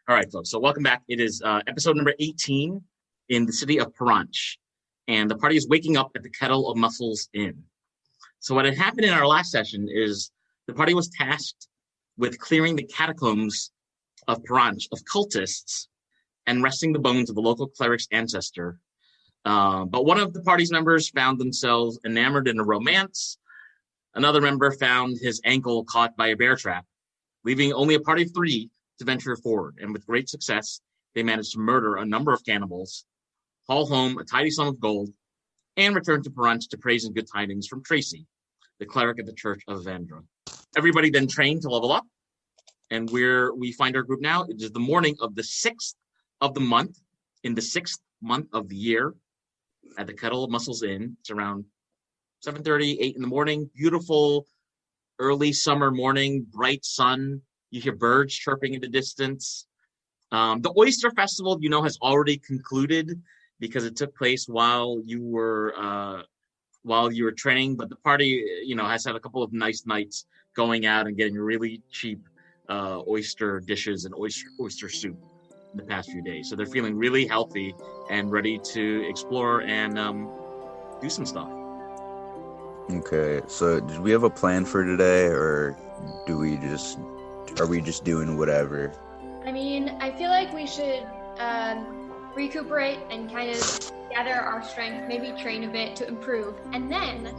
All right, folks. So welcome back. It is episode number 18 in the city of Paranxi, and the party is waking up at the Kettle of Mussels Inn. So what had happened in our last session is the party was tasked with clearing the catacombs of Paranxi of cultists and resting the bones of the local cleric's ancestor. But one of the party's members found themselves enamored in a romance. Another member found his ankle caught by a bear trap, leaving only a party of 3 to venture forward. And with great success, they managed to murder a number of cannibals, haul home a tidy sum of gold, and return to Paranxi to praise and good tidings from Tracy, the cleric at the Church of Vandra. Everybody then trained to level up, and where we find our group now, it is the morning of the 6th of the month, in the 6th month of the year, at the Kettle of Mussels Inn. It's around 7:30, 8 in the morning. Beautiful early summer morning, bright sun. You hear birds chirping in the distance. The Oyster Festival, has already concluded because it took place while you were training. But the party, has had a couple of nice nights going out and getting really cheap oyster dishes and oyster soup in the past few days. So they're feeling really healthy and ready to explore and do some stuff. Okay, so did we have a plan for today, or are we just doing whatever? I mean, I feel like we should recuperate and kind of gather our strength, maybe train a bit to improve, and then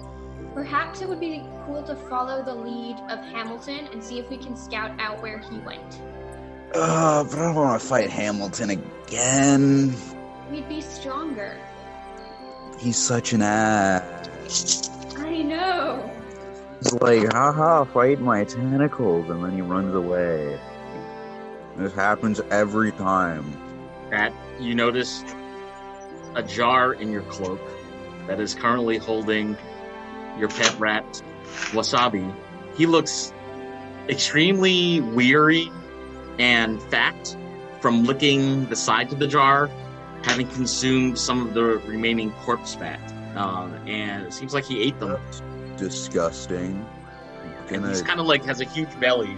perhaps it would be cool to follow the lead of Hamilton and see if we can scout out where he went. But I don't want to fight Hamilton again. We'd be stronger. He's such an ass. I know. He's like, haha, fight my tentacles, and then he runs away. This happens every time. Pat, you notice a jar in your cloak that is currently holding your pet rat, Wasabi. He looks extremely weary and fat from licking the sides of the jar, having consumed some of the remaining corpse fat. And it seems like he ate them. That's disgusting. And he's kind of like has a huge belly,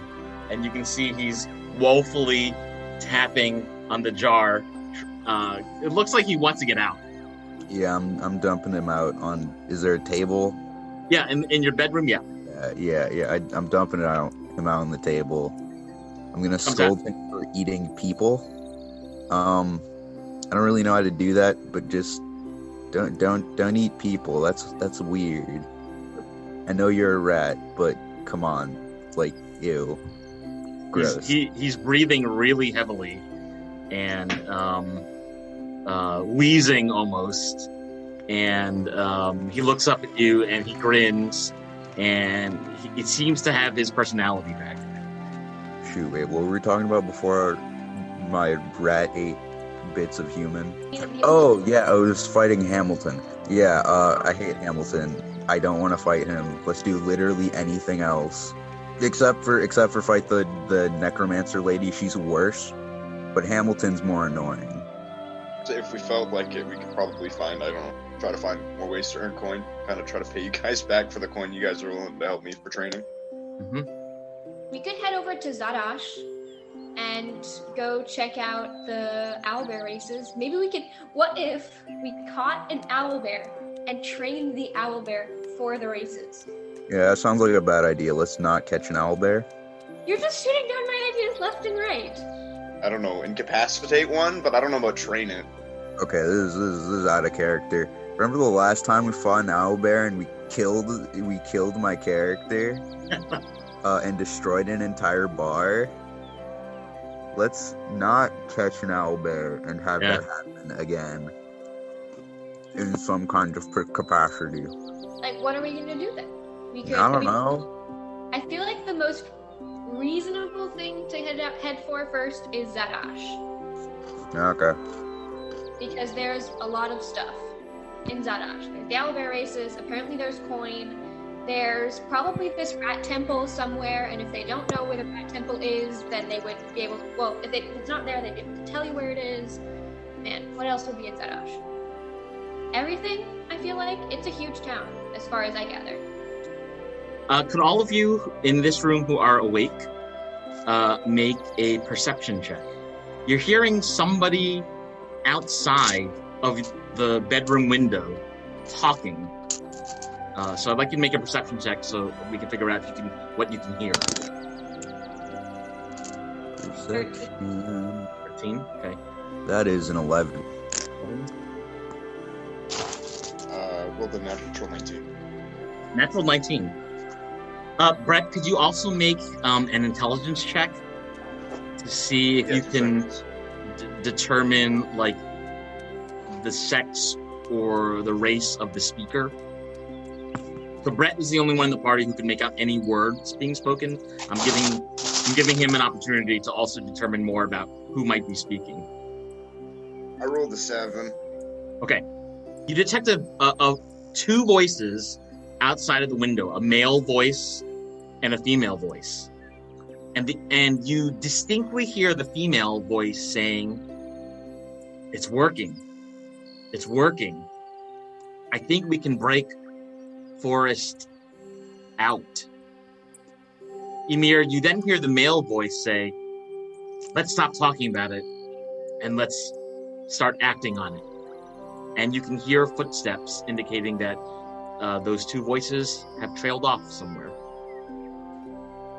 and you can see he's woefully tapping on the jar. It looks like he wants to get out. Yeah, I'm dumping him out on. Is there a table? Yeah, in your bedroom. Yeah. Yeah. I'm dumping him out on the table. I'm gonna scold him for eating people. I don't really know how to do that, but just don't eat people. That's weird. I know you're a rat, but come on, like, ew. Gross. He's breathing really heavily and wheezing almost, and he looks up at you and he grins, and it seems to have his personality back. Shoot, wait, what were we talking about before my rat ate bits of human? Oh, yeah, I was fighting Hamilton. Yeah, I hate Hamilton. I don't want to fight him. Let's do literally anything else. Except for fight the necromancer lady. She's worse, but Hamilton's more annoying. So if we felt like it, we could probably try to find more ways to earn coin. Kind of try to pay you guys back for the coin you guys are willing to help me for training. Mm-hmm. We could head over to Zadash and go check out the owlbear races. Maybe what if we caught an owlbear and trained the owlbear for the races? Yeah, that sounds like a bad idea. Let's not catch an owlbear. You're just shooting down my ideas left and right. I don't know, incapacitate one, but I don't know about train it. Okay, this is out of character. Remember the last time we fought an owlbear and we killed my character and destroyed an entire bar? Let's not catch an owlbear and have that happen again in some kind of capacity. Like, what are we gonna do then? I don't know. I feel like the most reasonable thing to head for first is Zadash. Okay. Because there's a lot of stuff in Zadash. There's the owlbear races, apparently there's coin, there's probably this rat temple somewhere, and if they don't know where the rat temple is, then they would be able to, well, if it's not there, they'd be able to tell you where it is. Man, what else would be in Zadash? Everything, I feel like. It's a huge town, as far as I gather. Could all of you in this room who are awake make a perception check? you're hearing somebody outside of the bedroom window talking. So I'd like you to make a perception check so we can figure out what you can hear. Perception. 13, okay. That is an 11. Roll the natural 19. Natural 19. Brett, could you also make an intelligence check to see if you can determine like the sex or the race of the speaker? So Brett is the only one in the party who can make out any words being spoken. I'm giving him an opportunity to also determine more about who might be speaking. I rolled a 7. Okay. You detect two voices outside of the window, a male voice and a female voice. And you distinctly hear the female voice saying, "It's working. It's working. I think we can break Forest out." Ymir, you then hear the male voice say, "Let's stop talking about it and let's start acting on it." And you can hear footsteps indicating that those two voices have trailed off somewhere.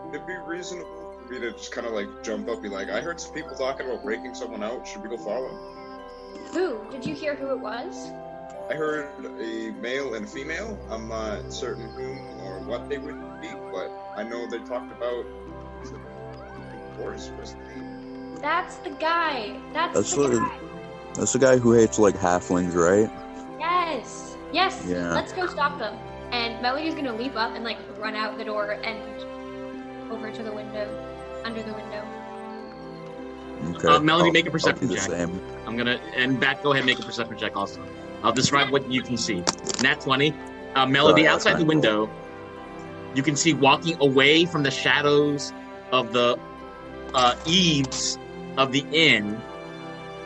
It'd be reasonable for me to just kind of like jump up, be like, "I heard some people talking about breaking someone out. Should we go follow?" Who? Did you hear who it was? I heard a male and a female. I'm not certain whom or what they would be, but I know they talked about Forest was the name. That's the guy. That's the guy. That's the guy who hates like halflings, right? Yes. Yes. Yeah. Let's go stop them. And Melody's gonna leap up and like run out the door and over to the window, under the window. Okay. Melody, make a I'll perception do the check. same. And Bat, go ahead and make a perception check also. I'll describe what you can see. Nat 20. Melody, outside the window, you can see walking away from the shadows of the eaves of the inn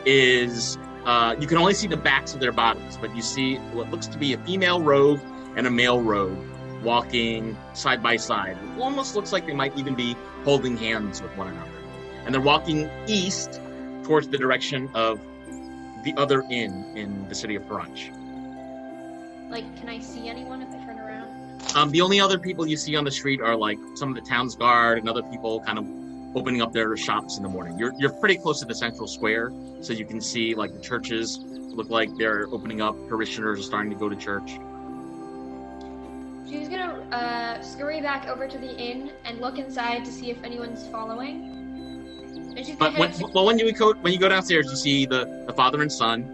is, you can only see the backs of their bodies, but you see what looks to be a female rogue and a male rogue walking side by side. It almost looks like they might even be holding hands with one another. And they're walking east towards the direction of the other inn in the city of Paranxi. Like, can I see anyone if I turn around? The only other people you see on the street are like some of the town's guard and other people kind of opening up their shops in the morning. You're pretty close to the central square, so you can see like the churches look like they're opening up. Parishioners are starting to go to church. She's gonna scurry back over to the inn and look inside to see if anyone's following. And she's gonna When you go downstairs, you see the father and son,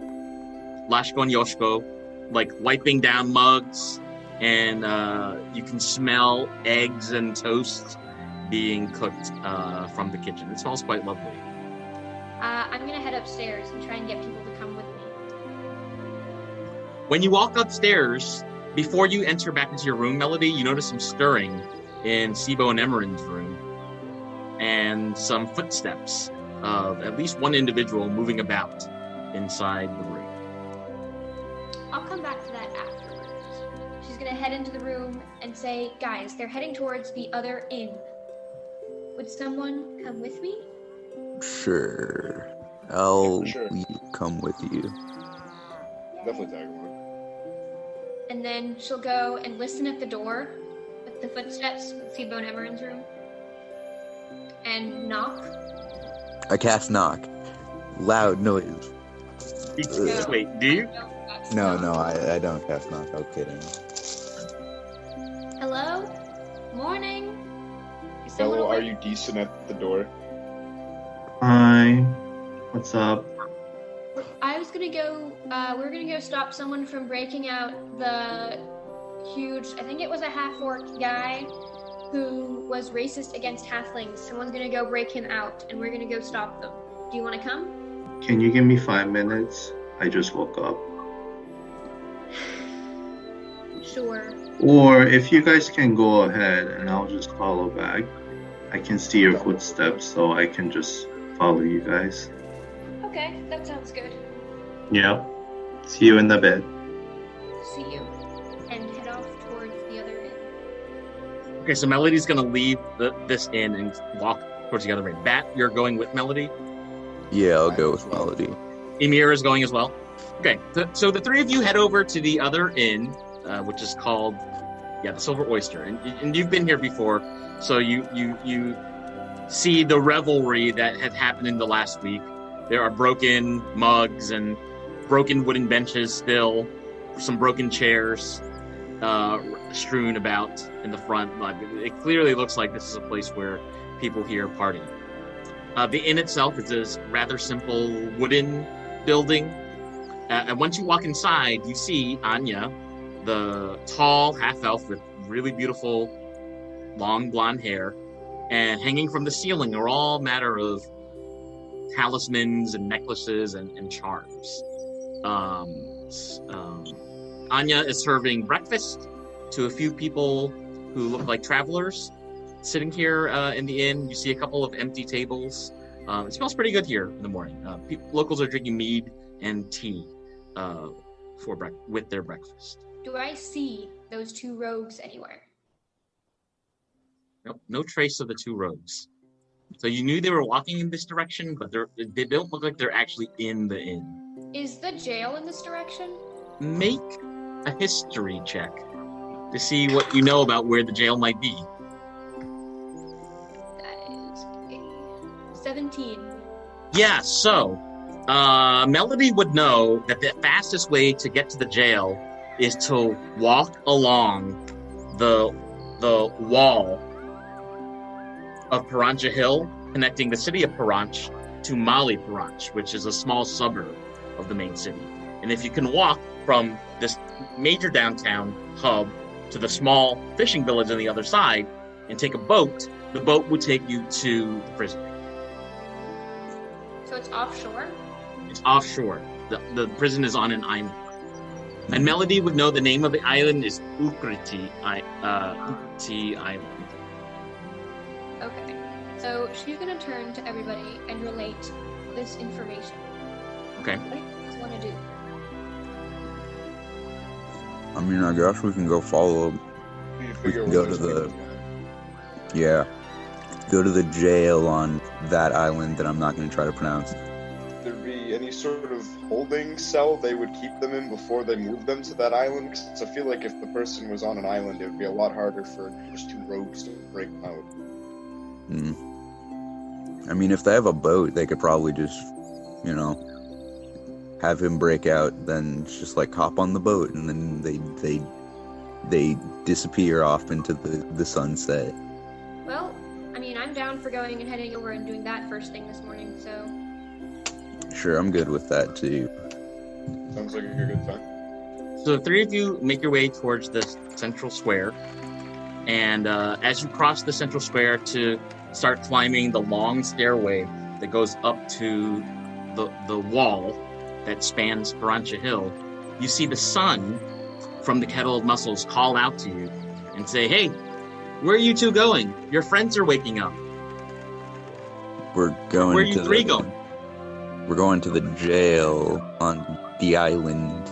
Lashko and Yoshko, like wiping down mugs, and you can smell eggs and toast being cooked from the kitchen. It smells quite lovely. I'm gonna head upstairs and try and get people to come with me. When you walk upstairs, before you enter back into your room, Melody, you notice some stirring in Sibo and Emeren's room, and some footsteps of at least one individual moving about inside the room. I'll come back to that afterwards. She's gonna head into the room and say, "Guys, they're heading towards the other inn. Would someone come with me?" Sure. I'll Sure. come with you. Definitely tag along. And then she'll go and listen at the door with the footsteps in Sibo and Emeren's room. And knock. I cast knock. Loud noise. Wait, do you? No, I don't cast knock. I'm kidding. Hello? Morning? Is someone Hello, are awake? you decent at the door? Hi. What's up? I was gonna go, we're gonna go stop someone from breaking out the huge, I think it was a half-orc guy who was racist against halflings. Someone's gonna go break him out, and we're gonna go stop them. Do you wanna come? Can you give me 5 minutes? I just woke up. Sure. Or if you guys can go ahead and I'll just follow back. I can see your footsteps, so I can just follow you guys. Okay, that sounds good. Yeah. See you in the bed. See you. And head off towards the other inn. Okay, so Melody's gonna leave this inn and walk towards the other inn. Bat, you're going with Melody? Yeah, I'll I go am with as well. Melody. Emir is going as well. Okay, so the three of you head over to the other inn, which is called, the Silver Oyster, and you've been here before, so you see the revelry that had happened in the last week. There are broken mugs and broken wooden benches still, some broken chairs strewn about in the front. It clearly looks like this is a place where people here party. The inn itself is this rather simple wooden building. And once you walk inside, you see Anya, the tall half-elf with really beautiful long blonde hair, and hanging from the ceiling are all matter of talismans and necklaces and charms. Anya is serving breakfast to a few people who look like travelers sitting here in the inn. You see a couple of empty tables. It smells pretty good here in the morning. Locals are drinking mead and tea with their breakfast. Do I see those two rogues anywhere? Nope, no trace of the two rogues. So you knew they were walking in this direction, but they don't look like they're actually in the inn. Is the jail in this direction? Make a history check to see what you know about where the jail might be. That is a 17. Yeah, so Melody would know that the fastest way to get to the jail is to walk along the wall of Paranxi Hill, connecting the city of Paranxi to Mali Paranxi, which is a small suburb of the main city. And if you can walk from this major downtown hub to the small fishing village on the other side and take a boat, the boat would take you to the prison. So it's offshore? It's offshore. The prison is on an island. And Melody would know the name of the island is Ukryty Island. Okay. So she's going to turn to everybody and relate this information. Okay. What do you guys want to do? I mean, I guess we can go follow. We can go to the go to the jail on that island that I'm not going to try to pronounce. There'd be any sort of holding cell they would keep them in before they move them to that island? Because I feel like if the person was on an island, it would be a lot harder for just two rogues to break them out. I mean, if they have a boat, they could probably just, have him break out, then just like hop on the boat, and then they disappear off into the sunset. Well, I mean, I'm down for going and heading over and doing that first thing this morning, so... Sure, I'm good with that too. Sounds like a good time. So the three of you make your way towards the central square, and as you cross the central square to start climbing the long stairway that goes up to the wall that spans Paranxi Hill, you see the sun from the Kettle of Mussels call out to you and say, "Hey, where are you two going? Your friends are waking up." We're going Where are you to three going? We're going to the jail on the island.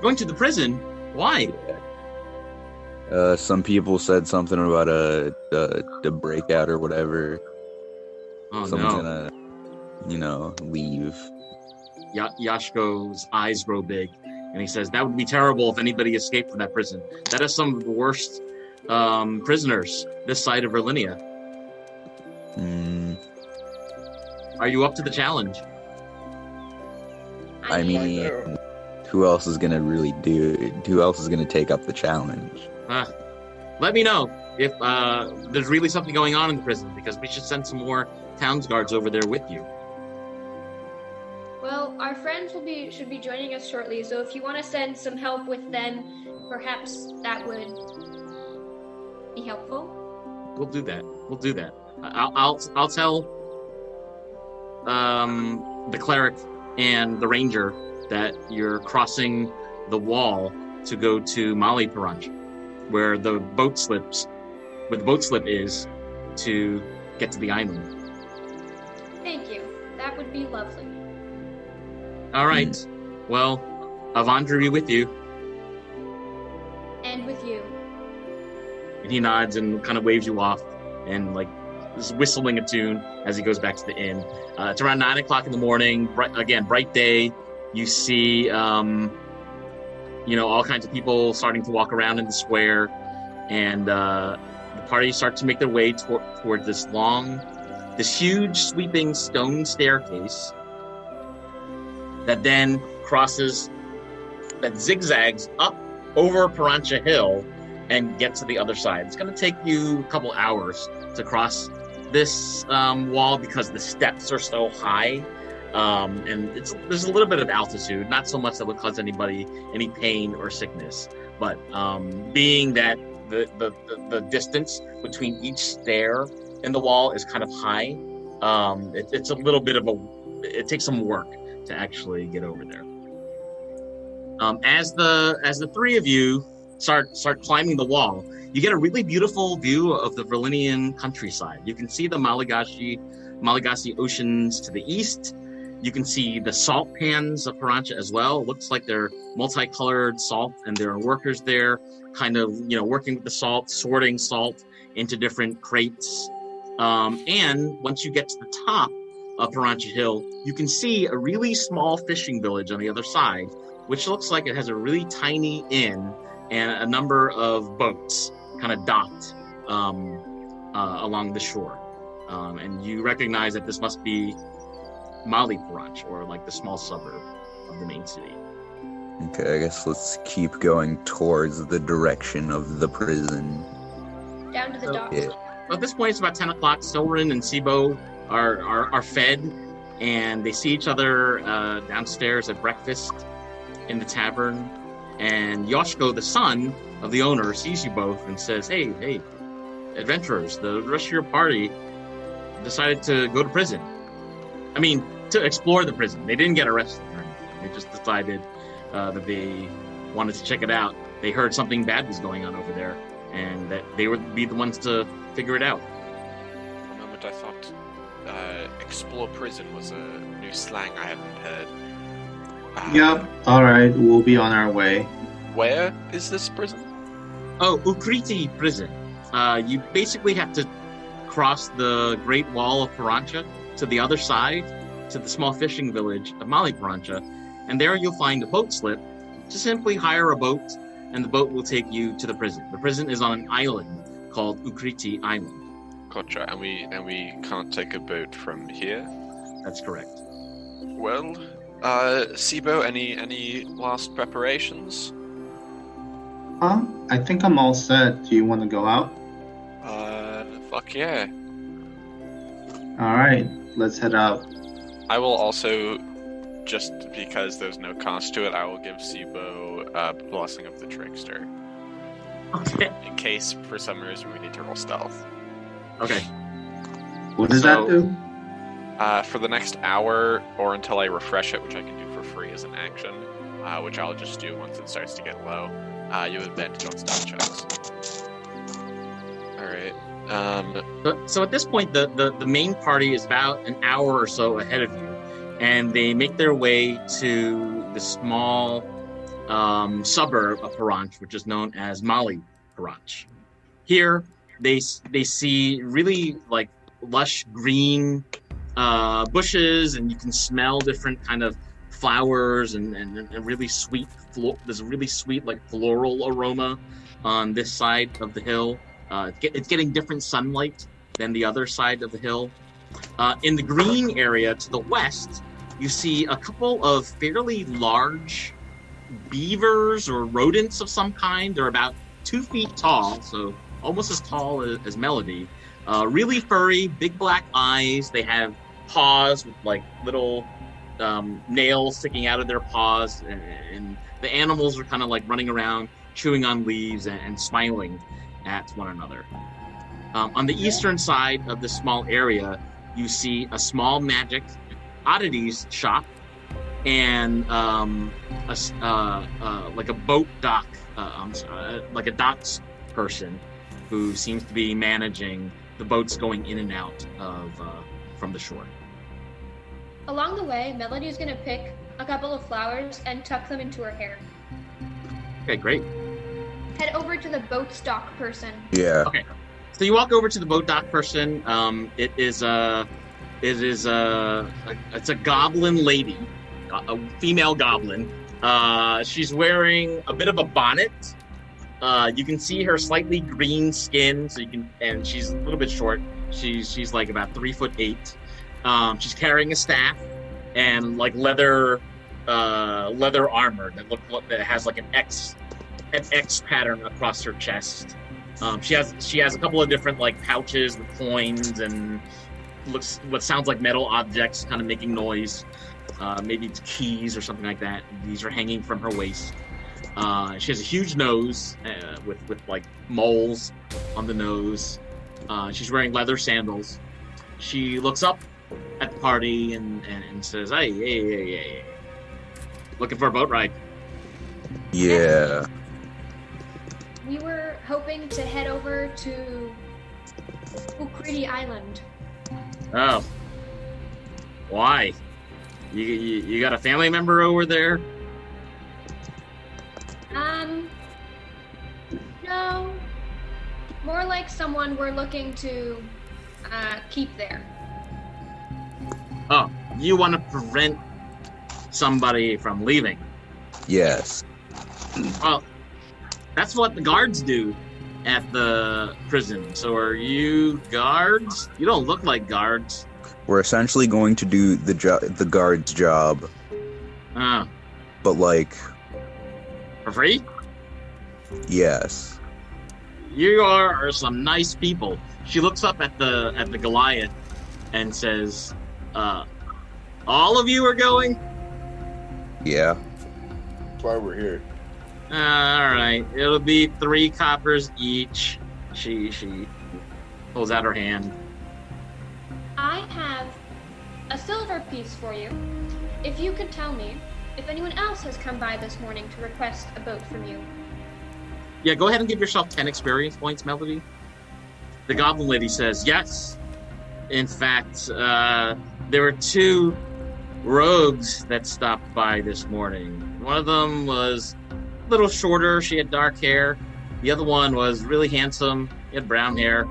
Going to the prison? Why? Some people said something about a breakout or whatever. Oh, Someone's no. gonna, leave. Yashko's eyes grow big, and he says, "That would be terrible if anybody escaped from that prison. That is some of the worst prisoners this side of Virlinia. Are you up to the challenge?" I mean, who else is gonna really do it? Who else is gonna take up the challenge? Let me know if there's really something going on in the prison, because we should send some more towns guards over there with you. Well, our friends should be joining us shortly, so if you want to send some help with them, perhaps that would be helpful. We'll do that. I'll tell the cleric and the ranger that you're crossing the wall to go to Mali Paranxi, where the boat slip is to get to the island. Thank you. That would be lovely. All right. Well, Avandra be with you. And with you. And he nods and kind of waves you off and is whistling a tune as he goes back to the inn. It's around 9 o'clock in the morning. Bright day. You see, all kinds of people starting to walk around in the square, and the party starts to make their way toward this huge sweeping stone staircase that then zigzags up over Paranxi Hill and gets to the other side. It's going to take you a couple hours to cross this wall because the steps are so high, and there's a little bit of altitude, not so much that would cause anybody any pain or sickness, but being that the distance between each stair in the wall is kind of high, it's a little bit of it takes some work to actually get over there. As the three of you start climbing the wall, you get a really beautiful view of the Virlinian countryside. You can see the Malagasy oceans to the east. You can see the salt pans of Paranxi as well. It looks like they're multicolored salt, and there are workers there kind of, working with the salt, sorting salt into different crates. And once you get to the top of Paranxi Hill, you can see a really small fishing village on the other side, which looks like it has a really tiny inn and a number of boats kind of docked along the shore. And you recognize that this must be Mali Paranxi, or like the small suburb of the main city. Okay, I guess let's keep going towards the direction of the prison. Down to the docks. Yeah. Well, at this point, it's about 10 o'clock. Silverin and Sibo are fed, and they see each other downstairs at breakfast in the tavern. And Yoshko, the son of the owner, sees you both and says, hey, adventurers, the rest of your party decided to go to prison. I mean, to explore the prison. They didn't get arrested or anything. They just decided that they wanted to check it out. They heard something bad was going on over there, and that they would be the ones to figure it out. For a moment I thought explore prison was a new slang I hadn't heard. Yep, alright, we'll be on our way. Where is this prison? Oh, Ukryty prison. You basically have to cross the Great Wall of Paranxi to the other side, to the small fishing village of Mali Paranxi, and there you'll find a boat slip. Just simply hire a boat, and the boat will take you to the prison. The prison is on an island called Ukryty Island. Gotcha, and we can't take a boat from here? That's correct. Well, Sibo, any last preparations? I think I'm all set. Do you want to go out? Fuck yeah. Alright, let's head out. I will also, just because there's no cost to it, I will give Sibo Blessing of the Trickster. Okay. In case, for some reason, we need to roll stealth. Okay. What does that do? For the next hour, or until I refresh it, which I can do for free as an action, which I'll just do once it starts to get low, you have advantage on stealth checks. Alright. So at this point, the main party is about an hour or so ahead of you, and they make their way to the small suburb of Paranxi, which is known as Mali Paranxi. Here, they see really like lush green bushes, and you can smell different kind of flowers and really sweet. There's a really sweet like floral aroma on this side of the hill. It's getting different sunlight than the other side of the hill. In the green area to the west, you see a couple of fairly large beavers or rodents of some kind. They're about 2 feet tall, so almost as tall as Melody. Really furry, big black eyes. They have paws with like little nails sticking out of their paws, and the animals are kind of like running around, chewing on leaves and smiling at one another. On the eastern side of this small area, you see a small magic oddities shop and like a boat dock, like a docks person who seems to be managing the boats going in and out of from the shore. Along the way, Melody's gonna pick a couple of flowers and tuck them into her hair. Okay, great. Head over to the boat stock person. Yeah. Okay. So you walk over to the boat dock person. It is It is it's a goblin lady, a female goblin. She's wearing a bit of a bonnet. You can see her slightly green skin, and she's a little bit short. She's like about 3'8". She's carrying a staff and like leather armor that has like an X pattern across her chest. She has a couple of different like pouches with coins and looks what sounds like metal objects kind of making noise. Maybe it's keys or something like that. These are hanging from her waist. She has a huge nose with like moles on the nose. She's wearing leather sandals. She looks up at the party and says, hey. Looking for a boat ride? Yeah. We were hoping to head over to Ukryty Island. Oh. Why? You got a family member over there? No. More like someone we're looking to keep there. Oh, you want to prevent somebody from leaving? Yes. Well, that's what the guards do at the prison. So are you guards? You don't look like guards. We're essentially going to do the guard's job. But like, for free? Yes. You are some nice people. She looks up at the Goliath and says, all of you are going? Yeah. That's why we're here. All right. It'll be 3 coppers each. She pulls out her hand. I have a silver piece for you. If you could tell me if anyone else has come by this morning to request a boat from you. Yeah, go ahead and give yourself 10 experience points, Melody. The goblin lady says, yes. In fact, there were 2 rogues that stopped by this morning. One of them was a little shorter. She had dark hair. The other one was really handsome. He had brown hair.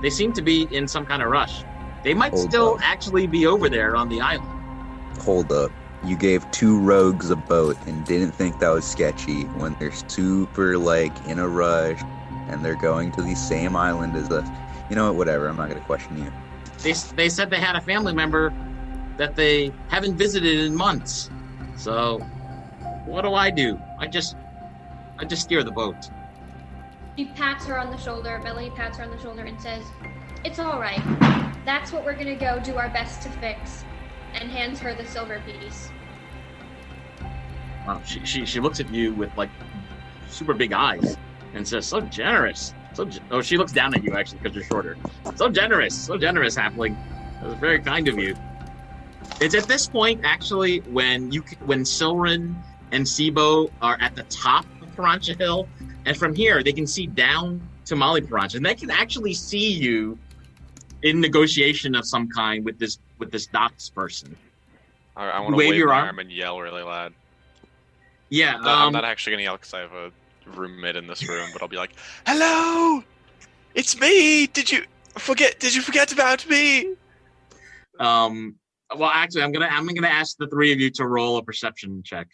They seemed to be in some kind of rush. They might still actually be over there on the island. Hold up. You gave 2 rogues a boat and didn't think that was sketchy when they're super, like, in a rush and they're going to the same island as us. You know what, whatever, I'm not going to question you. They said they had a family member that they haven't visited in months. So, what do? I just steer the boat. He pats her on the shoulder, Melody pats her on the shoulder and says, it's all right. That's what we're going to go do our best to fix. And hands her the silver piece. Wow, she looks at you with like super big eyes and says, so generous. She looks down at you actually because you're shorter. So generous, halfling. That was very kind of you. It's at this point actually when Silrin and Sibo are at the top of Paranxi Hill, and from here they can see down to Mali Paranxi, and they can actually see you in negotiation of some kind with this docks person. I want to wave my arm and yell really loud. Yeah, I'm not actually gonna yell because I have a roommate in this room, but I'll be like, "Hello, it's me. Did you forget about me?" Well, actually, I'm gonna ask the 3 of you to roll a perception check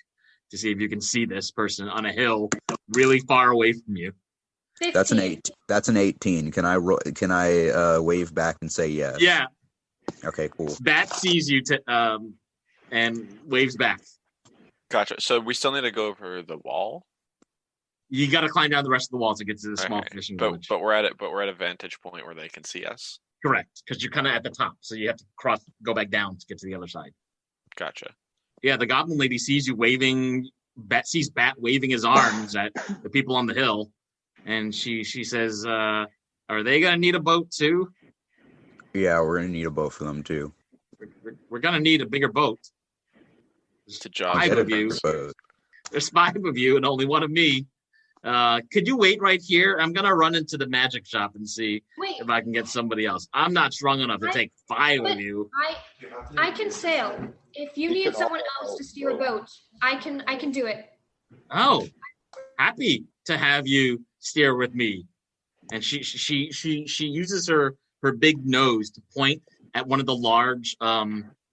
to see if you can see this person on a hill, really far away from you. 15. That's an 8. That's an 18. Can I wave back and say yes? Yeah. Okay, cool. Bat sees you and waves back. Gotcha. So we still need to go over the wall. You got to climb down the rest of the wall to get to the small fishing village. But we're at a vantage point where they can see us. Correct, because you're kind of at the top, so you have to go back down to get to the other side. Gotcha. Yeah, the goblin lady sees you waving. Sees Bat waving his arms at the people on the hill, and she says, "Are they gonna need a boat too?" Yeah, we're gonna need a boat for them too. We're gonna need a bigger boat. To jog. 5 of you. There's 5 of you and only 1 of me. Could you wait right here? I'm gonna run into the magic shop and see if I can get somebody else. I'm not strong enough to take 5 of you. I can sail. If you need someone else to steer a boat, I can do it. Oh, happy to have you steer with me. And she uses her big nose to point at one of the large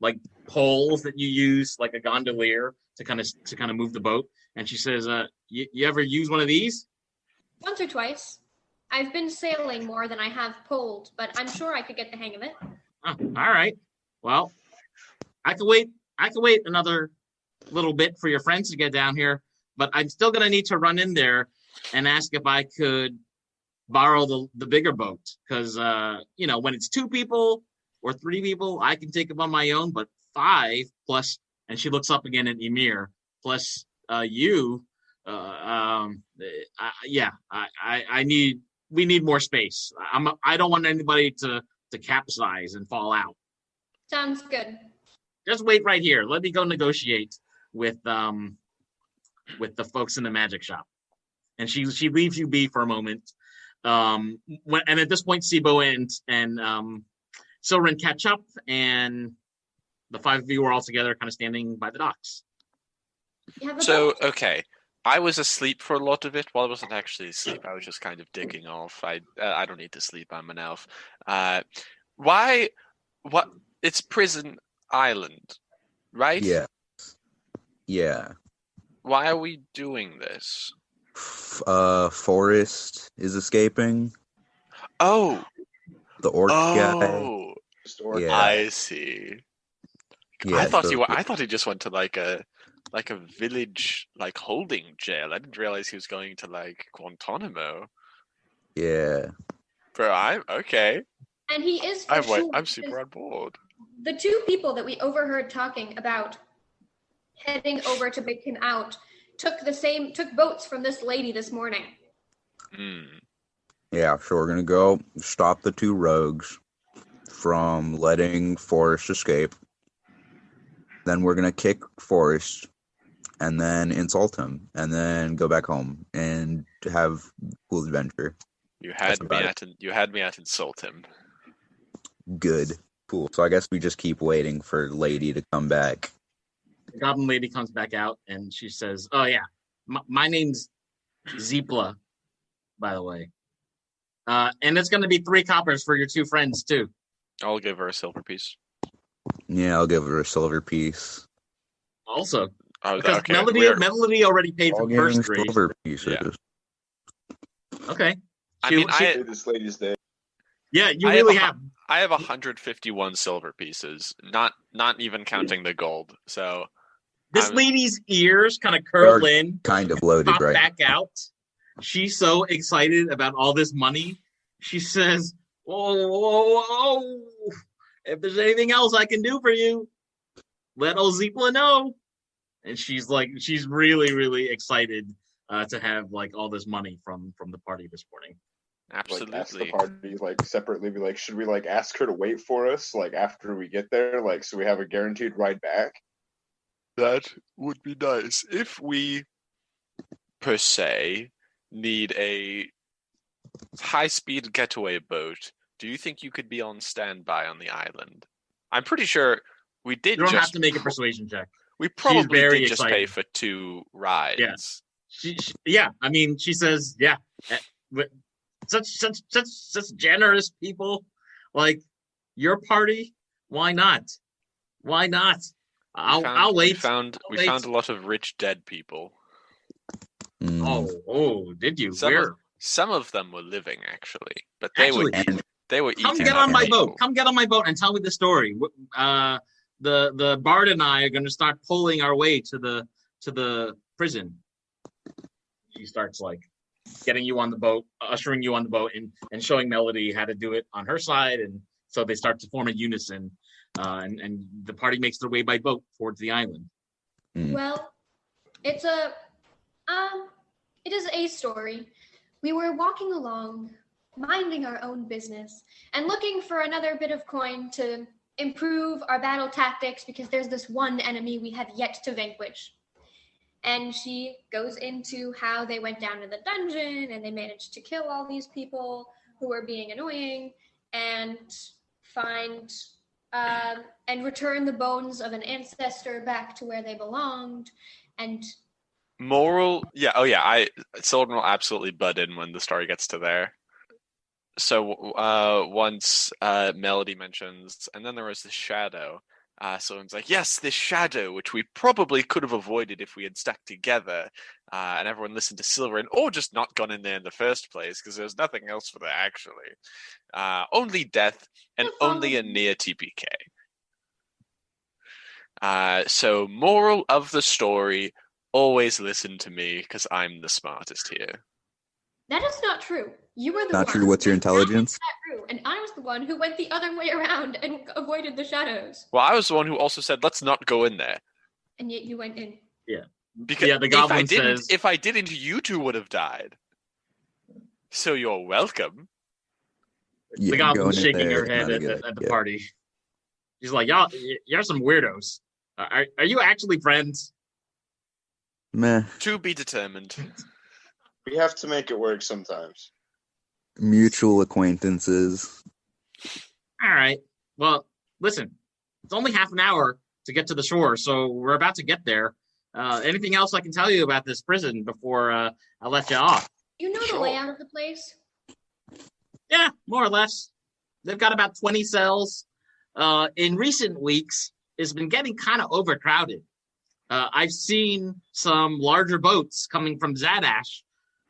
like poles that you use, like a gondolier, to kind of move the boat. And she says, "You ever use one of these?" Once or twice. I've been sailing more than I have pulled, but I'm sure I could get the hang of it. Oh, all right. Well, I can wait. Another little bit for your friends to get down here, but I'm still gonna need to run in there and ask if I could borrow the bigger boat, because when it's 2 people or 3 people, I can take them on my own, but 5 plus, and she looks up again at Emir, plus you, we need more space. I don't want anybody to capsize and fall out. Sounds good. Just wait right here. Let me go negotiate with the folks in the magic shop. And she leaves you be for a moment. And at this point, Sibo and Silren catch up, and the 5 of you are all together, kind of standing by the docks. So, okay. I was asleep for a lot of it. Well, I wasn't actually asleep. I was just kind of digging off. I don't need to sleep. I'm an elf. Why? What? It's Prison Island, right? Yeah. Yeah. Why are we doing this? Forest is escaping. Oh. The orc guy. Oh. Yeah. I see. Yeah, I thought he just went to like a village like holding jail. I didn't realize he was going to like Guantanamo. Yeah. Bro, I'm okay. And he is for sure. I'm super on board. The 2 people that we overheard talking about heading over to big him out took boats from this lady this morning. Yeah, so we're gonna go stop the 2 rogues from letting Forrest escape. Then we're gonna kick Forrest and then insult him and then go back home and have cool adventure. You had me at insult him. Good. Cool. So I guess we just keep waiting for Lady to come back. The goblin lady comes back out, and she says, "Oh yeah, my name's Zeepla, by the way. And it's going to be 3 coppers for your 2 friends too." I'll give her a silver piece. Yeah, I'll give her a silver piece. Also, because okay, Melody already paid for the first 3. Silver pieces. Yeah. Okay. This lady's day. Yeah, you really have. I have 151 silver pieces, not even counting the gold. So this lady's ears kind of curl in, kind of loaded, pop right? back out. She's so excited about all this money. She says, "Oh, if there's anything else I can do for you, let old Zeepla know." And she's really, really excited to have like all this money from the party this morning. Absolutely. Ask the party separately, be like, should we ask her to wait for us after we get there, so we have a guaranteed ride back? That would be nice. If we per se need a high-speed getaway boat, do you think you could be on standby on the island? I'm pretty sure we did. You don't have to make a persuasion check. We probably did just pay for 2 rides. Yeah. I mean, she says, yeah. Such generous people, like your party. Why not? I'll wait. We found a lot of rich dead people. Oh, did you? Some of them were living actually, but they were eating. Come get on my boat. Come get on my boat and tell me the story. The bard and I are going to start pulling our way to the prison. She starts getting you on the boat, ushering you on the boat, and showing Melody how to do it on her side, and so they start to form a unison, and the party makes their way by boat towards the island. Well, it is a story. We were walking along, minding our own business, and looking for another bit of coin to improve our battle tactics, because there's this one enemy we have yet to vanquish. And she goes into how they went down to the dungeon and they managed to kill all these people who were being annoying, and find and return the bones of an ancestor back to where they belonged. And moral, Sylvan will absolutely butt in when the story gets to there. once Melody mentions, and then there was the shadow. Someone's like, yes, this shadow, which we probably could have avoided if we had stuck together. And everyone listened to Silverin, or just not gone in there in the first place, because there's nothing else for that, actually. Only death, and only a near TPK. So, moral of the story, always listen to me, because I'm the smartest here. That is not true. You were the Not one true. What's your who intelligence? that route, and I was the one who went the other way around and avoided the shadows. Well, I was the one who also said, let's not go in there. And yet you went in. Because the goblin says, if I didn't, you two would have died. So you're welcome. Yeah, the goblin's going in shaking there her is head not a at good the idea. party. She's like, y'all, you're some weirdos. Are you actually friends? Meh. To be determined. We have to make it work sometimes. Mutual acquaintances. All right. Well, listen, it's only half an hour to get to the shore, so we're about to get there. Anything else I can tell you about this prison before I let you off? You know the Sure. layout of the place? Yeah, more or less. They've got about 20 cells. In recent weeks, it's been getting kind of overcrowded. I've seen some larger boats coming from Zadash,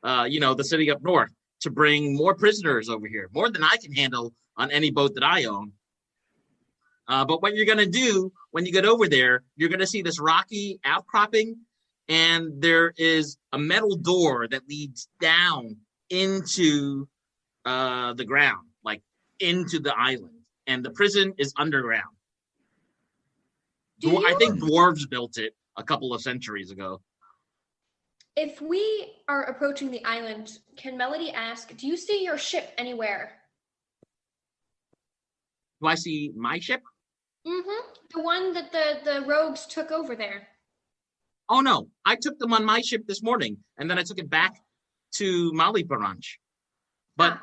the city up north, to bring more prisoners over here, more than I can handle on any boat that I own. But what you're going to do when you get over there, you're going to see this rocky outcropping, and there is a metal door that leads down into the ground, like into the island. And the prison is underground. I think dwarves built it a couple of centuries ago. If we are approaching the island, can Melody ask, do you see your ship anywhere? Do I see my ship? Mm-hmm. The one that the rogues took over there. Oh, no. I took them on my ship this morning, and then I took it back to Mali Paranxi. But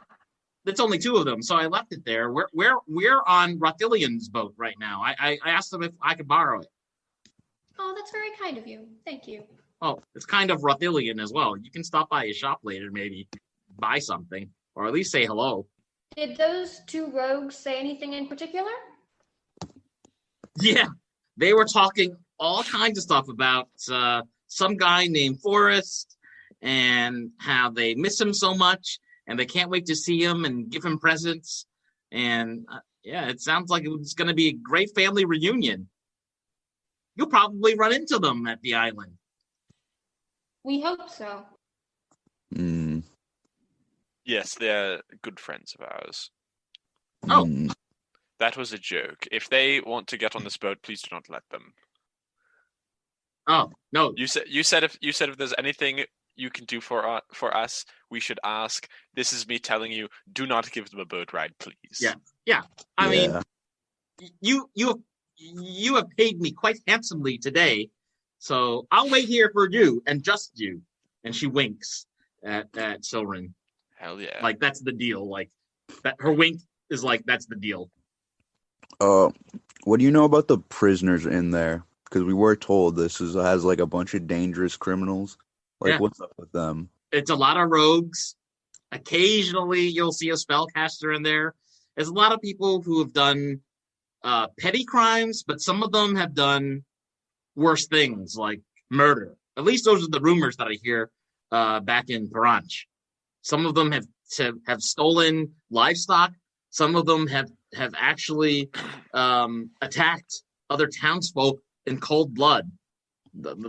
it's only two of them, so I left it there. We're on Rothilian's boat right now. I asked them if I could borrow it. Oh, that's very kind of you. Thank you. Oh, it's kind of Rothilian as well. You can stop by his shop later, maybe buy something, or at least say hello. Did those two rogues say anything in particular? Yeah, they were talking all kinds of stuff about some guy named Forrest and how they miss him so much and they can't wait to see him and give him presents. And it sounds like it's going to be a great family reunion. You'll probably run into them at the island. We hope so. Mm. Yes, they're good friends of ours. Oh. Mm. That was a joke. If they want to get on this boat, please do not let them. Oh, no. You said if there's anything you can do for us, we should ask. This is me telling you, do not give them a boat ride, please. Yeah. I mean, you have paid me quite handsomely today, so I'll wait here for you and just you. And she winks at Silverin. Hell yeah. Like, that's the deal. Like, that her wink is like, that's the deal. What do you know about the prisoners in there? Because we were told this has like a bunch of dangerous criminals. Like, Yeah. What's up with them? It's a lot of rogues. Occasionally, you'll see a spellcaster in there. There's a lot of people who have done petty crimes, but some of them have done worse things like murder. At least those are the rumors that I hear back in Paranxi. Some of them have stolen livestock. Some of them have actually attacked other townsfolk in cold blood.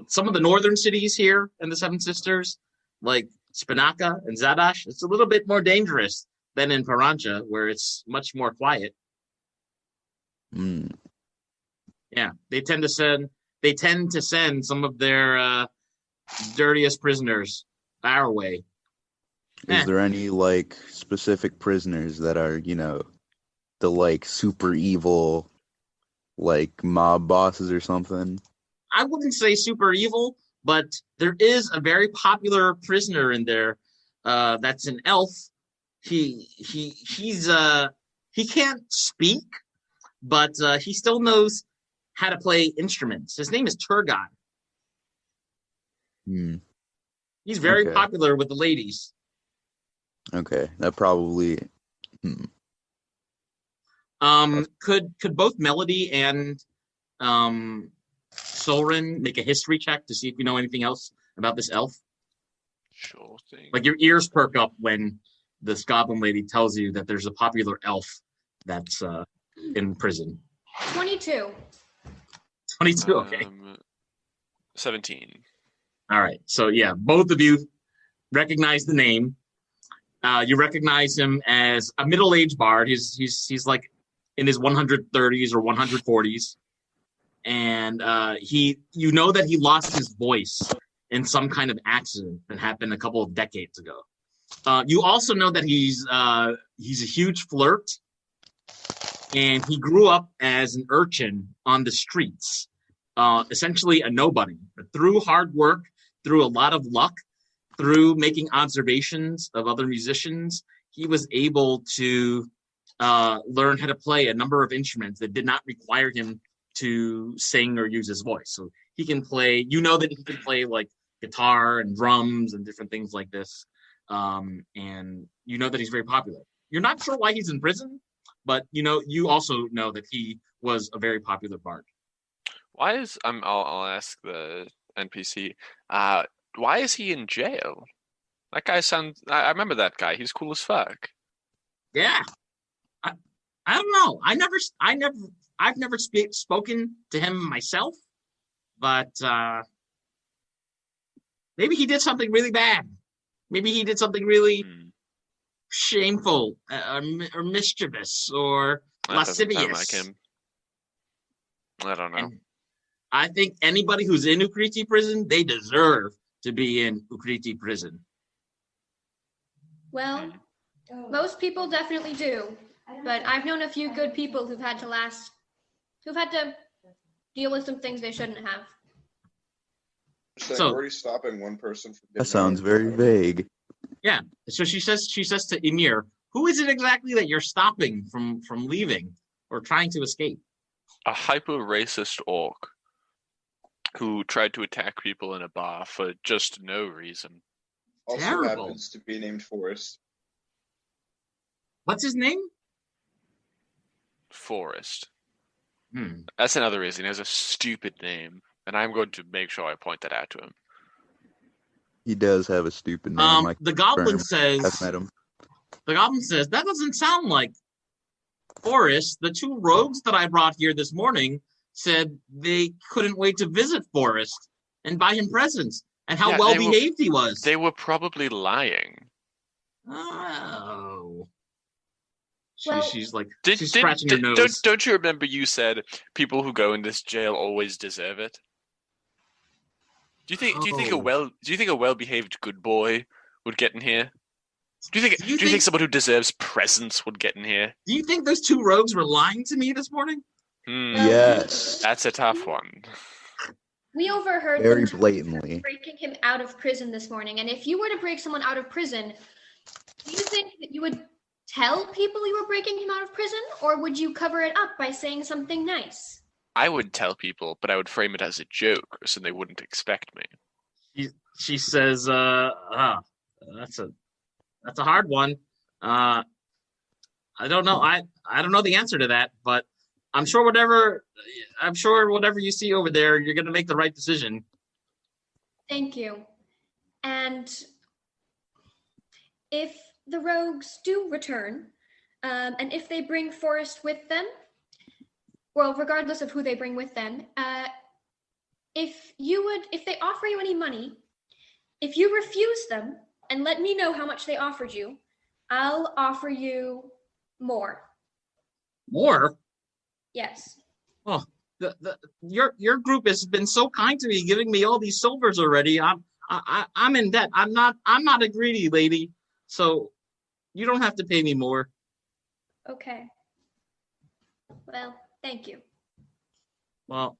Some of the northern cities here in the Seven Sisters, like Spinaka and Zadash, it's a little bit more dangerous than in Paranxi, where it's much more quiet. Mm. Yeah, they tend to send some of their dirtiest prisoners our way. Is there any like specific prisoners that are, the like super evil, like mob bosses or something? I wouldn't say super evil, but there is a very popular prisoner in there. That's an elf. He can't speak, but he still knows how to play instruments. His name is Turgon. Hmm. He's very Okay. popular with the ladies. Okay, that probably Could both Melody and Soren make a history check to see if you know anything else about this elf? Sure thing. Like your ears perk up when this goblin lady tells you that there's a popular elf that's in prison. 22. 22, okay. 17. All right. So yeah, both of you recognize the name. You recognize him as a middle-aged bard. He's like in his 130s or 140s, and you know that he lost his voice in some kind of accident that happened a couple of decades ago. You also know that he's a huge flirt, and he grew up as an urchin on the streets, essentially a nobody. But through hard work, through a lot of luck, through making observations of other musicians, he was able to learn how to play a number of instruments that did not require him to sing or use his voice. So he can play, you know that he can play like guitar and drums and different things like this. And you know that he's very popular. You're not sure why he's in prison, but you also know that he was a very popular bard. Why is I'll ask the NPC. Why is he in jail? That guy sounds. I remember that guy. He's cool as fuck. Yeah, I don't know. I've never spoken to him myself, but maybe he did something really bad. Maybe he did something really shameful or mischievous or lascivious. Doesn't sound like him. I don't know. And I think anybody who's in Ukryty prison, they deserve to be in Ukryty prison. Well, most people definitely do, but I've known a few good people who've had to deal with some things they shouldn't have. So already stopping one person from That sounds very vague. Yeah. So she says to Emir, who is it exactly that you're stopping from leaving or trying to escape? A hyper-racist orc who tried to attack people in a bar for just no reason. Also Terrible. happens to be named Forrest. What's his name? Forrest. Hmm. That's another reason. He has a stupid name, and I'm going to make sure I point that out to him. He does have a stupid name. The goblin I've says. met him. The goblin says that doesn't sound like Forrest. The two rogues that I brought here this morning said they couldn't wait to visit Forrest and buy him presents, and how well behaved he was. They were probably lying. Oh. Well, She's scratching her nose. Don't you remember you said people who go in this jail always deserve it? Do you think a well-behaved good boy would get in here? Do you think someone who deserves presents would get in here? Do you think those two rogues were lying to me this morning? Yes. That's a tough one. We overheard Very them blatantly. breaking him out of prison this morning, and if you were to break someone out of prison, do you think that you would tell people you were breaking him out of prison, or would you cover it up by saying something nice? I would tell people, but I would frame it as a joke so they wouldn't expect me. She says, that's a hard one. I don't know. I don't know the answer to that, but I'm sure whatever you see over there, you're going to make the right decision. Thank you. And if the rogues do return, and if they bring Forrest with them, well, regardless of who they bring with them, if they offer you any money, if you refuse them and let me know how much they offered you, I'll offer you more. More? Yes. Oh, your group has been so kind to me, giving me all these silvers already. I'm in debt. I'm not a greedy lady, so you don't have to pay me more. Okay. Well, thank you. Well,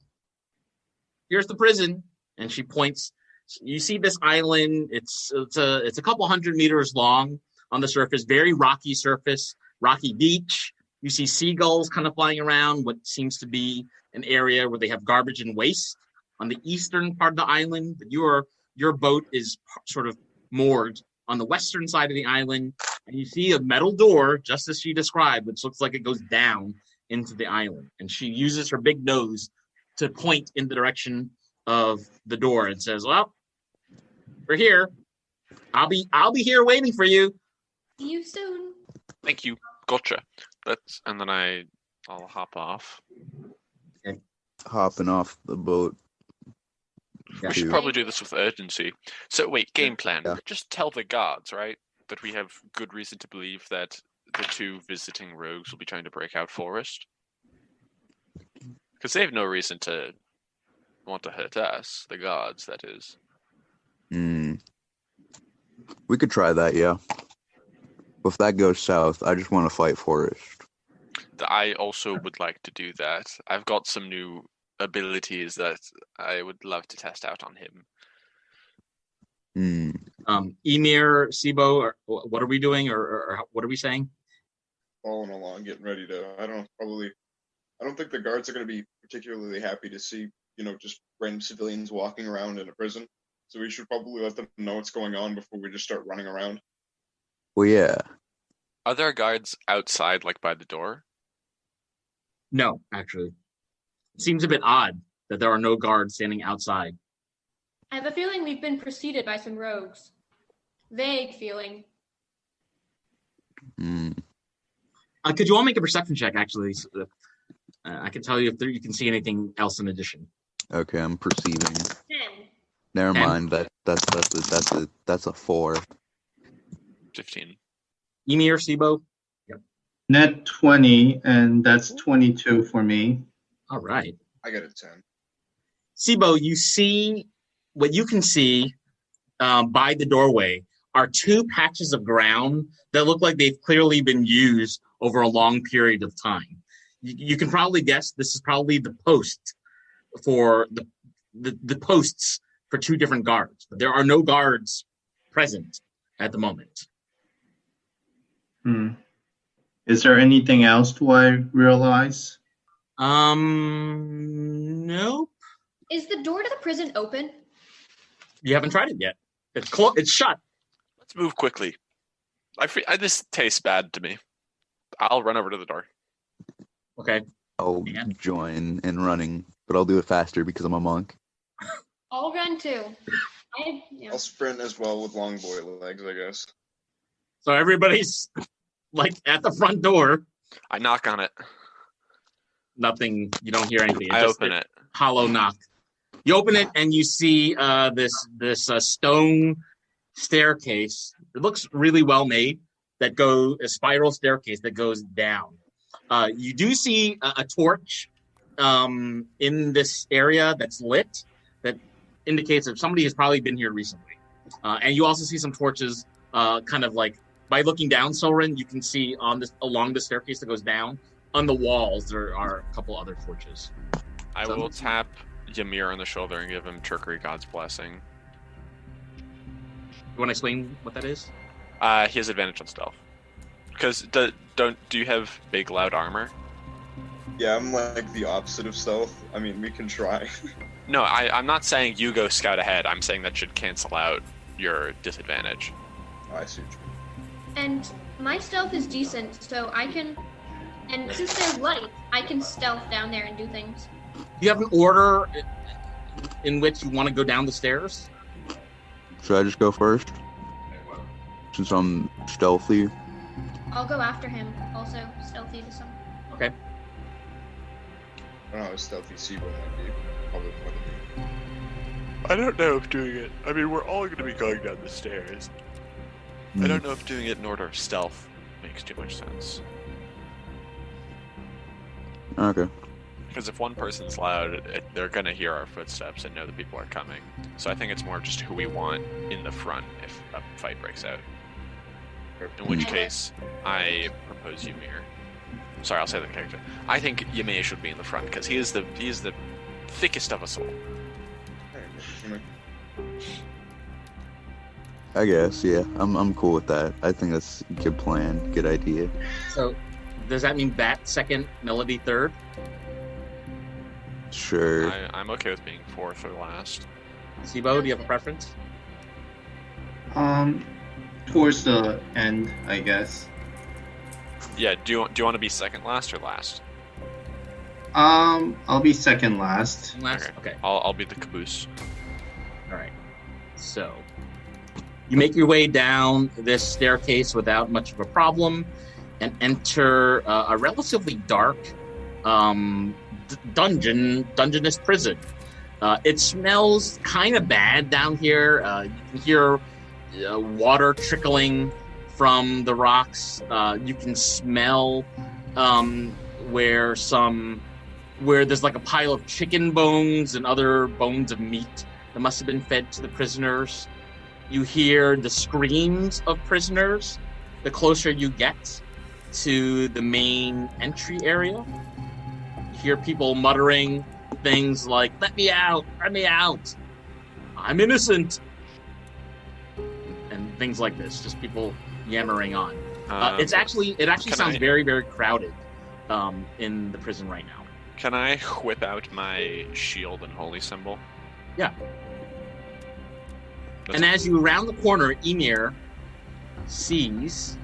here's the prison, and she points. You see this island. It's a couple hundred meters long on the surface, very rocky surface, rocky beach. You see seagulls kind of flying around what seems to be an area where they have garbage and waste on the eastern part of the island. But your boat is sort of moored on the western side of the island, And you see a metal door, just as she described, which looks like it goes down into the island. And she uses her big nose to point in the direction of the door and says, "Well, we're here. I'll be here waiting for you." See you soon. Thank you. Gotcha. And then I'll hop off. Hopping off the boat. Yeah. We should probably do this with urgency. So wait, game plan. Yeah. Just tell the guards, right, that we have good reason to believe that the two visiting rogues will be trying to break out forest. Because they have no reason to want to hurt us, the guards, that is. We could try that, yeah. If that goes south, I just want to fight forest. I also would like to do that. I've got some new abilities that I would love to test out on him. Emir, Sibo, what are we doing, or what are we saying? Following along, getting ready to. I don't think the guards are going to be particularly happy to see, just random civilians walking around in a prison. So we should probably let them know what's going on before we just start running around. Well, yeah. Are there guards outside, like by the door? No, actually. It seems a bit odd that there are no guards standing outside. I have a feeling we've been preceded by some rogues. Vague feeling. Could you all make a perception check, actually? I can tell you if you can see anything else in addition. Okay, I'm perceiving. 10. Never 10. mind. That's a 4. 15. Emir, Sibo? Net 20, and that's 22 for me. All right. I got a 10. Sibo, you see, what you can see by the doorway are two patches of ground that look like they've clearly been used over a long period of time. You can probably guess this is probably the post for the posts for two different guards, but there are no guards present at the moment. Is there anything else do I realize? Nope. Is the door to the prison open? You haven't tried it yet. It's shut. Let's move quickly. This tastes bad to me. I'll run over to the door. Okay. I'll join in running, but I'll do it faster because I'm a monk. I'll run too. I'll sprint as well with long boy legs, I guess. So everybody's like at the front door. I knock on it. Nothing. You don't hear anything. I open it. Hollow knock. You open it and you see this stone staircase. It looks really well made. A spiral staircase that goes down. You do see a torch in this area that's lit that indicates that somebody has probably been here recently. And you also see some torches, kind of like by looking down, Soren, you can see along the staircase that goes down. On the walls, there are a couple other torches. I will tap Ymir on the shoulder and give him Trickery God's Blessing. You want to explain what that is? He has advantage on stealth. Because do you have big, loud armor? Yeah, I'm like the opposite of stealth. I mean, we can try. No, I'm not saying you go scout ahead. I'm saying that should cancel out your disadvantage. Oh, I see what you mean. And my stealth is decent, so I can... And since there's light, I can stealth down there and do things. Do you have an order in which you want to go down the stairs? Should I just go first? Since I'm stealthy. I'll go after him, also stealthy to some. Okay. I don't know how stealthy Sibo might be. Probably more than me. I don't know if doing it... I mean, we're all going to be going down the stairs. I don't know if doing it in order of stealth makes too much sense. Okay. Because if one person's loud, they're going to hear our footsteps and know that people are coming. So I think it's more just who we want in the front if a fight breaks out. In which case, I propose Ymir. Sorry, I'll say the character. I think Ymir should be in the front because he is the thickest of us all. I guess, yeah. I'm cool with that. I think that's a good plan, good idea. So, does that mean Bat second, Melody third? Sure. I'm okay with being fourth or last. Sibo, do you have a preference? towards the end, I guess. Yeah. Do you want to be second last or last? I'll be second last. Last? Okay. I'll be the caboose. All right. So you make your way down this staircase without much of a problem and enter a relatively dark dungeonous prison. It smells kind of bad down here. You can hear water trickling from the rocks. You can smell where there's like a pile of chicken bones and other bones of meat that must have been fed to the prisoners. You hear the screams of prisoners the closer you get to the main entry area. You hear people muttering things like, let me out, I'm innocent, and things like this, just people yammering on. It actually sounds very, very crowded in the prison right now. Can I whip out my shield and holy symbol? Yeah. And as you round the corner, Emir sees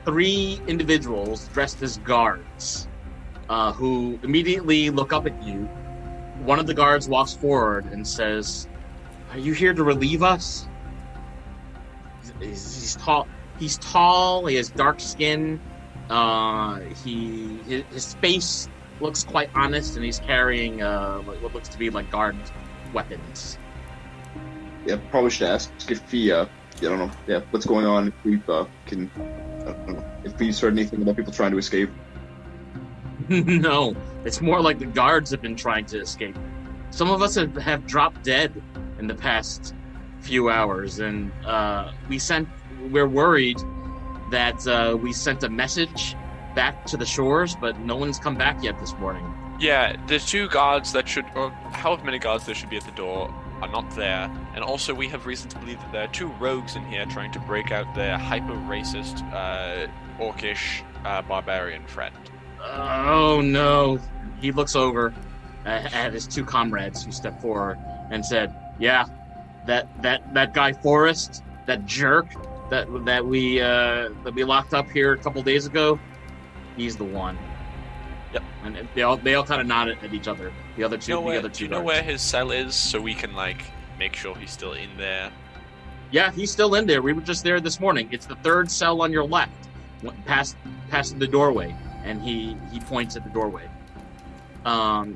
3 individuals dressed as guards who immediately look up at you. One of the guards walks forward and says, "Are you here to relieve us?" He's tall. He's tall. He has dark skin. His face looks quite honest, and he's carrying what looks to be like guard weapons. Yeah, probably should ask if he, I don't know, yeah, what's going on, if we can, I don't know, if we've heard anything about people trying to escape. No, it's more like the guards have been trying to escape. Some of us have dropped dead in the past few hours, and we're worried that we sent a message back to the shores, but no one's come back yet this morning. Yeah, the 2 guards that should, or however many guards there should be at the door, are not there, and also we have reason to believe that there are 2 rogues in here trying to break out their hyper-racist, orcish, barbarian friend. Oh no. He looks over at his 2 comrades who step forward and said, "Yeah, that guy Forrest, that jerk that we locked up here a couple days ago, he's the one." Yep. And they all kind of nodded at each other. The other two. Do you know where his cell is, so we can make sure he's still in there? Yeah, he's still in there. We were just there this morning. It's the 3rd cell on your left, past the doorway, and he points at the doorway.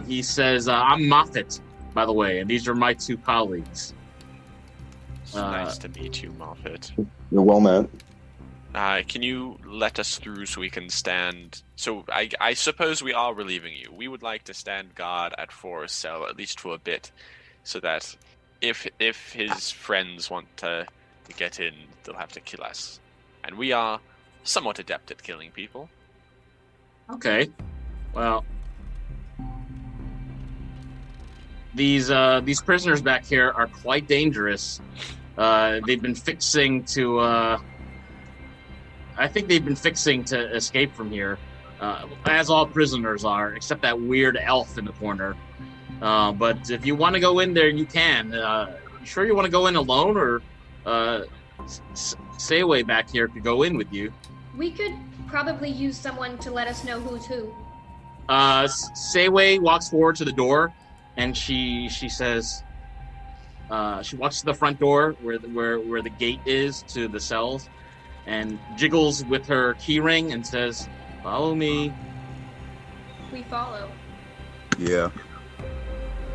He says, "I'm Moffat, by the way, and these are my 2 colleagues." It's nice to meet you, Moffat. You're well met. Can you let us through so we can stand? So I suppose we are relieving you. We would like to stand guard at Forrest's cell, at least for a bit, so that if his friends want to get in, they'll have to kill us. And we are somewhat adept at killing people. Okay. Well, these prisoners back here are quite dangerous. They've been fixing to I think they've been fixing to escape from here, as all prisoners are, except that weird elf in the corner. But if you want to go in there, you can. You sure you want to go in alone, or Sayway back here could go in with you? We could probably use someone to let us know who's who. Sayway walks forward to the door, and she says, she walks to the front door where the gate is to the cells, and jiggles with her keyring and says, "Follow me." We follow. Yeah.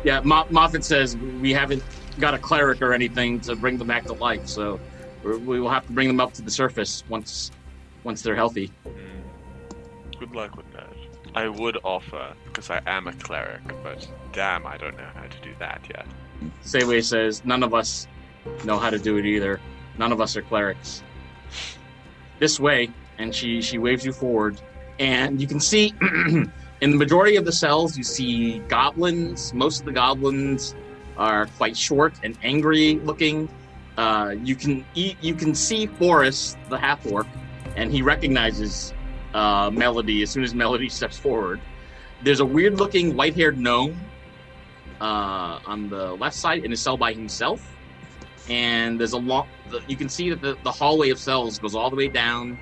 Yeah, Moffat says we haven't got a cleric or anything to bring them back to life, so we will have to bring them up to the surface once they're healthy. Good luck with that. I would offer, because I am a cleric, but damn, I don't know how to do that yet. Sayway says, "None of us know how to do it either. None of us are clerics. This way," and she waves you forward, and you can see in the majority of the cells you see goblins. Most of the goblins are quite short and angry looking. You can see Forrest, the half orc, and he recognizes Melody as soon as Melody steps forward. There's a weird looking white haired gnome on the left side in a cell by himself. and there's a long. You can see that the hallway of cells goes all the way down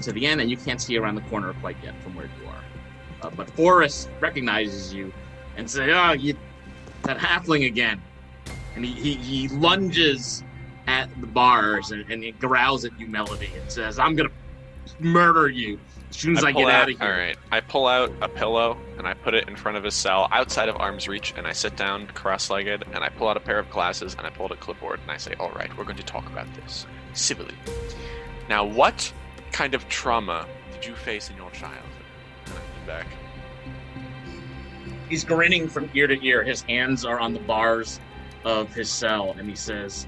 to the end, and you can't see around the corner quite yet from where you are. But Forrest recognizes you and says, "Oh, that halfling again!" And he lunges at the bars and he growls at you, Melody, and says, "I'm gonna murder you as soon as I get out of here." All right. I pull out a pillow and I put it in front of his cell, outside of arm's reach, and I sit down cross-legged and I pull out a pair of glasses and I pull out a clipboard and I say, "All right, we're going to talk about this civilly. Now, what kind of trauma did you face in your childhood?" And I lean back. He's grinning from ear to ear. His hands are on the bars of his cell, and he says,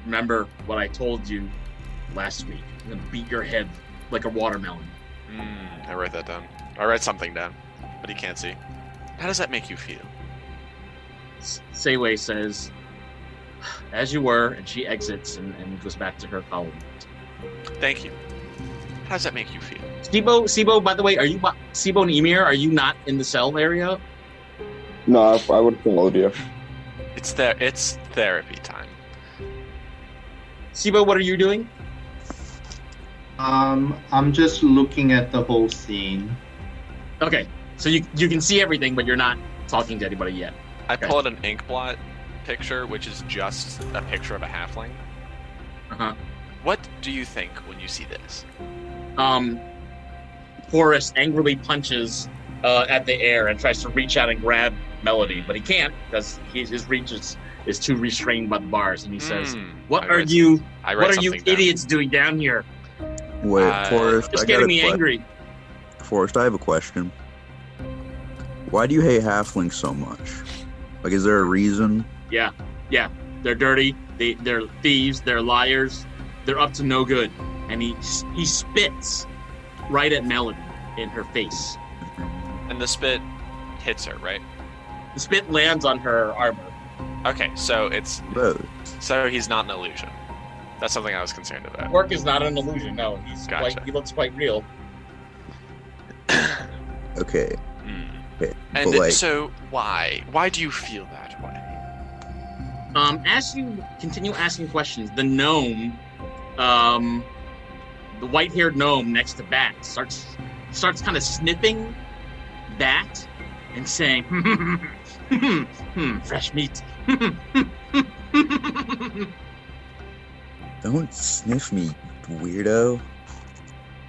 "Remember what I told you last week? I'm gonna beat your head like a watermelon." I write that down. I write something down, but he can't see. How does that make you feel? Seiwei says, "As you were," and she exits and goes back to her column. Thank you. How does that make you feel? Sibo, by the way, Sibo and Emir, are you not in the cell area? No, I would have followed you. It's therapy time. Sibo, what are you doing? I'm just looking at the whole scene. Okay, so you can see everything, but you're not talking to anybody yet. I pull out an ink blot picture, which is just a picture of a halfling. Uh-huh. What do you think when you see this? Forrest angrily punches at the air and tries to reach out and grab Melody, but he can't because his reach is too restrained by the bars. And he says, "What are you idiots doing down here?" Wait, Forrest, Just getting me angry. Forrest, I have a question. Why do you hate halflings so much? Like, is there a reason? Yeah. They're dirty. They're thieves. They're liars. They're up to no good. And he spits right at Melody in her face. And the spit hits her, right? The spit lands on her armor. Okay, so Both. so he's not an illusion. That's something I was concerned about. Work is not an illusion. No, Gotcha. he looks quite real. Okay. Okay. And But, like, so why? Why do you feel that way? As you continue asking questions, the gnome, the white-haired gnome next to Bat starts kind of sniffing Bat and saying, fresh meat. don't sniff me, weirdo.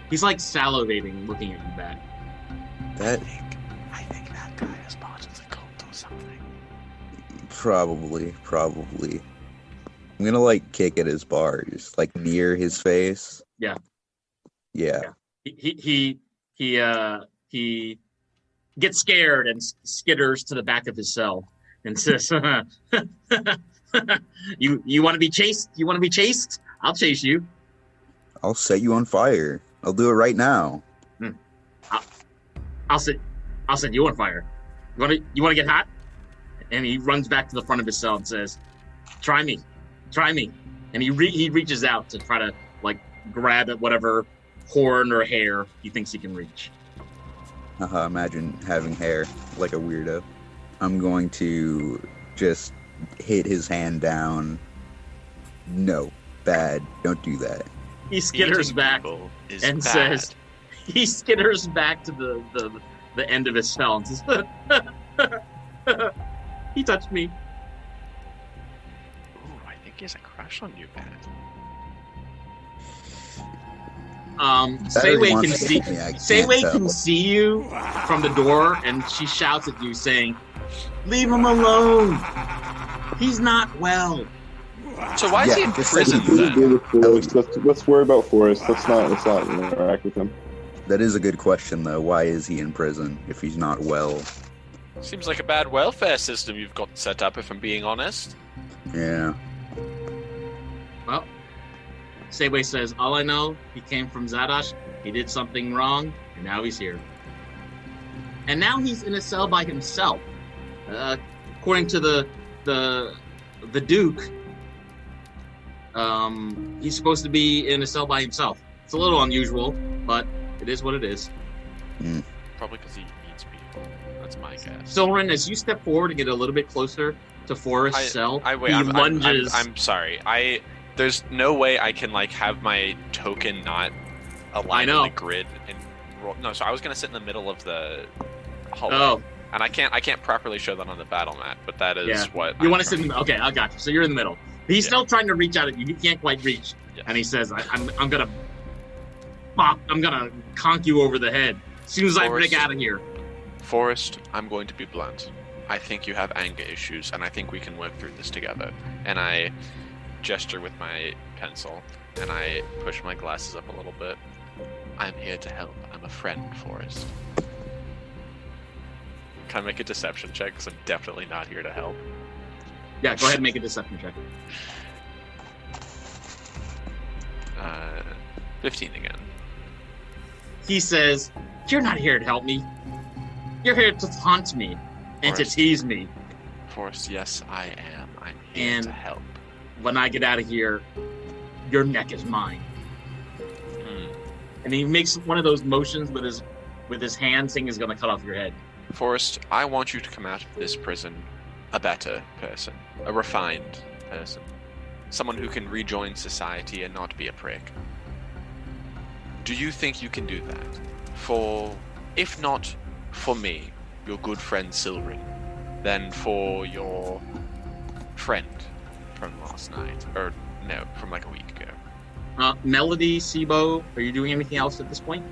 He's like salivating, looking at you, Bat. I think that guy is part of the cult or something. Probably. I'm gonna like kick at his bars, like near his face. Yeah. He gets scared and skitters to the back of his cell and says, "You want to be chased? You want to be chased? I'll chase you. I'll set you on fire. I'll do it right now." I'll set you on fire. You want to get hot?" And he runs back to the front of his cell and says, "Try me." And he reaches out to try to like grab at whatever horn or hair he thinks he can reach. Imagine having hair like a weirdo. I'm going to just hit his hand down. No, bad. Don't do that. He skitters back and says, he skitters back to the end of his cell and says, "He touched me." Ooh, I think he has a crush on you, Pat. Seiwei can see you from the door, and she shouts at you, saying, "Leave him alone. He's not well." So why is he in prison then? Let's worry about Forrest. Let's not interact with him. That is a good question, though. Why is he in prison if he's not well? Seems like a bad welfare system you've got set up, if I'm being honest. Yeah. Well, Seiwei says, "All I know, he came from Zadash, he did something wrong, and now he's here. And now he's in a cell by himself. According to the Duke, he's supposed to be in a cell by himself. It's a little unusual, but it is what it is." Probably because he needs people. That's my guess. Silren, as you step forward and get a little bit closer to Forrest's cell, he lunges. I'm sorry. There's no way I can have my token not aligned in the grid and roll. No, so I was gonna sit in the middle of the hallway. Oh. And I can't properly show that on the battle mat, but that is what you want to sit in the middle. Okay, I got you. So you're in the middle. He's still trying to reach out at you. He can't quite reach. Yes. And he says, I'm gonna conk you over the head as soon as I break out of here. Forrest, I'm going to be blunt. I think you have anger issues, and I think we can work through this together. And I gesture with my pencil, and I push my glasses up a little bit. I'm here to help. I'm a friend, Forrest. Can I make a deception check? Because I'm definitely not here to help. Yeah, go ahead and make a deception check. 15 again. He says, you're not here to help me. You're here to taunt me and to tease me. Forrest, yes, I am. I'm here to help. When I get out of here, your neck is mine. And he makes one of those motions with his hand, saying he's going to cut off your head. Forrest, I want you to come out of this prison a better person, a refined person, someone who can rejoin society and not be a prick. Do you think you can do that? If not for me, your good friend Silren, then for your friend from last night, or no, from a week ago. Melody, Sibo, are you doing anything else at this point?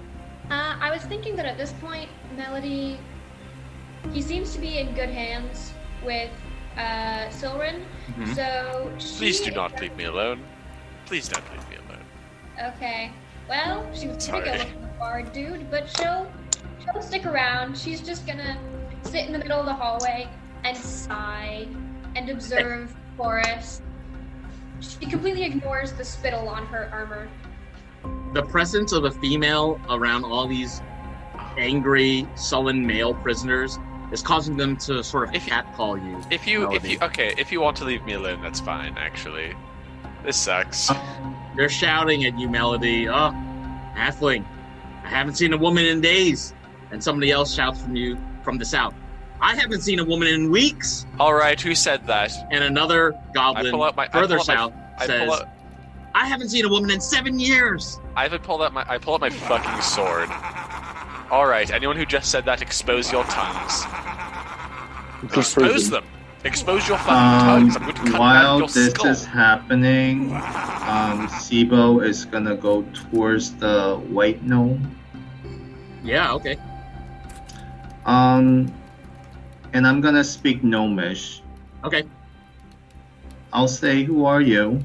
I was thinking that at this point, Melody, he seems to be in good hands with Silren, so Please do not leave me alone. Please don't leave me alone. Okay. Well, she was gonna go look at the bar, dude, but she'll stick around. She's just gonna sit in the middle of the hallway and sigh and observe Forrest. She completely ignores the spittle on her armor. The presence of a female around all these angry, sullen male prisoners is causing them to sort of catcall you. If you want to leave me alone, that's fine, actually. This sucks. They're shouting at you, Melody. Oh, halfling, I haven't seen a woman in days. And somebody else shouts from the south. I haven't seen a woman in weeks. All right, who said that? And another goblin further south says, I haven't seen a woman in 7 years. I pull out my fucking sword. All right, anyone who just said that, expose your tongues. Expose them. Expose your fucking tongues. I'm going to cut while out your this skull. is happening, Sibo is gonna go towards the white gnome. Yeah, okay. And I'm gonna speak gnomish. Okay. I'll say, who are you?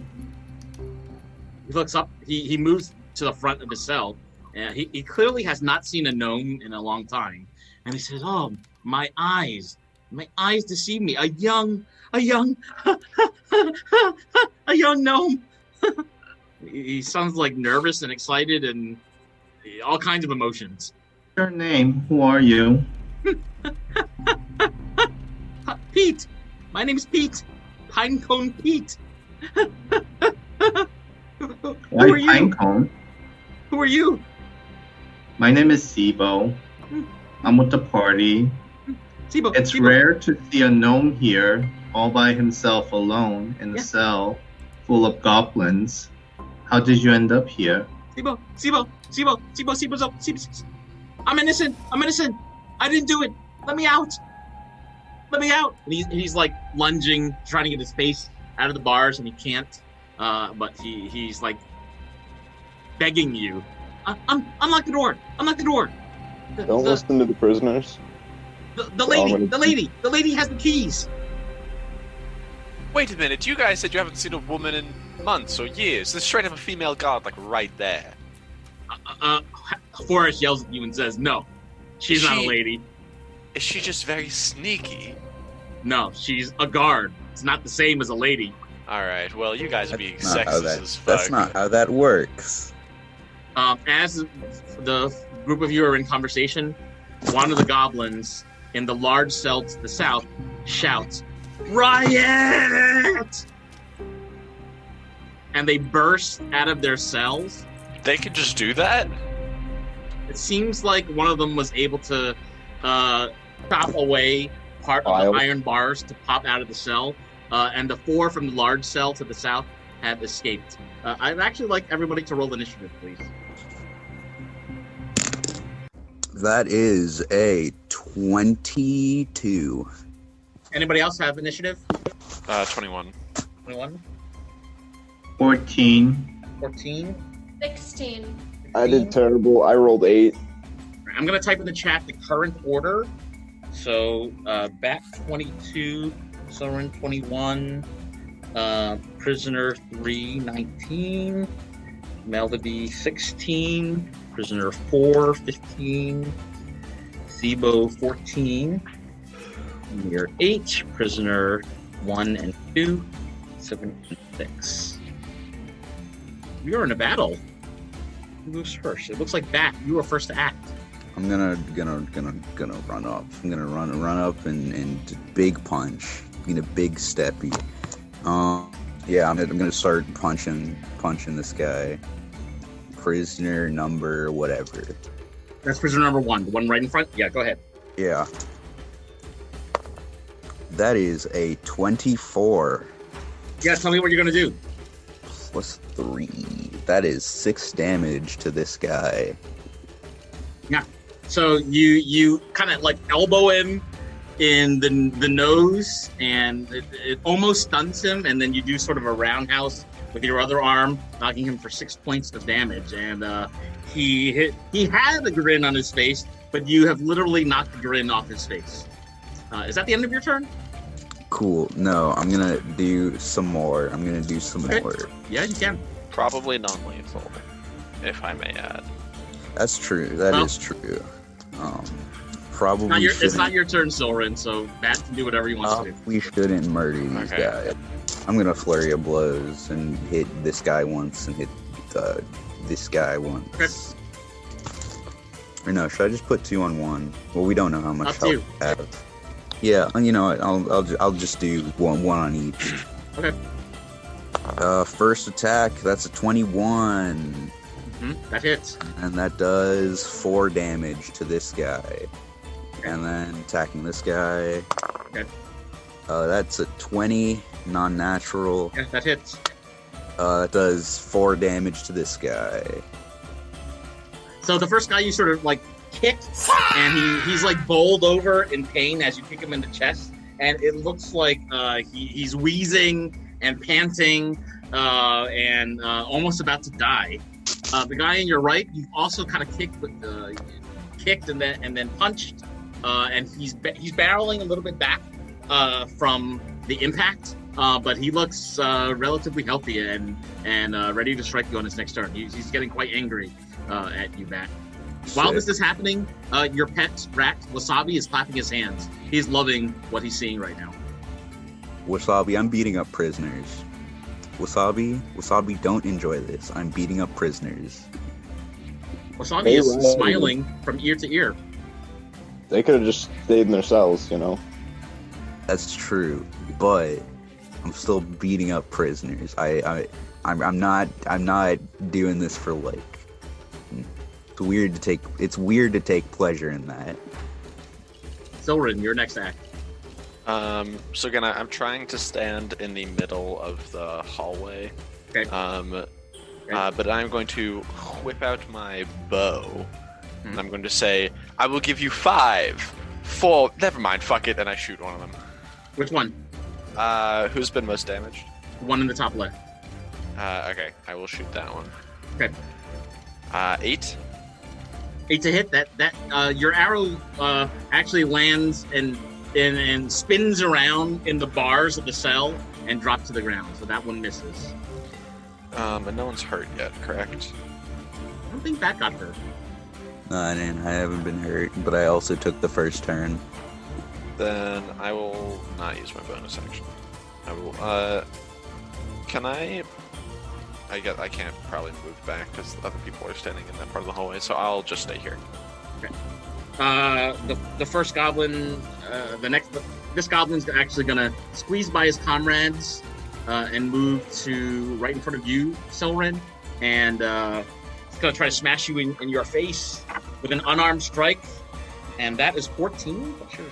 He looks up. He moves to the front of his cell. And he clearly has not seen a gnome in a long time. And he says, oh, my eyes deceive me. A young gnome. He sounds like nervous and excited and all kinds of emotions. Your name, who are you? Pete. My name's Pete. Pinecone Pete. Why Who are you? Pinecone? Who are you? My name is Sibo. I'm with the party. Sibo. It's rare to see a gnome here, all by himself alone, in a cell full of goblins. How did you end up here? Sibo. I'm innocent. I didn't do it. Let me out. And he's like lunging, trying to get his face out of the bars, and he can't. But he's like begging you. Unlock the door. Don't listen to the prisoners. The lady has the keys. Wait a minute, you guys said you haven't seen a woman in months or years. There's straight up a female guard, right there. Forrest yells at you and says, no, she's not a lady. Is she just very sneaky? No, she's a guard. It's not the same as a lady. Alright, well, you guys are being sexist as fuck. That's not how that works. As the group of you are in conversation, one of the goblins in the large cell to the south shouts, "Riot!" And they burst out of their cells. They can just do that? It seems like one of them was able to chop away part of File. the iron bars to pop out of the cell, and the 4 from the large cell to the south have escaped. I'd actually like everybody to roll initiative, please. That is a 22. Anybody else have initiative? 21. 21? 14. 14? 16. I did terrible. I rolled 8. I'm going to type in the chat the current order. So, Bat 22, Soren 21, Prisoner 3, 19, Melody 16, Prisoner 4, 15, Sibo 14, Mir 8, Prisoner 1 and 2, 7 and 6. We are in a battle. Who goes first? It looks like Bat, you were first to act. I'm gonna run up. I'm gonna run up and big punch. Being a big steppy. Yeah, I'm gonna start punching this guy. Prisoner number whatever. That's prisoner number 1, the one right in front. Yeah, go ahead. Yeah. That is a 24. Yeah, tell me what you're gonna do. Plus 3. That is 6 damage to this guy. Yeah. So you kind of like elbow him in the nose, and it almost stuns him, and then you do sort of a roundhouse with your other arm, knocking him for 6 points of damage. And he had a grin on his face, but you have literally knocked the grin off his face. Is that the end of your turn? Cool. No, I'm gonna do some more. Okay. more. Yeah, you can. Probably non-lethal, if I may add. That's true. That is true. Probably It's not your turn, Soren, so Matt can do whatever he wants to do. We shouldn't murder these guys. I'm gonna flurry of blows and hit this guy once and hit this guy once. Okay. Or no, should I just put 2 on 1? Well, we don't know how much Up to health you. we have. Yeah, you know what? I'll just do one on each. Okay. First attack. That's a 21. That hits. And that does 4 damage to this guy. And then attacking this guy. Okay. That's a 20, non-natural. Yeah, that hits. That does 4 damage to this guy. So the first guy you sort of like kick, and he's like bowled over in pain as you kick him in the chest, and it looks like he's wheezing and panting and almost about to die. The guy on your right, you've also kind of kicked and then punched, and he's barreling a little bit back from the impact, but he looks relatively healthy and ready to strike you on his next turn. He's getting quite angry at you, Bat. While this is happening, your pet rat Wasabi is clapping his hands. He's loving what he's seeing right now. Wasabi, I'm beating up prisoners. Wasabi, don't enjoy this. I'm beating up prisoners. Wasabi is smiling from ear to ear. They could have just stayed in their cells, you know. That's true, but I'm still beating up prisoners. I'm not doing this for like. It's weird to take pleasure in that. Silrin, your next act. So again, I'm trying to stand in the middle of the hallway. Okay. But I'm going to whip out my bow. And I'm going to say, I will give you 5, 4, never mind, fuck it, and I shoot one of them. Which one? Who's been most damaged? One in the top left. Okay, I will shoot that one. Okay. 8. 8 to hit. That your arrow actually lands and spins around in the bars of the cell and drops to the ground. So that one misses. And no one's hurt yet, correct? I don't think that got hurt. No, I haven't been hurt, but I also took the first turn. Then I will not use my bonus action. I will. Can I guess I can't probably move back because other people are standing in that part of the hallway, so I'll just stay here. Okay. The first goblin, this goblin's actually gonna squeeze by his comrades and move to right in front of you, Silrin, and it's gonna try to smash you in your face with an unarmed strike. And that is 14. What's your...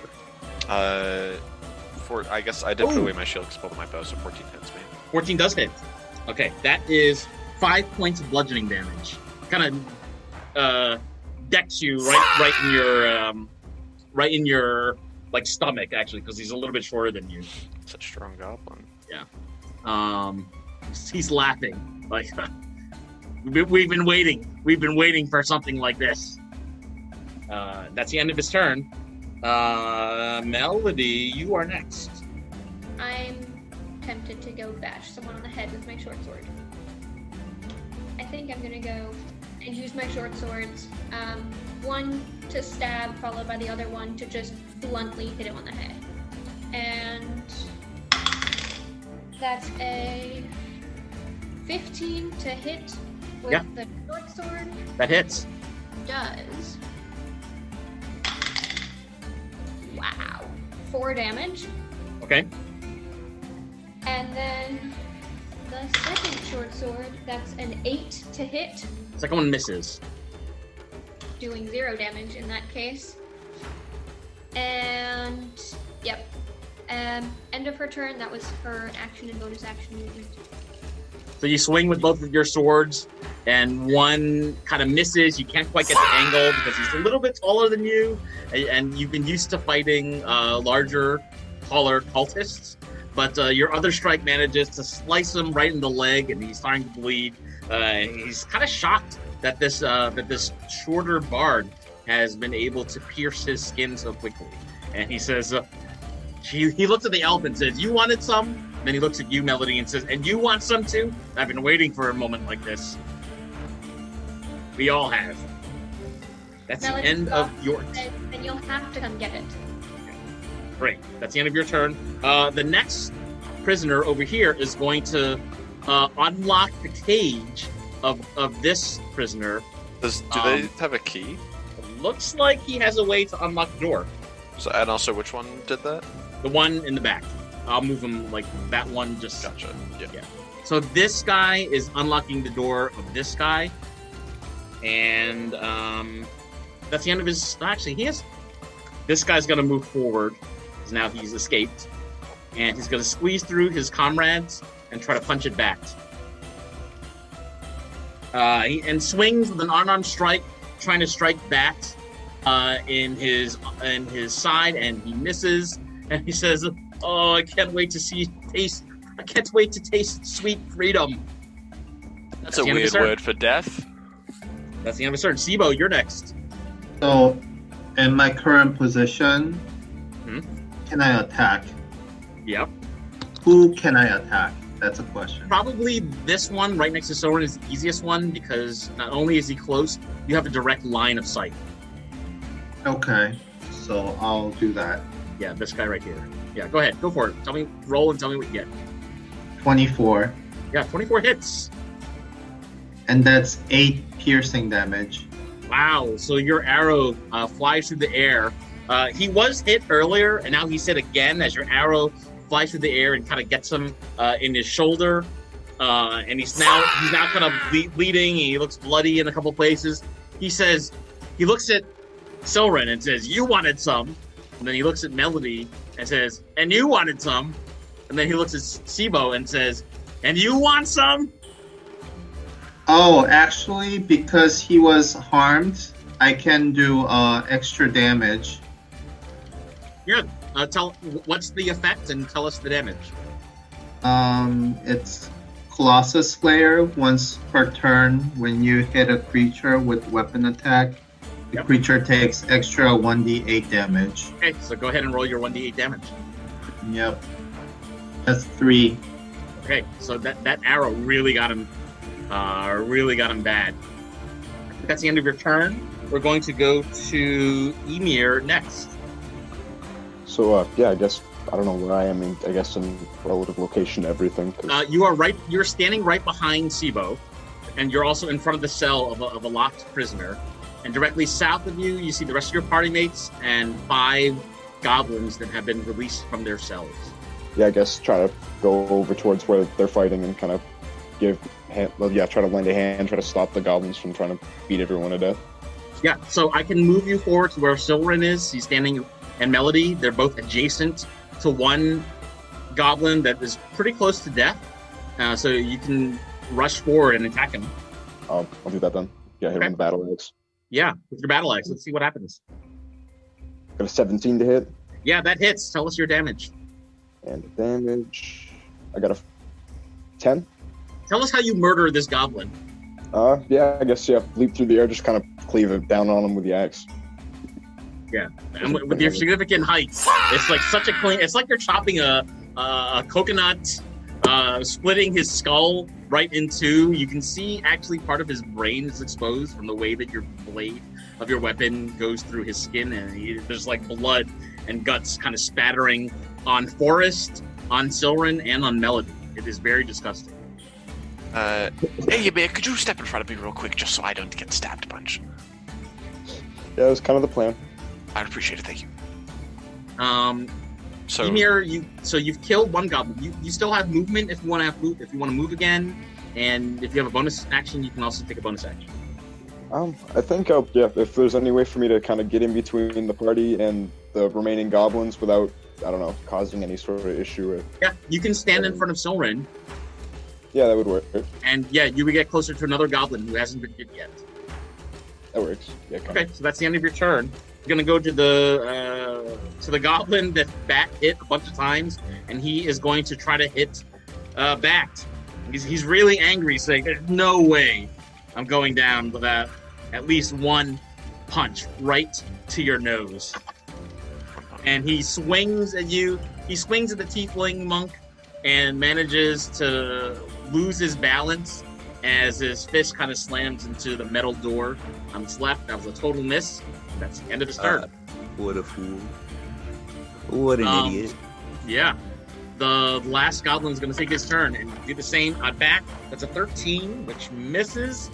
I guess I did put away my shield because both of my bows, so 14 hits me. 14 does hit. Okay, that is 5 points of bludgeoning damage. Kind of decks you right in your like stomach, actually, because he's a little bit shorter than you. Such a strong goblin. Yeah. He's laughing like we've been waiting. We've been waiting for something like this. That's the end of his turn. Melody, you are next. I'm tempted to go bash someone on the head with my short sword. I think I'm gonna go and use my short swords. One to stab, followed by the other one to just bluntly hit him on the head. And that's a 15 to hit with the short sword. That hits. Does 4 damage. Okay. And then the second short sword, that's an 8 to hit. Second one misses. Doing 0 damage in that case. And yep. End of her turn. That was her action and bonus action movement. So you swing with both of your swords, and one kind of misses. You can't quite get the angle because he's a little bit taller than you, and you've been used to fighting larger, taller cultists. But your other strike manages to slice him right in the leg, and he's starting to bleed. He's kind of shocked that this shorter bard has been able to pierce his skin so quickly. And he says, he looks at the elf and says, "You wanted some?" Then he looks at you, Melody, and says, "And you want some too? I've been waiting for a moment like this. We all have." That's Melody the end of your... Then you'll have to come get it. Great. That's the end of your turn. The next prisoner over here is going to unlock the cage of this prisoner. Do they have a key? Looks like he has a way to unlock the door. So, and also, which one did that? The one in the back. I'll move him like that one. Just Gotcha. Yeah. So this guy is unlocking the door of this guy, and that's the end of his. Actually, he has. This guy's gonna move forward because now he's escaped, and he's gonna squeeze through his comrades and try to punch it back. And swings with an unarmed strike, trying to strike back in his side, and he misses. And he says, "Oh, I can't wait to taste. I can't wait to taste sweet freedom." That's a weird word for death. That's the end of his turn. Sibo, you're next. So, in my current position, can I attack? Yep. Who can I attack? That's a question. Probably this one right next to Soren is the easiest one because not only is he close, you have a direct line of sight. Okay, so I'll do that. Yeah, this guy right here. Yeah, go ahead. Go for it. Roll and tell me what you get. 24. Yeah, 24 hits. And that's 8 piercing damage. Wow. So your arrow flies through the air. He was hit earlier, and now he's hit again as your arrow flies through the air and kind of gets him in his shoulder. And he's now kind of bleeding, and he looks bloody in a couple places. He looks at Soren and says, "You wanted some." And then he looks at Melody and says, "And you wanted some." And then he looks at Sibo and says, "And you want some?" Oh, actually, because he was harmed, I can do extra damage. Good. What's the effect and tell us the damage. It's Colossus Slayer. Once per turn, when you hit a creature with weapon attack, the creature takes extra 1d8 damage. Okay, so go ahead and roll your 1d8 damage. Yep. That's 3. Okay, so that arrow really got him bad. I think that's the end of your turn. We're going to go to Emir next. So, I guess, I don't know where I am, I guess in relative location to everything. You're standing right behind Sibo, and you're also in front of the cell of a locked prisoner. And directly south of you, you see the rest of your party mates and 5 goblins that have been released from their cells. Yeah, I guess try to go over towards where they're fighting and kind of try to lend a hand, try to stop the goblins from trying to beat everyone to death. Yeah, so I can move you forward to where Silverin is. He's standing, and Melody. They're both adjacent to one goblin that is pretty close to death. So you can rush forward and attack him. I'll do that then. Yeah, hit him Okay. with the battle axe. Yeah, with your battle axe. Let's see what happens. Got a 17 to hit. Yeah, that hits. Tell us your damage. And the damage, I got a 10. Tell us how you murder this goblin. Yeah, I guess, leap through the air, just kind of cleave it down on him with the axe. Yeah, and with your significant height, it's like such a clean. It's like you're chopping a coconut, splitting his skull right in two. You can see actually part of his brain is exposed from the way that your blade of your weapon goes through his skin, and there's like blood and guts kind of spattering on Forrest, on Silren, and on Melody. It is very disgusting. Hey, Ymir, could you step in front of me real quick, just so I don't get stabbed a bunch? Yeah, that was kind of the plan. I'd appreciate it, thank you. So Ymir, you've killed one goblin. You still have movement if you want to move again, and if you have a bonus action, you can also take a bonus action. I think if there's any way for me to kind of get in between the party and the remaining goblins without, I don't know, causing any sort of issue. Yeah, you can stand in front of Silren, Yeah, that would work. and yeah, you would get closer to another goblin who hasn't been hit yet. That works. Yeah. Okay, so that's the end of your turn. You're gonna go to the goblin that Bat hit a bunch of times, and he is going to try to hit Bat. He's really angry, saying, "There's no way I'm going down without at least one punch right to your nose." And he swings at you. He swings at the tiefling monk and manages to lose his balance as his fist kind of slams into the metal door on his left. That was a total miss. That's the end of his turn. What a fool. What an idiot. Yeah. The last goblin's going to take his turn and do the same. Back. That's a 13, which misses.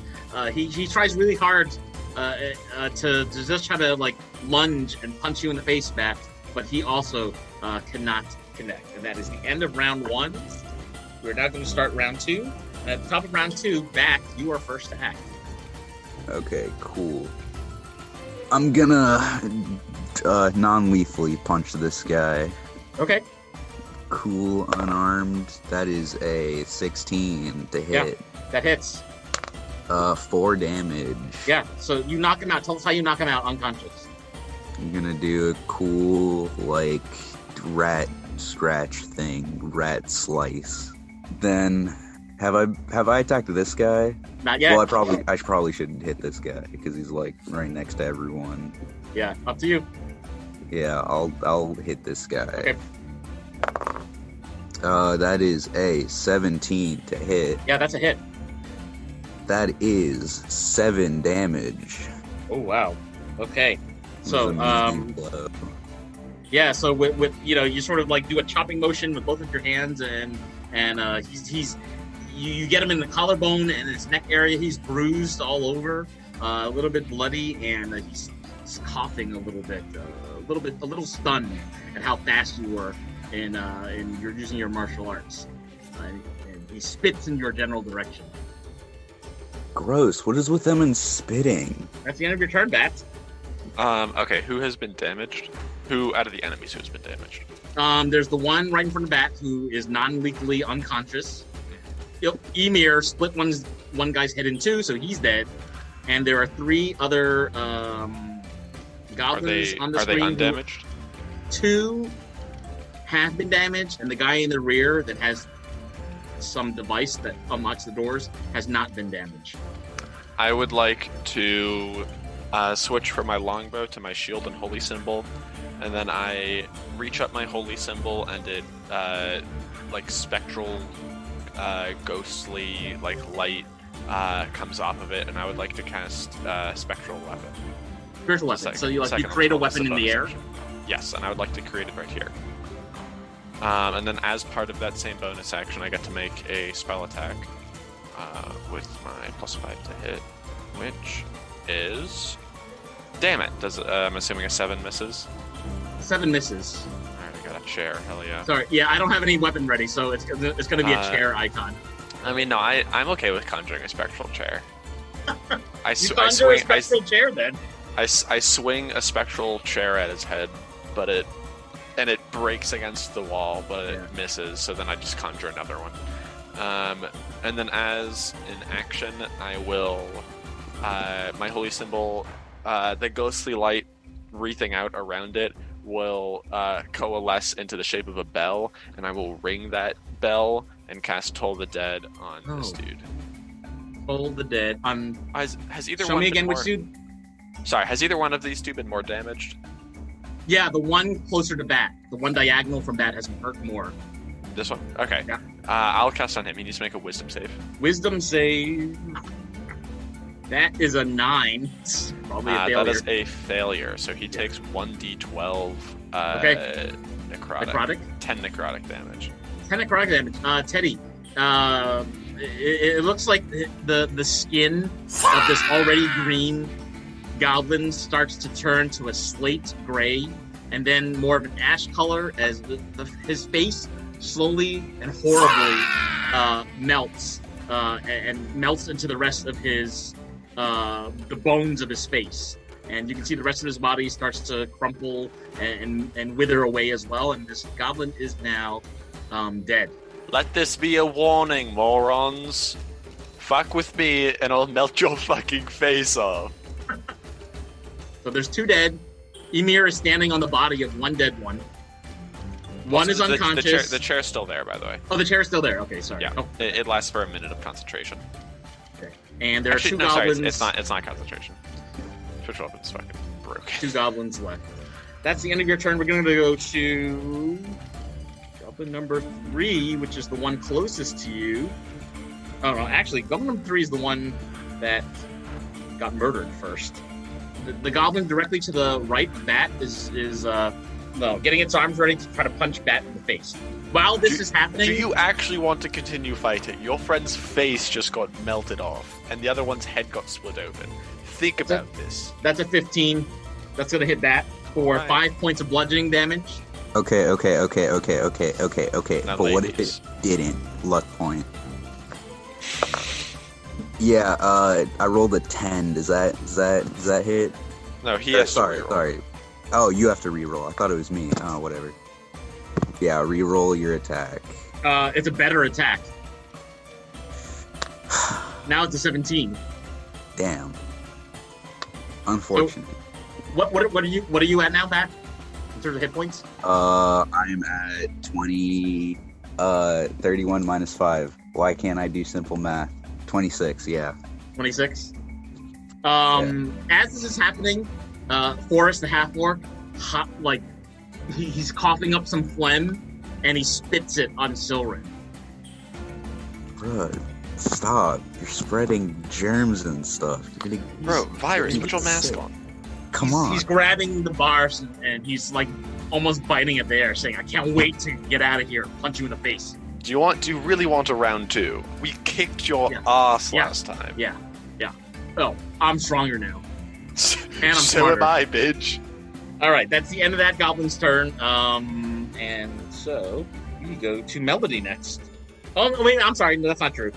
He tries really hard to just try to like lunge and punch you in the face, Bat, but he also cannot connect. And that is the end of round 1. We're now going to start round 2. And at the top of round 2, Bat, you are first to act. Okay, cool. I'm gonna non-lethally punch this guy. Okay. Cool, unarmed. That is a 16 to hit. Yeah, that hits. 4 damage. Yeah, so you knock him out. Tell us how you knock him out unconscious. I'm gonna do a cool, like, rat scratch thing. Rat slice. Then, have I attacked this guy? Not yet. Well, I probably shouldn't hit this guy because he's like right next to everyone. Yeah, up to you. Yeah, I'll hit this guy. Okay. That is a 17 to hit. Yeah, that's a hit. That is 7 damage. Oh wow. Okay. So It was a medium blow. yeah, so with you sort of like do a chopping motion with both of your hands, and you get him in the collarbone and his neck area. He's bruised all over, a little bit bloody, and he's coughing a little stunned at how fast you were in you're using your martial arts. And he spits in your general direction. Gross. What is with them and spitting? That's the end of your turn, Bat. Okay, who has been damaged? Who out of the enemies who's been damaged? There's the one right in front of Bat who is non-lethally unconscious. Ymir split one guy's head in two, so he's dead. And there are 3 other goblins on the Are they screen. undamaged? 2 have been damaged, and the guy in the rear that has some device that unlocks the doors has not been damaged. I would like to switch from my longbow to my shield and holy symbol, and then I reach up my holy symbol, and it like spectral, ghostly like light comes off of it, and I would like to cast spectral weapon. Spiritual weapon. So you create a weapon in the air. Yes, and I would like to create it right here. And then as part of that same bonus action, I get to make a spell attack with my +5 to hit, which is... Damn it! I'm assuming a 7 misses? 7 misses. Alright, I got a chair, hell yeah. Sorry, yeah, I don't have any weapon ready, so it's going to be a chair icon. I mean, no, I'm okay with conjuring a spectral chair. I You swing. conjure a spectral chair then. I swing a spectral chair at his head, but it breaks against the wall, but it misses. So then I just conjure another one. And then as an action, I will my holy symbol, the ghostly light wreathing out around it will coalesce into the shape of a bell, and I will ring that bell and cast Toll the Dead on this dude. Toll the Dead. Has either Show one me been again more... which dude? Sorry, has either one of these two been more damaged? Yeah, the one closer to Bat. The one diagonal from Bat has been hurt more. This one? Okay. Yeah. I'll cast on him. He needs to make a wisdom save. Wisdom save. That is a 9. It's probably a failure. That is a failure. So he takes 1d12 necrotic. 10 necrotic damage. 10 necrotic damage. Teddy, it looks like the skin of this already green goblin starts to turn to a slate gray and then more of an ash color as his face slowly and horribly melts and melts into the rest of his the bones of his face, and you can see the rest of his body starts to crumple and wither away as well, and this goblin is now dead. Let this be a warning, morons. Fuck with me and I'll melt your fucking face off. So there's 2 dead. Emir is standing on the body of one dead one. One is unconscious. The chair's still there, by the way. Oh, the chair's still there. Okay, sorry. Yeah, Oh. it lasts for a minute of concentration. Okay. And there are 2 Sorry, goblins. it's not concentration. Switch weapons fucking broke. 2 goblins left. That's the end of your turn. We're going to go to goblin number 3, which is the one closest to you. Oh no, actually, goblin number 3 is the one that got murdered first. The goblin directly to the right, Bat, is getting its arms ready to try to punch Bat in the face. While this is happening... Do you actually want to continue fighting? Your friend's face just got melted off, and the other one's head got split open. Think about this. That's a 15. That's going to hit Bat for 5 points of bludgeoning damage. Okay. Now, But what if ladies. it didn't? Luck point. Yeah, I rolled a 10. Does that hit? No, he has to reroll. Sorry. Oh, you have to reroll. I thought it was me. Oh, whatever. Yeah, reroll your attack. It's a better attack. Now it's a 17. Damn. Unfortunate. What are you at now, Bat? In terms of hit points? I'm at 20. 31 minus 5. Why can't I do simple math? 26. Yeah. 26. As this is happening, Forrest the half-orc, he's coughing up some phlegm, and he spits it on Silrin. Bruh, stop. You're spreading germs and stuff. Bro, virus, put your mask on. Come on. He's grabbing the bars, and he's like almost biting at the air, saying, I can't wait to get out of here and punch you in the face. Do you really want a round 2? We kicked your ass last time. Yeah. Oh, I'm stronger now. And I'm So smarter. am I, bitch. All right, that's the end of that goblin's turn. And so we go to Melody next. Oh, wait, I'm sorry. No, that's not true.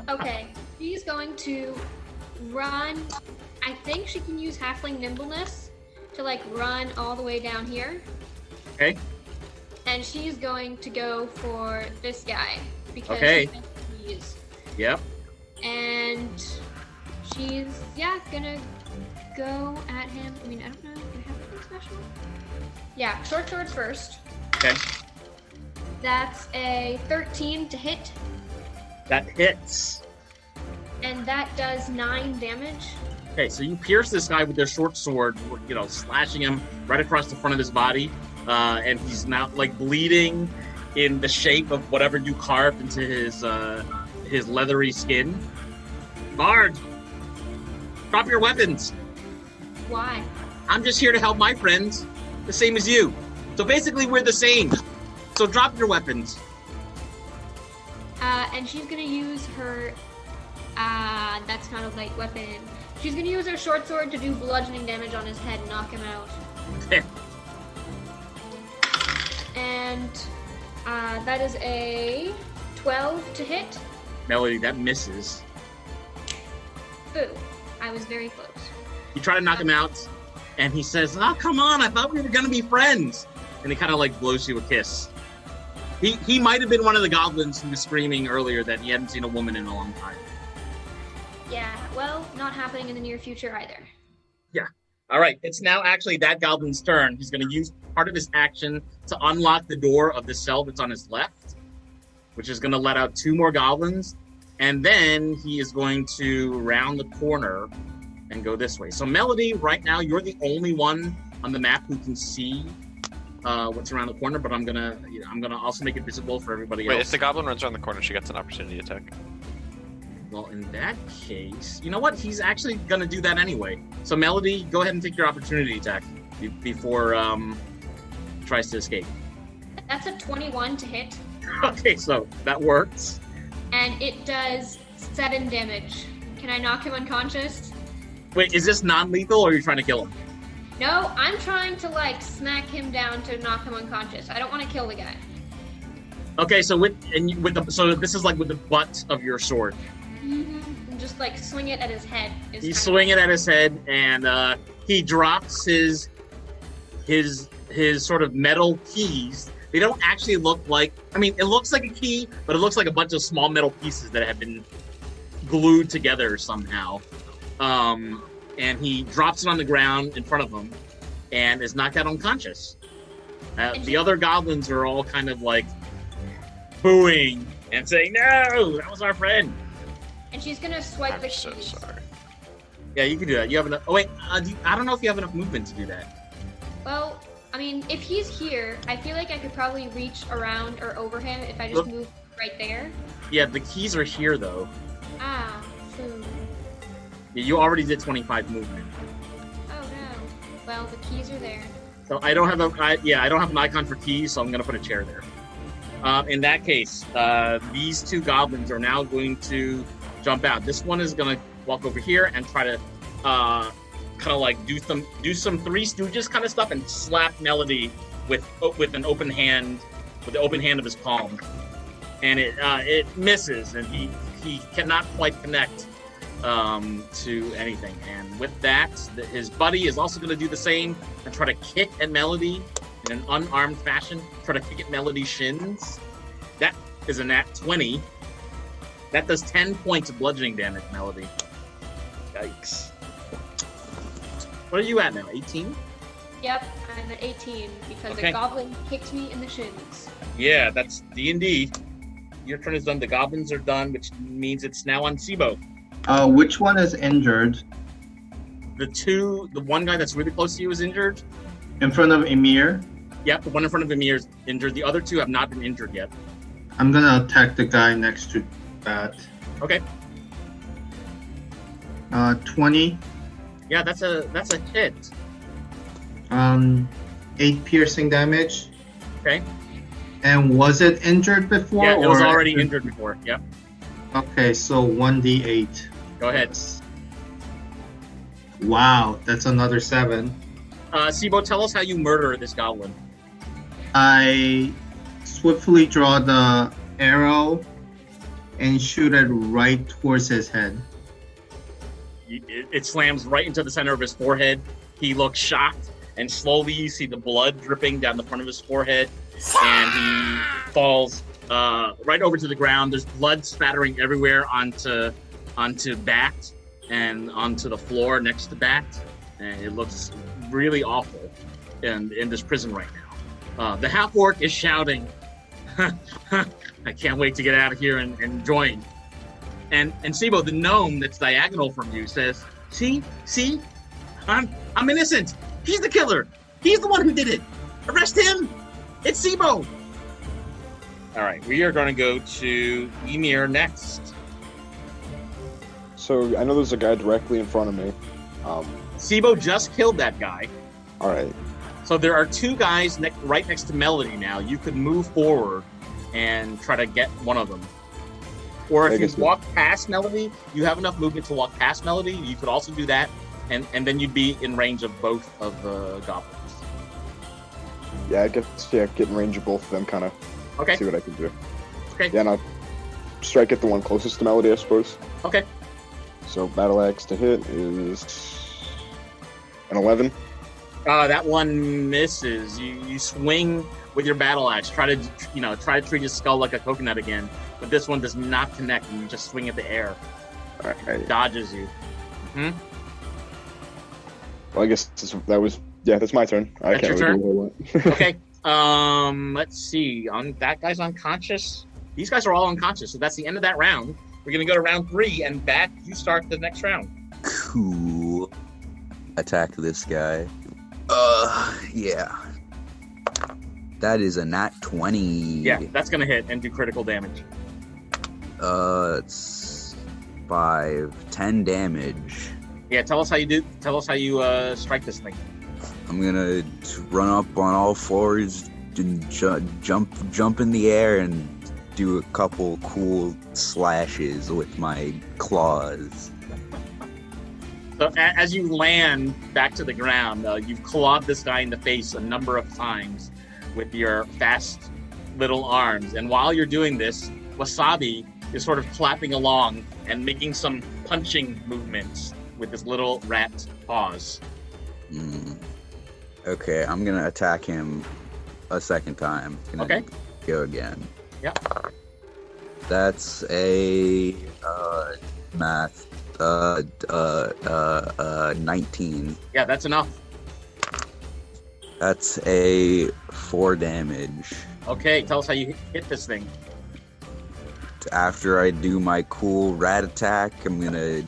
Okay, she's going to run. I think she can use halfling nimbleness to run all the way down here. Okay. And she's going to go for this guy because Okay. she thinks he's. Yep. And she's gonna go at him. I mean, I don't know. Do I have anything special? Yeah, short swords first. Okay. That's a 13 to hit, That hits. and that does 9 damage. Okay, so you pierce this guy with your short sword, slashing him right across the front of his body, and he's now bleeding in the shape of whatever you carved into his leathery skin. Guard, drop your weapons. Why? I'm just here to help my friends, the same as you. So basically, we're the same. So drop your weapons. And she's gonna use her. That's not a light weapon. She's gonna use her short sword to do bludgeoning damage on his head and knock him out. And that is a 12 to hit. Melody, that misses. Boo. I was very close. You try to knock him out, and he says, "Oh, come on! I thought we were gonna be friends." And he kind of like blows you a kiss. He might have been one of the goblins who was screaming earlier that he hadn't seen a woman in a long time. Yeah, well, not happening in the near future either. Yeah. All right. It's now actually that goblin's turn. He's going to use part of his action to unlock the door of the cell that's on his left, which is going to let out 2 more goblins. And then he is going to round the corner and go this way. So Melody, right now, you're the only one on the map who can see what's around the corner, but I'm gonna also make it visible for everybody else. Wait, if the goblin runs around the corner, she gets an opportunity attack. Well, in that case, you know what? He's actually gonna do that anyway. So Melody, go ahead and take your opportunity attack before tries to escape. That's a 21 to hit. Okay, so that works. And it does 7 damage. Can I knock him unconscious? Wait, is this non-lethal, or are you trying to kill him? No, I'm trying to like smack him down to knock him unconscious. I don't want to kill the guy. Okay, so so this is like with the butt of your sword. And just like swing it at his head. You swing it at his head, and he drops his sort of metal keys. They don't actually look like. I mean, it looks like a key, but it looks like a bunch of small metal pieces that have been glued together somehow. And he drops it on the ground in front of him and is knocked out unconscious. The other goblins are all kind of like booing and saying, "No, that was our friend." And she's gonna swipe the keys. I'm so sorry. Yeah, you can do that. You have enough. Oh wait, I don't know if you have enough movement to do that. Well, I mean, if he's here, I feel like I could probably reach around or over him if I just move right there. Yeah, the keys are here though. Ah, food. Yeah, you already did 25 movement. Oh no. Well, the keys are there. So I don't have an icon for keys, so I'm gonna put a chair there. In that case, these 2 goblins are now going to jump out. This one is gonna walk over here and try to kind of like do some Three Stooges kind of stuff and slap Melody with an open hand, with the open hand of his palm, and it misses, and he cannot quite connect to anything. And with that, his buddy is also going to do the same and try to kick at Melody in an unarmed fashion. Try to kick at Melody's shins. That is a nat 20. That does 10 points of bludgeoning damage, Melody. Yikes. What are you at now? 18? Yep, I'm at 18 because Okay. a goblin kicked me in the shins. Yeah, that's D&D. Your turn is done. The goblins are done, which means it's now on Sibo. Which one is injured? The one guy that's really close to you is injured. In front of Emir? Yep, the one in front of Emir is injured. The other 2 have not been injured yet. I'm gonna attack the guy next to that. Okay. 20. Yeah, that's a hit. 8 piercing damage. Okay. And was it injured before? Yeah, it was or already injured before. Yep. Okay, so 1d8. Go ahead. Wow, that's another 7. Sibo, tell us how you murder this goblin. I swiftly draw the arrow and shoot it right towards his head. It slams right into the center of his forehead. He looks shocked, and slowly you see the blood dripping down the front of his forehead, and he falls right over to the ground. There's blood spattering everywhere onto Bat and onto the floor next to Bat, and it looks really awful in this prison right now. The half-orc is shouting, "I can't wait to get out of here and join." And Sibo, the gnome that's diagonal from you, says, See, I'm innocent. He's the killer. He's the one who did it. Arrest him. It's Sibo." All right, we are going to go to Emir next. So I know there's a guy directly in front of me. Sibo just killed that guy. All right. So there are 2 guys right next to Melody now. You could move forward and try to get one of them. Or if you walk past Melody, you have enough movement to walk past Melody. You could also do that, and then you'd be in range of both of the goblins. Yeah, I guess get in range of both of them, kind of. Okay. See what I can do. Okay. Yeah, and I'll strike at the one closest to Melody, I suppose. Okay. So battle axe to hit is An 11. That one misses. You swing with your battle axe. Try to treat his skull like a coconut again. But this one does not connect, and you just swing at the air. All right. Dodges you. Well, I guess that's my turn. I That's can't your really do a whole lot. Okay. Let's see. That guy's unconscious. These guys are all unconscious, so that's the end of that round. We're gonna go to round 3, and back you start the next round. Cool. Attack this guy. Yeah. That is a nat 20. Yeah, that's gonna hit and do critical damage. It's 10 damage. Yeah, tell us how you strike this thing. I'm gonna run up on all fours and jump in the air and do a couple cool slashes with my claws. So as you land back to the ground, you've clawed this guy in the face a number of times with your fast little arms. And while you're doing this, Wasabi is sort of clapping along and making some punching movements with his little rat paws. Okay, I'm gonna attack him a second time. Okay. Go again. Yep. That's a math 19. Yeah, that's enough. That's a 4 damage. Okay, tell us how you hit this thing. After I do my cool rat attack, I'm gonna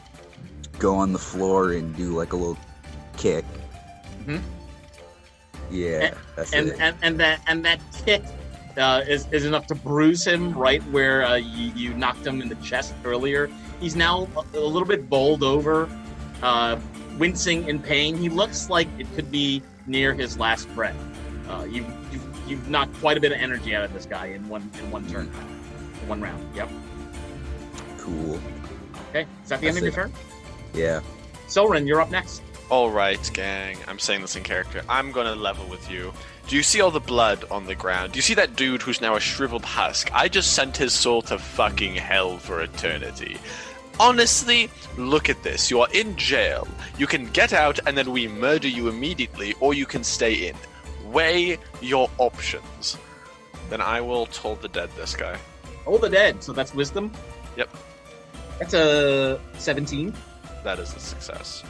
go on the floor and do like a little kick. Mm-hmm. Yeah, that's it. And that kick is enough to bruise him right where you knocked him in the chest earlier. He's now a little bit bowled over, wincing in pain. He looks like it could be near his last breath. You've knocked quite a bit of energy out of this guy in one turn, one round. Yep. Cool. Okay, is that the end of your turn? Yeah. Silren, you're up next. All right, gang. I'm saying this in character. I'm gonna level with you. Do you see all the blood on the ground? Do you see that dude who's now a shriveled husk? I just sent his soul to fucking hell for eternity. Honestly, look at this. You are in jail. You can get out and then we murder you immediately, or you can stay in. Weigh your options. Then I will Toll the Dead this guy. Toll the Dead, so that's wisdom? Yep. That's a 17. That is a success.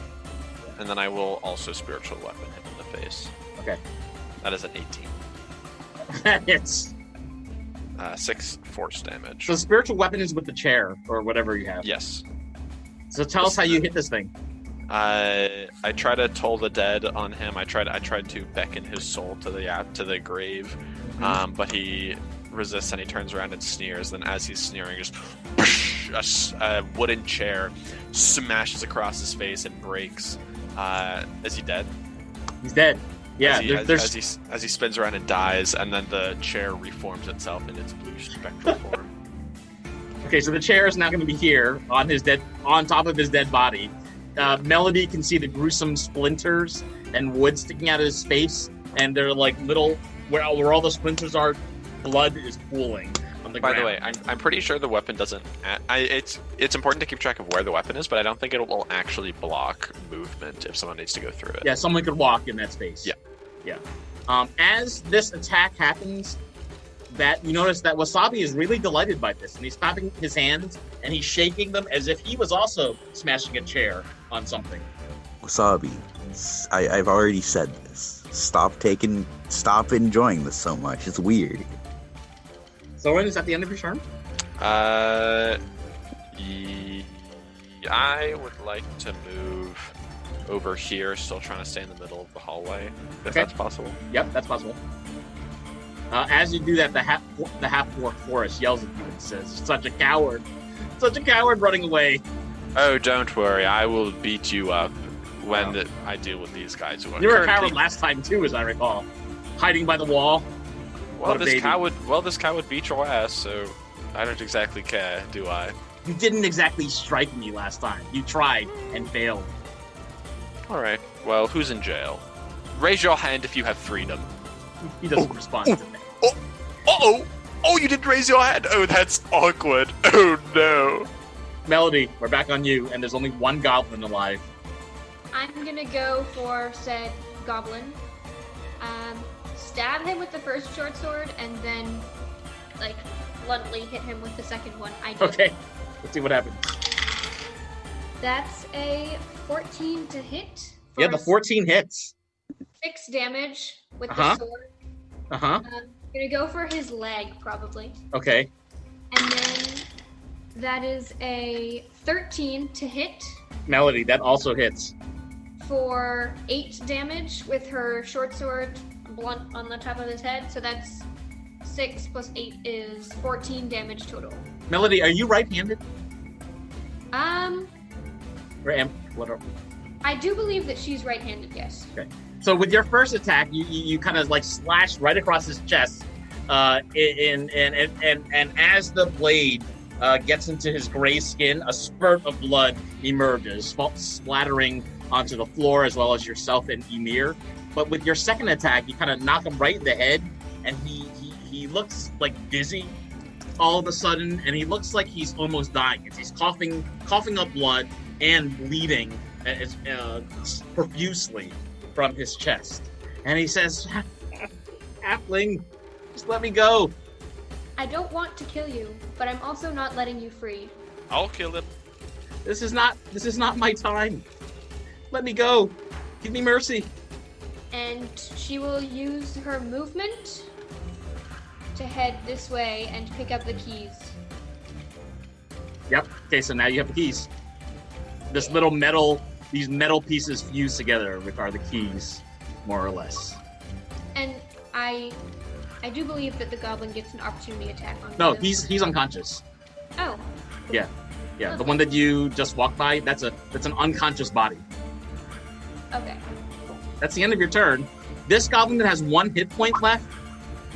And then I will also spiritual weapon him in the face. Okay. That is an 18. That hits. 6 force damage. So spiritual weapon is with the chair, or whatever you have. Yes. So tell us how you hit this thing. I try to Toll the Dead on him. I tried to beckon his soul to the grave, but he resists and he turns around and sneers. Then as he's sneering, just a wooden chair smashes across his face and breaks. Is he dead? He's dead. Yeah. As he spins around and dies, and then the chair reforms itself in its blue spectral form. Okay, so the chair is now going to be here on top of his dead body. Melody can see the gruesome splinters and wood sticking out of his face, and they're like little where all the splinters are. Blood is pooling on the ground. By the way, I'm pretty sure the weapon doesn't. It's important to keep track of where the weapon is, but I don't think it will actually block movement if someone needs to go through it. Yeah, someone could walk in that space. Yeah. As this attack happens, that you notice that Wasabi is really delighted by this, and he's clapping his hands and he's shaking them as if he was also smashing a chair on something. Wasabi, I've already said this. Stop enjoying this so much. It's weird. So when is that the end of your turn? I would like to move over here, still trying to stay in the middle of the hallway, if that's possible. Yep, that's possible. As you do that, the half-orc forest yells at you and says, "Such a coward! Such a coward running away!" Oh, don't worry, I will beat you up when I deal with these guys who are You were a coward last time too, as I recall. Hiding by the wall. Well, this cow would beat your ass, so I don't exactly care, do I? You didn't exactly strike me last time. You tried and failed. Alright, well, who's in jail? Raise your hand if you have freedom. He doesn't respond to that. Oh, you didn't raise your hand! Oh, that's awkward. Oh, no. Melody, we're back on you, and there's only one goblin alive. I'm gonna go for said goblin. Stab him with the first short sword, and then, like, bluntly hit him with the second one. Okay, let's see what happens. That's a 14 to hit. Yeah, the 14 hits. 6 damage with the sword. Uh-huh. Gonna go for his leg, probably. Okay. And then that is a 13 to hit Melody, that also hits. for 8 damage with her short sword blunt on the top of his head. So that's 6 plus 8 is 14 damage total. Melody, are you right-handed? Or whatever. I do believe that she's right-handed, yes. Okay. So with your first attack, you kind of like slash right across his chest, and as the blade gets into his gray skin, a spurt of blood emerges, splattering onto the floor as well as yourself and Emir. But with your second attack, you kind of knock him right in the head, and he looks like dizzy all of a sudden, and he looks like he's almost dying. He's coughing up blood and bleeding profusely from his chest. And he says, "Halfling, just let me go." I don't want to kill you, but I'm also not letting you free. I'll kill him. This is not my time. Let me go. Give me mercy. And she will use her movement to head this way and pick up the keys. Yep. Okay, so now you have the keys. These metal pieces fused together are the keys, more or less. And I do believe that the goblin gets an opportunity attack on No, him. he's unconscious. Oh. Yeah. Yeah, the one that you just walked by, that's an unconscious body. Okay. That's the end of your turn. This goblin that has 1 hit point left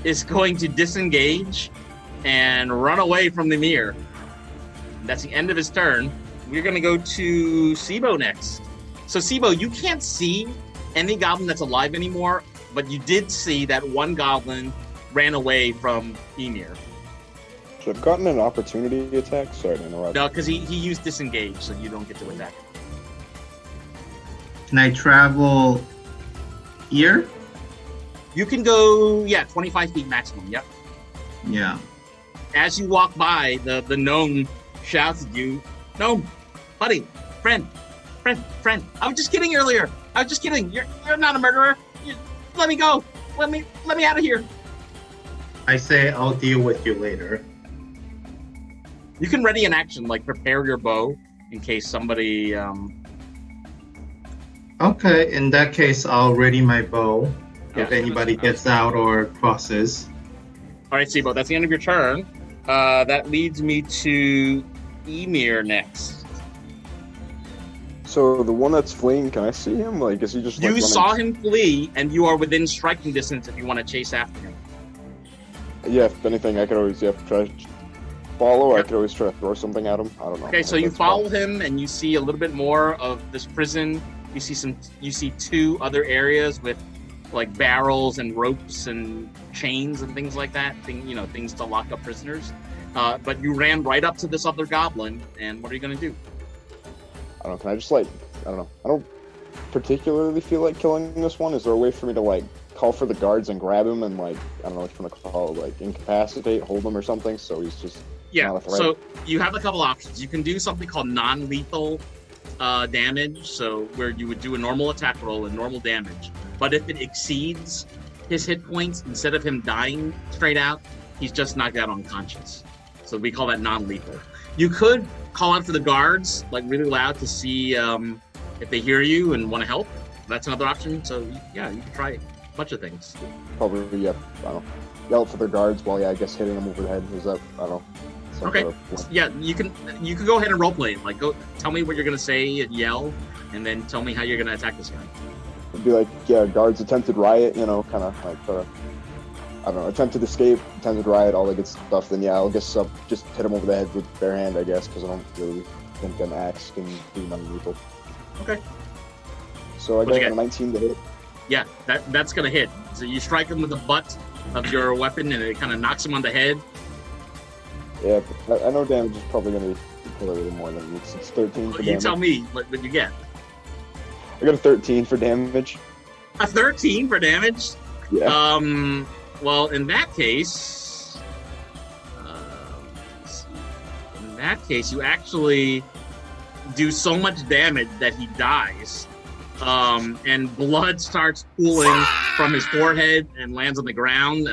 is going to disengage and run away from the mirror. That's the end of his turn. We're going to go to Sibo next. So Sibo, you can't see any goblin that's alive anymore, but you did see that one goblin ran away from Emir. Should have gotten an opportunity attack? Sorry to interrupt. No, because he used disengage, so you don't get to attack him. Can I travel here? You can go, 25 feet maximum, yep. Yeah. As you walk by, the gnome shouts at you, "Gnome, buddy, friend. I was just kidding earlier. I was just kidding. You're not a murderer. Let me go. Let me out of here." I say I'll deal with you later. You can ready an action, like prepare your bow in case somebody. Okay, in that case, I'll ready my bow if Yeah. anybody gets out or crosses. All right, Sibo, that's the end of your turn. That leads me to Emir next. So the one that's fleeing, can I see him? Like, is he just like You running? saw him flee, and you are within striking distance if you want to chase after him. Yeah, if anything, I could always try to follow. Yeah. I could always try to throw something at him. I don't know. Okay, so you follow him, and you see a little bit more of this prison. You see 2 other areas with like barrels and ropes and chains and things like that. Things to lock up prisoners. But you ran right up to this other goblin, and what are you gonna do? I don't know. Can I just I don't know. I don't particularly feel like killing this one. Is there a way for me to call for the guards and grab him and I don't know what you want to call it, incapacitate, hold him or something, so he's just not a threat? So you have a couple options. You can do something called non-lethal damage, so where you would do a normal attack roll and normal damage, but if it exceeds his hit points, instead of him dying straight out, he's just knocked out unconscious. So we call that non-lethal. You could call out for the guards really loud to see if they hear you and want to help. That's another option. So yeah, you can try a bunch of things. Probably, yeah. I don't know. Yell for the guards while, I guess hitting them over the head. Is that, I don't know. Okay. Yeah, you can go ahead and roleplay it. Go tell me what you're gonna say and yell, and then tell me how you're gonna attack this guy. It'd be guards attempted riot, kind of I don't know, attempted escape, attempted riot, all that good stuff. Then I'll guess just hit him over the head with bare hand, I guess, because I don't really think an axe can do non-lethal. Okay. So I got a 19 to hit. Yeah, that's gonna hit. So you strike him with the butt of your weapon, and it kind of knocks him on the head. Yeah, but I know damage is probably going to be a little more than it's 13 for You damage. tell me what you get. I got a 13 for damage. A 13 for damage? Yeah. Well, in that case, let's see. In that case, you actually do so much damage that he dies. And blood starts pooling from his forehead and lands on the ground.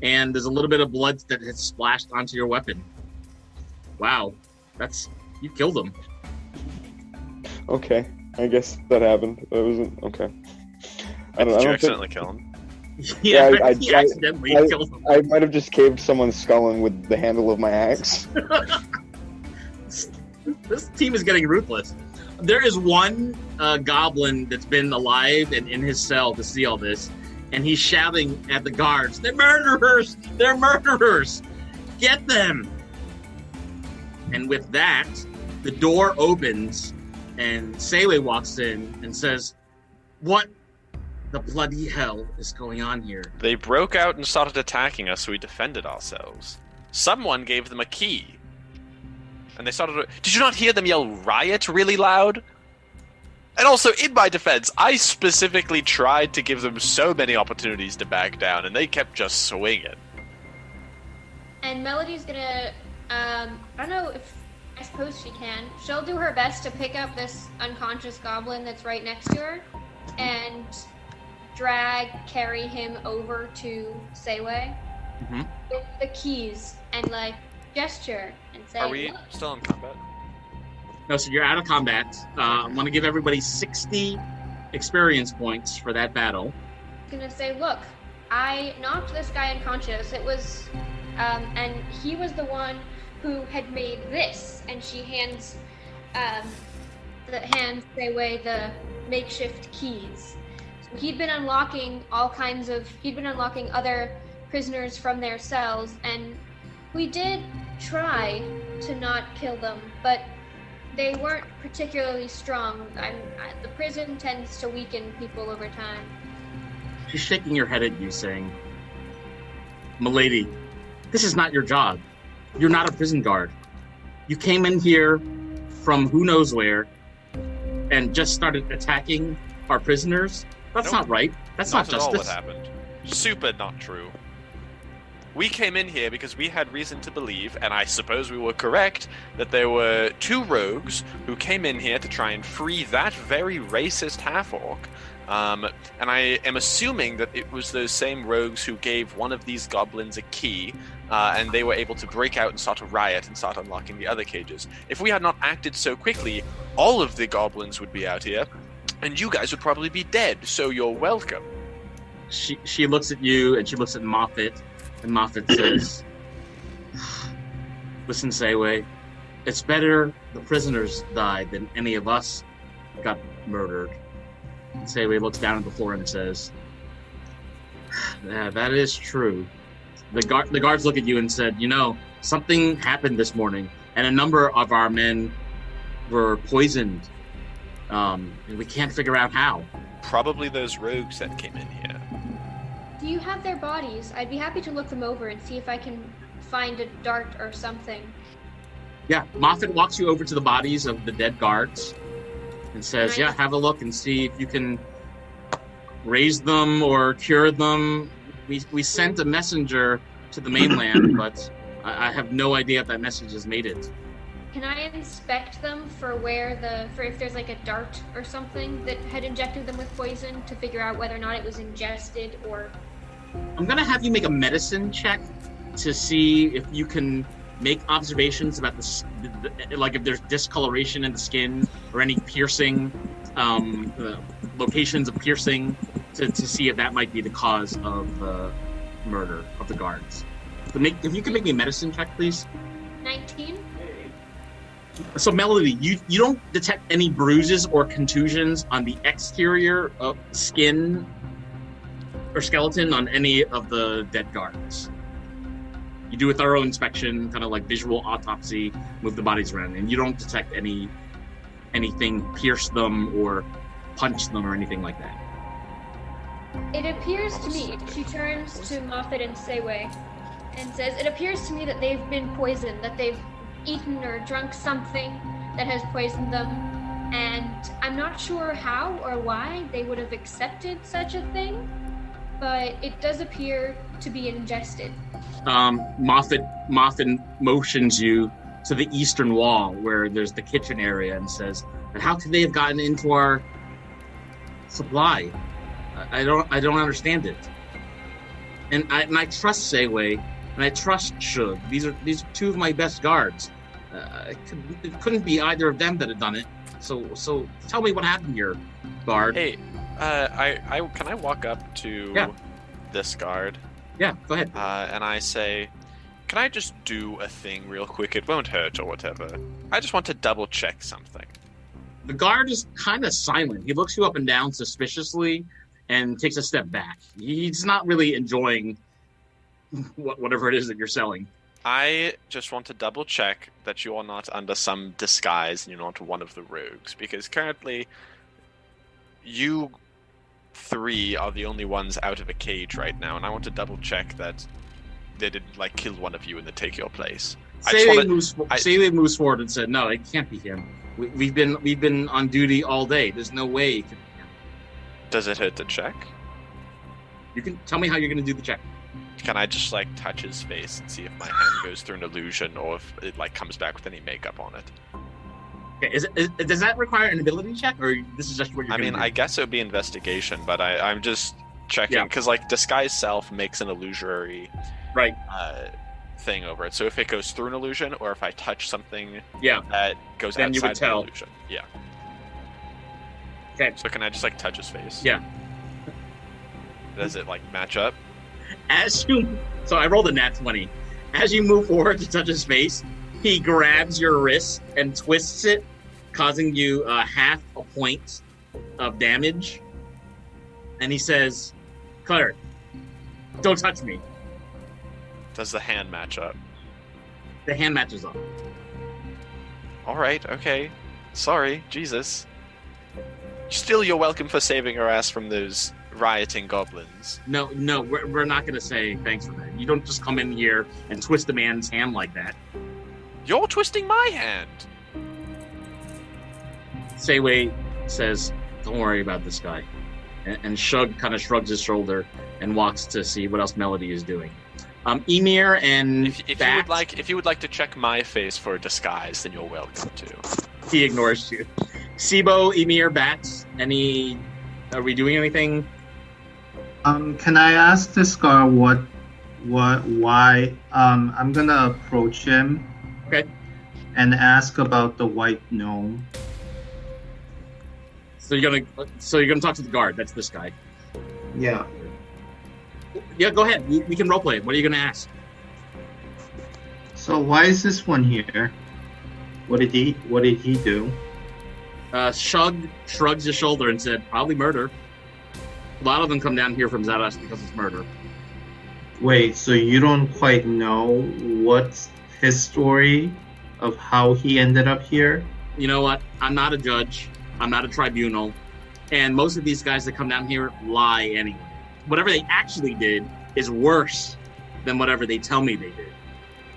And there's a little bit of blood that has splashed onto your weapon. Wow, you killed him. Okay, I guess that happened. That wasn't okay. Did you accidentally kill him? Yeah, I he accidentally killed him. I might have just caved someone's skull in with the handle of my axe. This team is getting ruthless. There is one goblin that's been alive and in his cell to see all this, and he's shouting at the guards, "They're murderers! They're murderers! Get them!" And with that, the door opens, and Seiwei walks in and says, "What the bloody hell is going on here?" They broke out and started attacking us, so we defended ourselves. Someone gave them a key. And they started... Did you not hear them yell riot really loud? And also, in my defense, I specifically tried to give them so many opportunities to back down, and they kept just swinging. And Melody's gonna, I don't know if, I suppose she can. She'll do her best to pick up this unconscious goblin that's right next to her and carry him over to Seiwei with the keys and, like, gesture and say, Are we "Look." still in combat? No, so you're out of combat. I'm going to give everybody 60 experience points for that battle. I'm gonna say, "Look, I knocked this guy unconscious. It was, and he was the one who had made this." And she hands Seiwei the makeshift keys. So he'd been unlocking other prisoners from their cells, and we did try to not kill them, but they weren't particularly strong. The prison tends to weaken people over time. She's shaking her head at you, saying, "Milady, this is not your job. You're not a prison guard. You came in here from who knows where and just started attacking our prisoners. That's not right. That's not at all what justice." happened. Super not true. We came in here because we had reason to believe, and I suppose we were correct, that there were two rogues who came in here to try and free that very racist half-orc. And I am assuming that it was those same rogues who gave one of these goblins a key, and they were able to break out and start a riot and start unlocking the other cages. If we had not acted so quickly, all of the goblins would be out here, and you guys would probably be dead, so you're welcome. She looks at you, and she looks at Moffat, and Moffat says, "Listen, Seiwei, it's better the prisoners died than any of us got murdered." And Seiwei looks down at the floor and says, "Yeah, that is true." The guards look at you and said, "Something happened this morning, and a number of our men were poisoned, and we can't figure out how." Probably those rogues that came in here. Do you have their bodies? I'd be happy to look them over and see if I can find a dart or something. Yeah, Moffat walks you over to the bodies of the dead guards and says, Nice. "Yeah, have a look and see if you can raise them or cure them. We sent a messenger to the mainland, but I have no idea if that message has made it." Can I inspect them for if there's like a dart or something that had injected them with poison to figure out whether or not it was ingested or... I'm going to have you make a medicine check to see if you can make observations about like if there's discoloration in the skin or any piercing, locations of piercing, to see if that might be the cause of the murder of the guards. So if you can make me a medicine check, please. 19? So Melody, you don't detect any bruises or contusions on the exterior of skin or skeleton on any of the dead guards. You do a thorough inspection, kind of like visual autopsy, move the bodies around, and you don't detect anything pierce them or punch them or anything like that. It appears to me, she turns to Moffat and Seiwei and says, "It appears to me that they've been poisoned, that they've eaten or drunk something that has poisoned them. And I'm not sure how or why they would have accepted such a thing, but it does appear to be ingested. Moffat motions you to the eastern wall where there's the kitchen area and says, "But how could they have gotten into our supply? I don't understand it." And I trust Seiwei and I trust Shug. These are two of my best guards. It couldn't be either of them that had done it. So tell me what happened here, guard. Hey, can I walk up to this guard? Yeah, go ahead. And I say, can I just do a thing real quick? It won't hurt or whatever. I just want to double check something. The guard is kind of silent. He looks you up and down suspiciously and takes a step back. He's not really enjoying whatever it is that you're selling. I just want to double check that you are not under some disguise and you're not one of the rogues, because currently you three are the only ones out of a cage right now, and I want to double check that they didn't kill one of you and then take your place. Seiwei moves forward and said, "No, it can't be him. We've been on duty all day. There's no way it could be him." Does it hurt to check? You can tell me how you're going to do the check. Can I just touch his face and see if my hand goes through an illusion or if it comes back with any makeup on it? Okay, does that require an ability check, or this is just what you're going to do? I guess it would be investigation, but I'm just checking because disguise self makes an illusory thing over it. So if it goes through an illusion, or if I touch something that goes then outside you would tell. the illusion. Yeah. Okay. So can I just touch his face? Yeah. Does it match up? So I rolled a nat 20. As you move forward to touch his face, he grabs your wrist and twists it, causing you half a point of damage. And he says, "Claire, don't touch me." Does the hand match up? The hand matches up. All right, okay. Sorry, Jesus. Still, you're welcome for saving our ass from those rioting goblins. No, we're not going to say thanks for that. You don't just come in here and twist a man's hand like that. You're twisting my hand. Seiwei says, "Don't worry about this guy." And Shug kind of shrugs his shoulder and walks to see what else Melody is doing. Emir and if you would like to check my face for a disguise, then you're welcome to. He ignores you. Sibo, Emir, Bats, are we doing anything? Can I ask this guy why? I'm gonna approach him. Okay. And ask about the white gnome. So you're gonna talk to the guard. That's this guy. Yeah. Yeah, go ahead. We can roleplay. What are you gonna ask? So why is this one here? What did he do? Shug shrugs his shoulder and said, "Probably murder." A lot of them come down here from Zadash because it's murder. Wait, so you don't quite know what's his story of how he ended up here? You know what? I'm not a judge. I'm not a tribunal. And most of these guys that come down here lie anyway. Whatever they actually did is worse than whatever they tell me they did.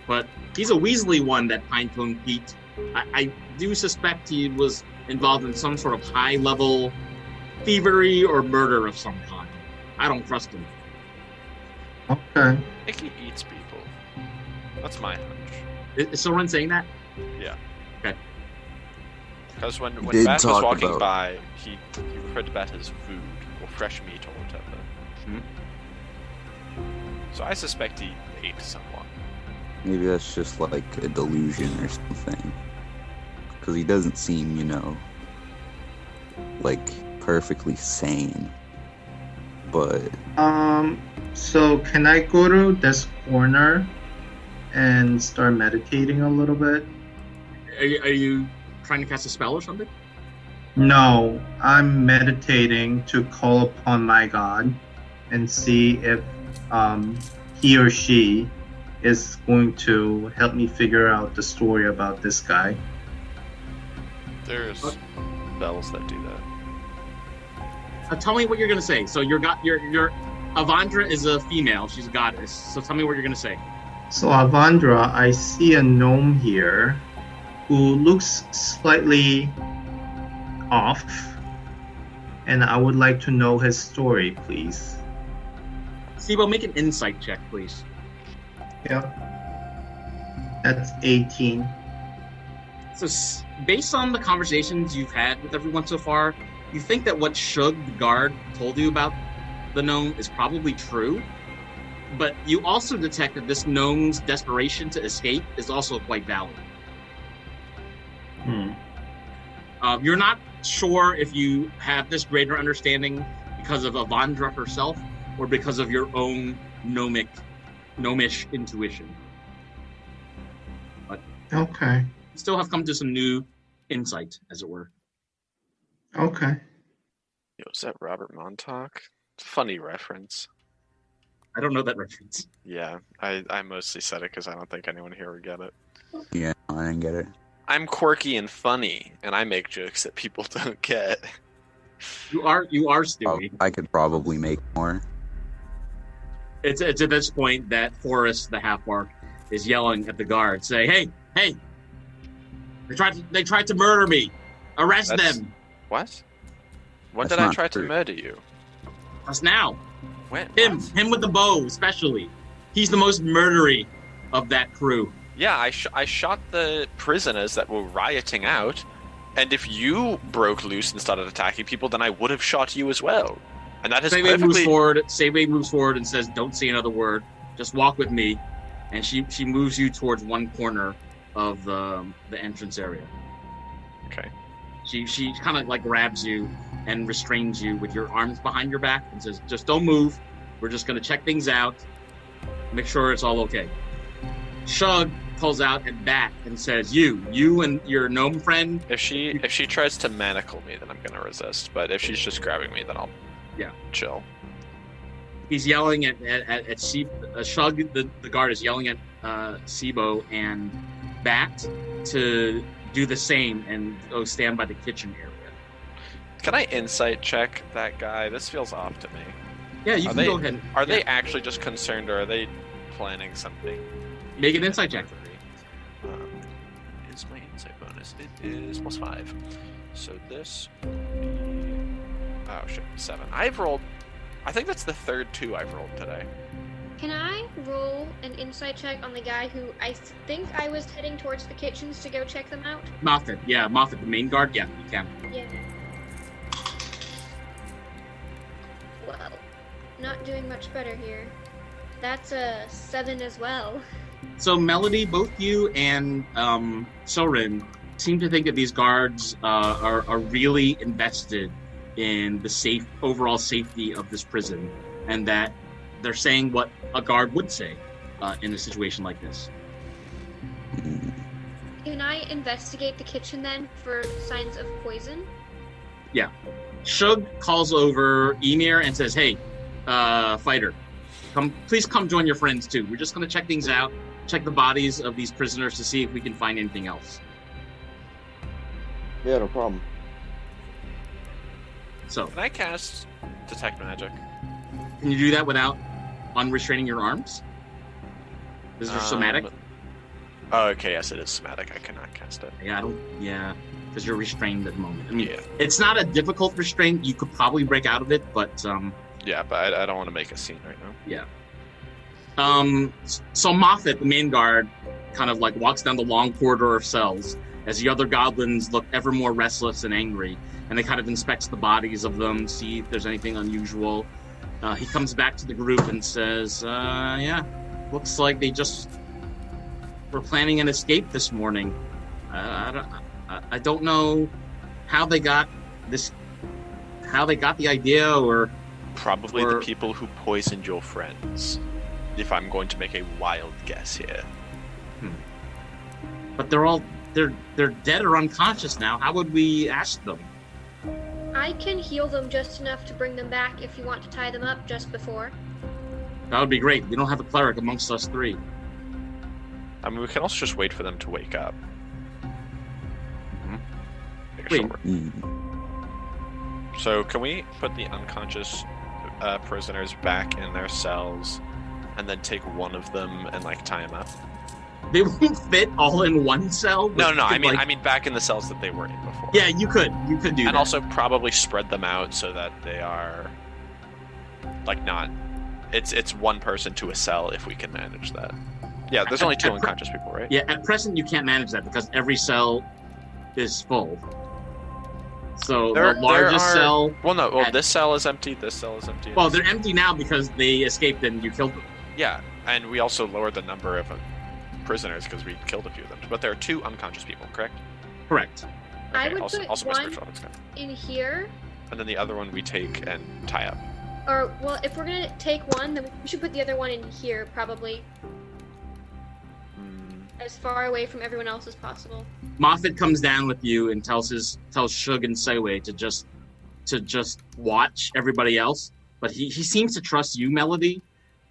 But he's a Weasley one, that Pinecone Pete. I do suspect he was involved in some sort of high-level thievery or murder of some kind. I don't trust him. Okay. I think he eats people. That's my hunch. Is someone saying that? Yeah. Okay. Because when Bat was walking by, he referred to Bat as food or fresh meat or whatever. So I suspect he ate someone. Maybe that's just a delusion or something. Because he doesn't seem, perfectly sane. But... So can I go to this corner and start meditating a little bit? Are you trying to cast a spell or something? No, I'm meditating to call upon my god and see if he or she is going to help me figure out the story about this guy. There's spells that do that. Tell me what you're gonna say. So your Avandra is a female. She's a goddess. So tell me what you're gonna say. So Avandra, I see a gnome here who looks slightly off, and I would like to know his story, please. Sibo, make an insight check, please. Yep. That's 18. So, based on the conversations you've had with everyone so far, you think that what Shug, the guard, told you about the gnome is probably true, but you also detect that this gnome's desperation to escape is also quite valid. You're not sure if you have this greater understanding because of Avandra herself or because of your own gnomish intuition. But Okay. you still have come to some new insight, as it were. Okay. Yo, is that Robert Montauk? It's a funny reference. I don't know that reference. Yeah, I mostly said it because I don't think anyone here would get it. Yeah, I didn't get it. I'm quirky and funny, and I make jokes that people don't get. You are Oh, Stewie. I could probably make more. It's at this point that Forrest, the half-orc, is yelling at the guard, saying, "Hey! They tried to murder me. Arrest them." What? When That's did I not try true. to murder you? Just now. When? Him with the bow, especially. He's the most murdery of that crew. Yeah, I shot the prisoners that were rioting out, and if you broke loose and started attacking people, then I would have shot you as well. And that is Seiwei perfectly... moves forward and says, "Don't say another word. Just walk with me." And she moves you towards one corner of the entrance area. Okay. She kind of like grabs you and restrains you with your arms behind your back and says, "Just don't move. We're just going to check things out. Make sure it's all okay." Shug pulls out a bat and says, You and your gnome friend." If she tries to manacle me, then I'm gonna resist. But if she's just grabbing me, then I'll chill. He's yelling at Shug, the guard is yelling at Sibo and Bat to do the same and go stand by the kitchen area. Can I insight check that guy? This feels off to me. Yeah, you can go ahead. Are they actually just concerned, or are they planning something? Make an insight check. Is my insight bonus? It is +5. So this would be... Oh shit, 7. I think that's the third 2 I've rolled today. Can I roll an insight check on the guy who I think I was heading towards the kitchens to go check them out? Moffat, the main guard, yeah, you can. Yeah. Well, not doing much better here. That's a 7 as well. So Melody, both you and Soren seem to think that these guards are really invested in the overall safety of this prison, and that they're saying what a guard would say in a situation like this. Can I investigate the kitchen then for signs of poison? Yeah. Shug calls over Emir and says, "Hey, fighter, please come join your friends too. We're just going to check things out, check the bodies of these prisoners to see if we can find anything else." Yeah, no problem. So, Can I cast Detect Magic? can you do that without unrestraining your arms? Is there somatic? Oh, okay, yes, it is somatic. I cannot cast it. Yeah, because you're restrained at the moment. I mean, Yeah. it's not a difficult restraint. You could probably break out of it, but Yeah, but I don't want to make a scene right now. yeah. So Moffat, the main guard, kind of like walks down the long corridor of cells as the other goblins look ever more restless and angry, and they kind of inspects the bodies of them, see if there's anything unusual. He comes back to the group and says, "Yeah, looks like they just were planning an escape this morning. I don't know how they got the idea, or Probably the people who poisoned your friends, if I'm going to make a wild guess here. but they're dead or unconscious now. How would we ask them?" I can heal them just enough to bring them back if you want to tie them up just before. That would be great. We don't have a cleric amongst us three. I mean, we can also just wait for them to wake up. Wait. So can we put the unconscious prisoners back in their cells and then take one of them and like tie him up? They won't fit all in one cell. No, but I you mean, could, I mean back in the cells that they were in before. Yeah, you could do and that. also probably spread them out so that they are like not. It's one person to a cell if we can manage that. Yeah, there's only 2 unconscious people, right? Yeah, at present you can't manage that because every cell is full. So the largest cell. Well, no. Well, this cell is empty. This cell is empty. Well, they're empty now because they escaped and you killed them. Yeah, and we also lowered the number of prisoners because we killed a few of them. But there are 2 unconscious people, correct? Correct. I Okay, would also, put also my one spiritual ethics guy. in here. And then the other one we take and tie up. Or, well, if we're gonna take one, then we should put the other one in here, probably. As far away from everyone else as possible. Moffat comes down with you and tells Shug and Seiwei to just watch everybody else. But he seems to trust you, Melody,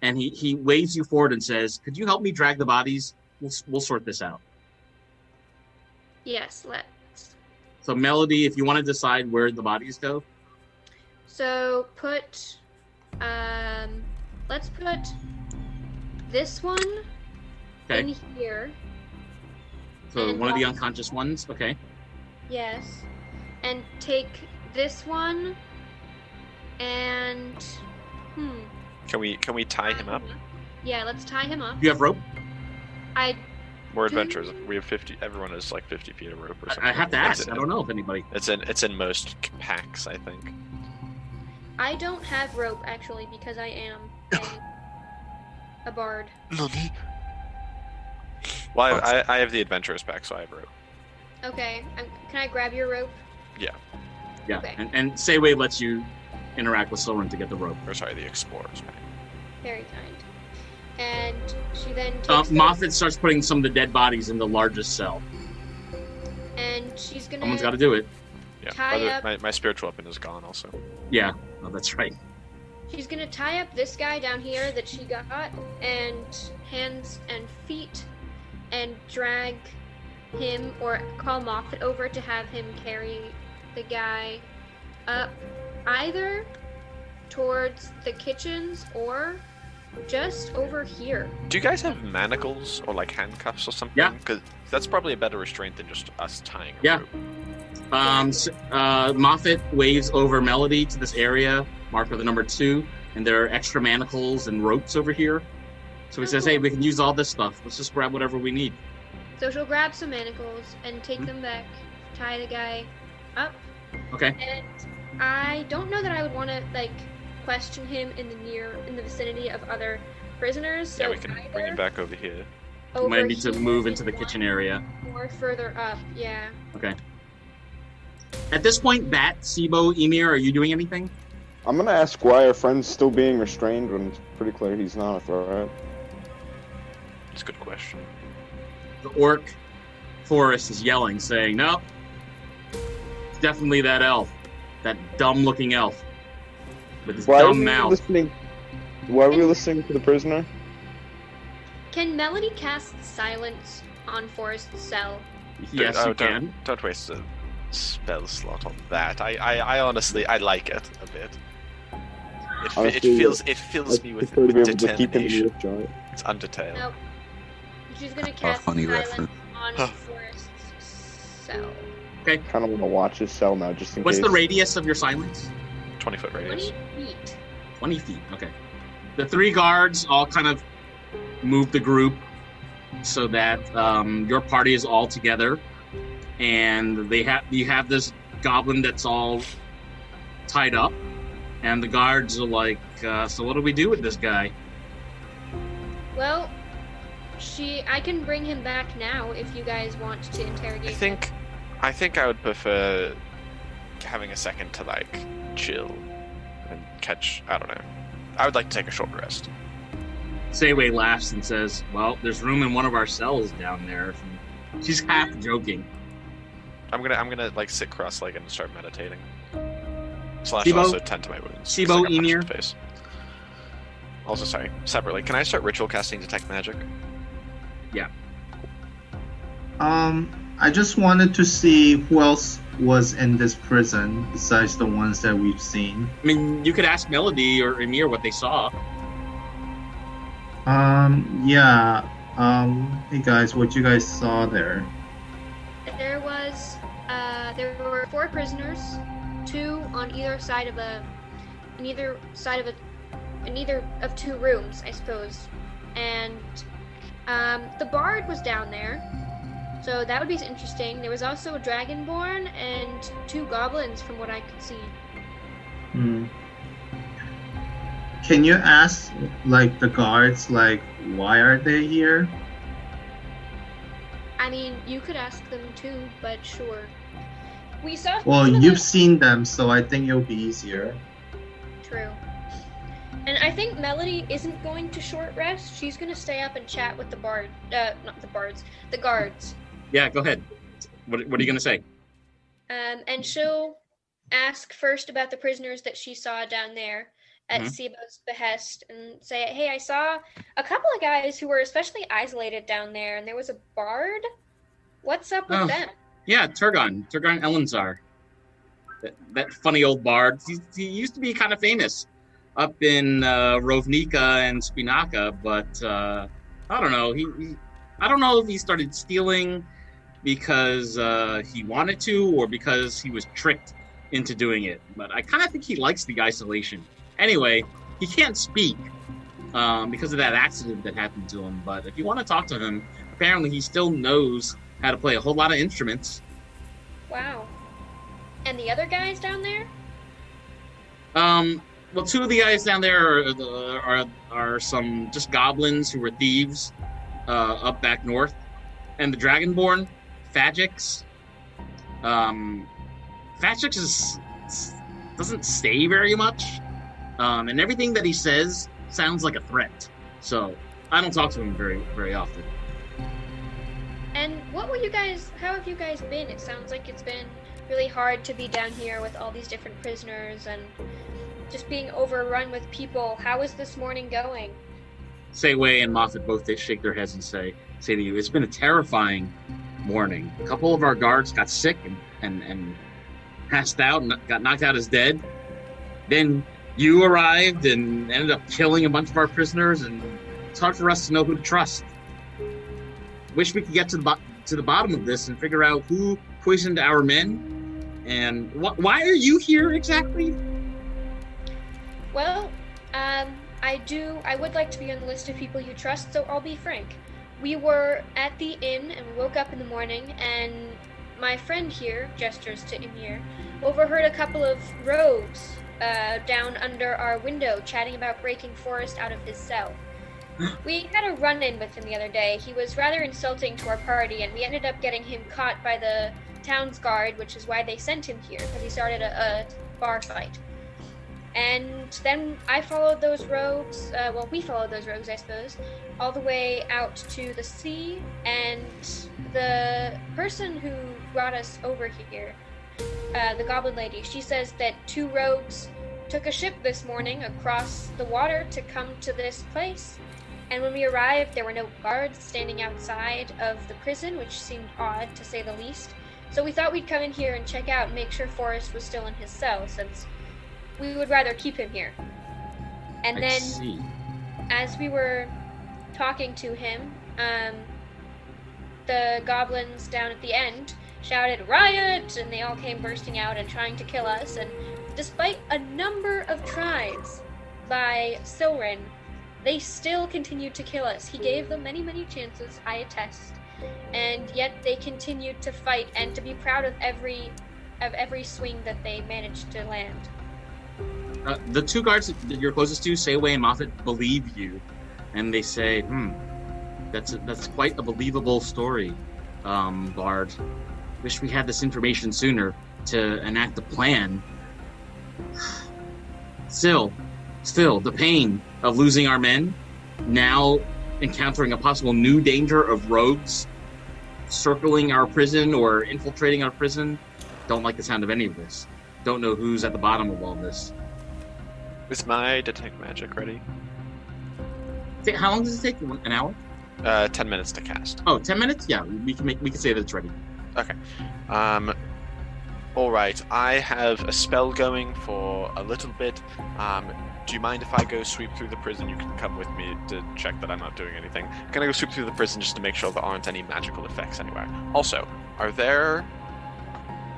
and he waves you forward and says, "Could you help me drag the bodies? We'll sort this out." Yes, let's. So Melody, if you want to decide where the bodies go. So put, let's put this one in here. So and one of the unconscious ones, okay. Yes, and take this one, and Can we tie him up? Yeah, let's tie him up. You have rope? We're adventurers. We have 50. Everyone has like 50 feet of rope or something. I have to ask. I don't know if anybody. It's in most packs, I think. I don't have rope actually because I am a bard. Nani? Well, I have the adventurers pack, so I have rope. Okay, can I grab your rope? Yeah. Yeah, Okay. and Seiwei lets you interact with Soren to get the rope. Or sorry, the explorers pack. Very kind. And she then takes Moffat starts putting some of the dead bodies in the largest cell. and she's gonna. Someone's got to do it. Yeah. Tie up. My spiritual weapon is gone also. Yeah, oh, that's right. She's gonna tie up this guy down here that she got, and hands and feet, and drag him or call Moffat over to have him carry the guy up either towards the kitchens or just over here. Do you guys have manacles or like handcuffs or something? Yeah. Because that's probably a better restraint than just us tying. Yeah. Moffat waves over Melody to this area marked with the number 2, and there are extra manacles and ropes over here. So he says, "Hey, we can use all this stuff. Let's just grab whatever we need." So she'll grab some manacles and take them back, tie the guy up. Okay. And I don't know that I would want to like question him in the vicinity of other prisoners. So Yeah, we can bring him back over here. You might need to move into the kitchen area. Or further up, yeah. Okay. At this point, Bat, Sibo, Emir, are you doing anything? I'm gonna ask why our friend's still being restrained when it's pretty clear he's not a threat. That's a good question. The orc forest is yelling, saying, "No, it's definitely that elf. That dumb-looking elf. With his Why are dumb we mouth." listening? Why are we listening to the prisoner? Can Melody cast silence on Forest's cell? Yes, you can. Don't waste a spell slot on that. I honestly like it a bit. Honestly, It fills me with prefer to be able to keep him in determination. the jar. It's Undertale. Nope. She's gonna cast funny silence reference. on Huh. Forest's cell. Kind of want to watch his cell now, just in What's case. the radius of your silence? 20-foot 20 radius. feet. 20 feet, okay. The 3 guards all kind of move the group so that your party is all together, and you have this goblin that's all tied up, and the guards are like, so what do we do with this guy? Well, I can bring him back now if you guys want to interrogate him. I think I would prefer having a second to like chill and catch. I don't know. I would like to take a short rest. Seiwei laughs and says, "Well, there's room in one of our cells down there." She's half joking. I'm gonna like sit cross-legged and start meditating. Slash Sibo? also tend to my wounds. 'cause Sibo, I got punched in Emir? the face. Also, sorry. Separately, can I start ritual casting detect magic? I just wanted to see who else was in this prison besides the ones that we've seen. I mean, you could ask Melody or Emir what they saw. Yeah. Hey guys, what you guys saw there? There were 4 prisoners, 2 on either side of in either of 2 rooms, I suppose. And the bard was down there, so that would be interesting. There was also a dragonborn and 2 goblins, from what I could see. Can you ask, like, the guards, like, why are they here? I mean, you could ask them too, but sure. We saw. Well, you've seen them, so I think it'll be easier. True. And I think Melody isn't going to short rest. She's going to stay up and chat with the the guards. Yeah, go ahead. What are you going to say? And she'll ask first about the prisoners that she saw down there at Sibo's behest, and say, hey, I saw a couple of guys who were especially isolated down there, and there was a bard. What's up with them? Yeah, Turgon Elenzar. That funny old bard. He used to be kind of famous up in Rovnica and Spinaka, but I don't know. I don't know if he started stealing because he wanted to or because he was tricked into doing it. But I kind of think he likes the isolation. Anyway, he can't speak because of that accident that happened to him. But if you want to talk to him, apparently he still knows how to play a whole lot of instruments. Wow. And the other guys down there? Well, 2 of the guys down there are some just goblins who were thieves up back north. And the Dragonborn, Fagix. Fagix doesn't say very much. And everything that he says sounds like a threat. So I don't talk to him very, very often. And how have you guys been? It sounds like it's been really hard to be down here with all these different prisoners and just being overrun with people. How is this morning going? Sayway and Moffat both shake their heads and say to you, it's been a terrifying morning. A couple of our guards got sick and passed out and got knocked out as dead. Then you arrived and ended up killing a bunch of our prisoners, and it's hard for us to know who to trust. Wish we could get to the bottom of this and figure out who poisoned our men, and why are you here exactly? Well, I would like to be on the list of people you trust, so I'll be frank. We were at the inn and we woke up in the morning, and my friend here, gestures to Emir, overheard a couple of rogues down under our window chatting about breaking Forrest out of his cell. We had a run-in with him the other day. He was rather insulting to our party, and we ended up getting him caught by the town's guard, which is why they sent him here, because he started a bar fight. And then I followed those rogues, we followed those rogues, I suppose, all the way out to the sea, and the person who brought us over here, the goblin lady, she says that 2 rogues took a ship this morning across the water to come to this place. And when we arrived, there were no guards standing outside of the prison, which seemed odd, to say the least. So we thought we'd come in here and check out and make sure Forrest was still in his cell, since we would rather keep him here. And then, as we were talking to him, the goblins down at the end shouted, "Riot!" and they all came bursting out and trying to kill us. And despite a number of tries by Silrin, they still continued to kill us. He gave them many, many chances, I attest, and yet they continued to fight and to be proud of every swing that they managed to land. The 2 guards that you're closest to, Sayway and Moffat, believe you, and they say, that's quite a believable story, Bard. Wish we had this information sooner to enact the plan. Still, the pain of losing our men, now encountering a possible new danger of rogues circling our prison or infiltrating our prison. Don't like the sound of any of this. Don't know who's at the bottom of all this. Is my detect magic ready? How long does it take? An hour? 10 minutes to cast. Oh, 10 minutes? Yeah, we can say that it's ready. Okay. All right. I have a spell going for a little bit. do you mind if I go sweep through the prison? You can come with me to check that I'm not doing anything. Can I go sweep through the prison just to make sure there aren't any magical effects anywhere? Also,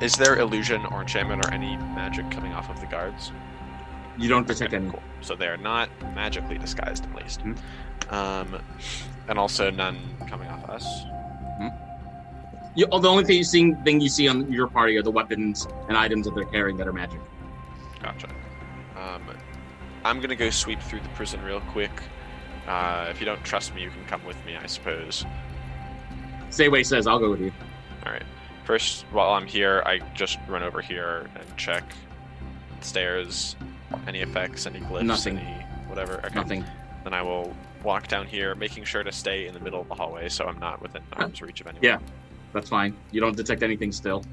is there illusion or enchantment or any magic coming off of the guards? You don't detect any. Cool. So they are not magically disguised, at least. Mm-hmm. And also none coming off us. The only thing you see on your party are the weapons and items that they're carrying that are magic. Gotcha. I'm gonna go sweep through the prison real quick. If you don't trust me, you can come with me, I suppose. Sayway says, I'll go with you. Alright. First, while I'm here, I just run over here and check stairs, any effects, any glyphs, Nothing. any whatever. Okay. Nothing. Then I will walk down here, making sure to stay in the middle of the hallway so I'm not within arm's reach of anyone. Yeah, that's fine. You don't detect anything still.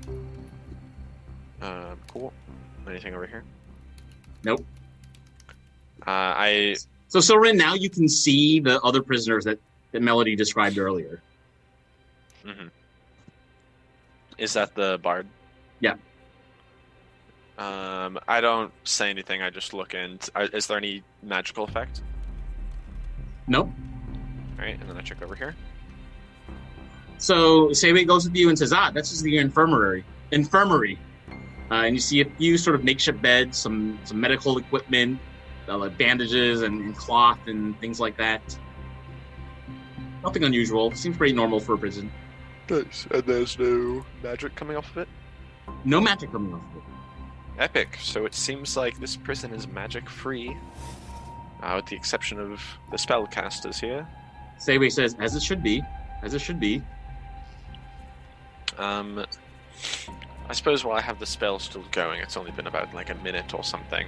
Cool. Anything over here? Nope. I So Soren, now you can see the other prisoners that Melody described earlier. Is that the bard? Yeah. I don't say anything. I just look in. Is there any magical effect? Nope. All right, and then I check over here. So Sayway goes with you and says, that's just the infirmary. And you see a few sort of makeshift beds, some medical equipment, like bandages and cloth and things like that. Nothing unusual. Seems pretty normal for a prison. Nice. And there's no magic coming off of it? No magic coming off of it. Epic. So it seems like this prison is magic-free, with the exception of the spellcasters here. Sayway says, as it should be. As it should be. I suppose while I have the spell still going, it's only been about like a minute or something.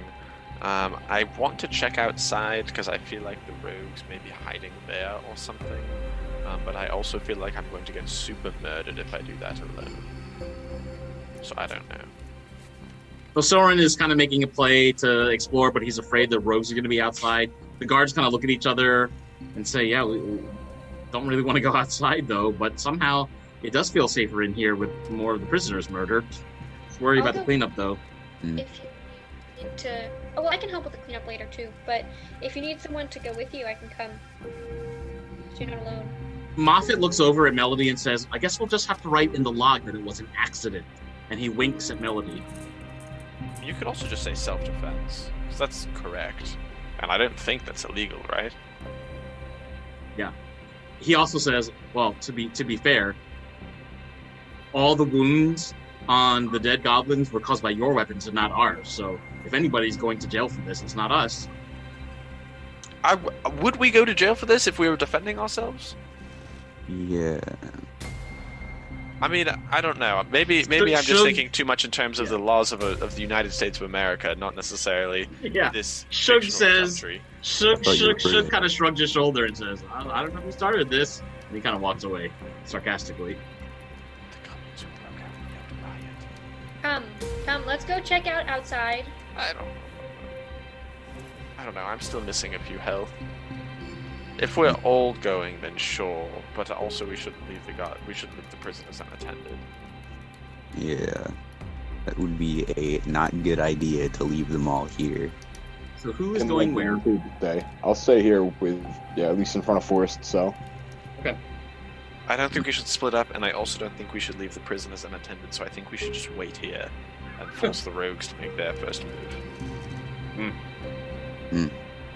I want to check outside because I feel like the rogues may be hiding there or something. But I also feel like I'm going to get super murdered if I do that alone. So I don't know. So Soren is kind of making a play to explore, but he's afraid the rogues are going to be outside. The guards kind of look at each other and say, yeah, we don't really want to go outside, though. But somehow it does feel safer in here with more of the prisoners murdered. Just worry about the cleanup, though. If you need to... Oh, well, I can help with the cleanup later, too. But if you need someone to go with you, I can come. You're not alone. Moffat looks over at Melody and says, I guess we'll just have to write in the log that it was an accident. And he winks at Melody. You could also just say self-defense, because that's correct. And I don't think that's illegal, right? Yeah. He also says, well, to be fair, all the wounds on the dead goblins were caused by your weapons and not ours. So if anybody's going to jail for this, it's not us. Would we go to jail for this if we were defending ourselves? Yeah. I mean, I don't know. Maybe I'm just thinking too much in terms of the laws of the United States of America, not necessarily this Shug fictional says, country. Shug kind of shrugs his shoulder and says, I don't know who started this. And he kind of walks away, sarcastically. Come, let's go check out outside. I don't know. I'm still missing a few health. If we're all going, then sure. But also, we shouldn't leave the prisoners unattended. Yeah. That would be a not good idea to leave them all here. So who is going where? I'll stay here with, at least in front of Forrest, so. Okay. I don't think we should split up, and I also don't think we should leave the prisoners unattended, so I think we should just wait here and force the rogues to make their first move.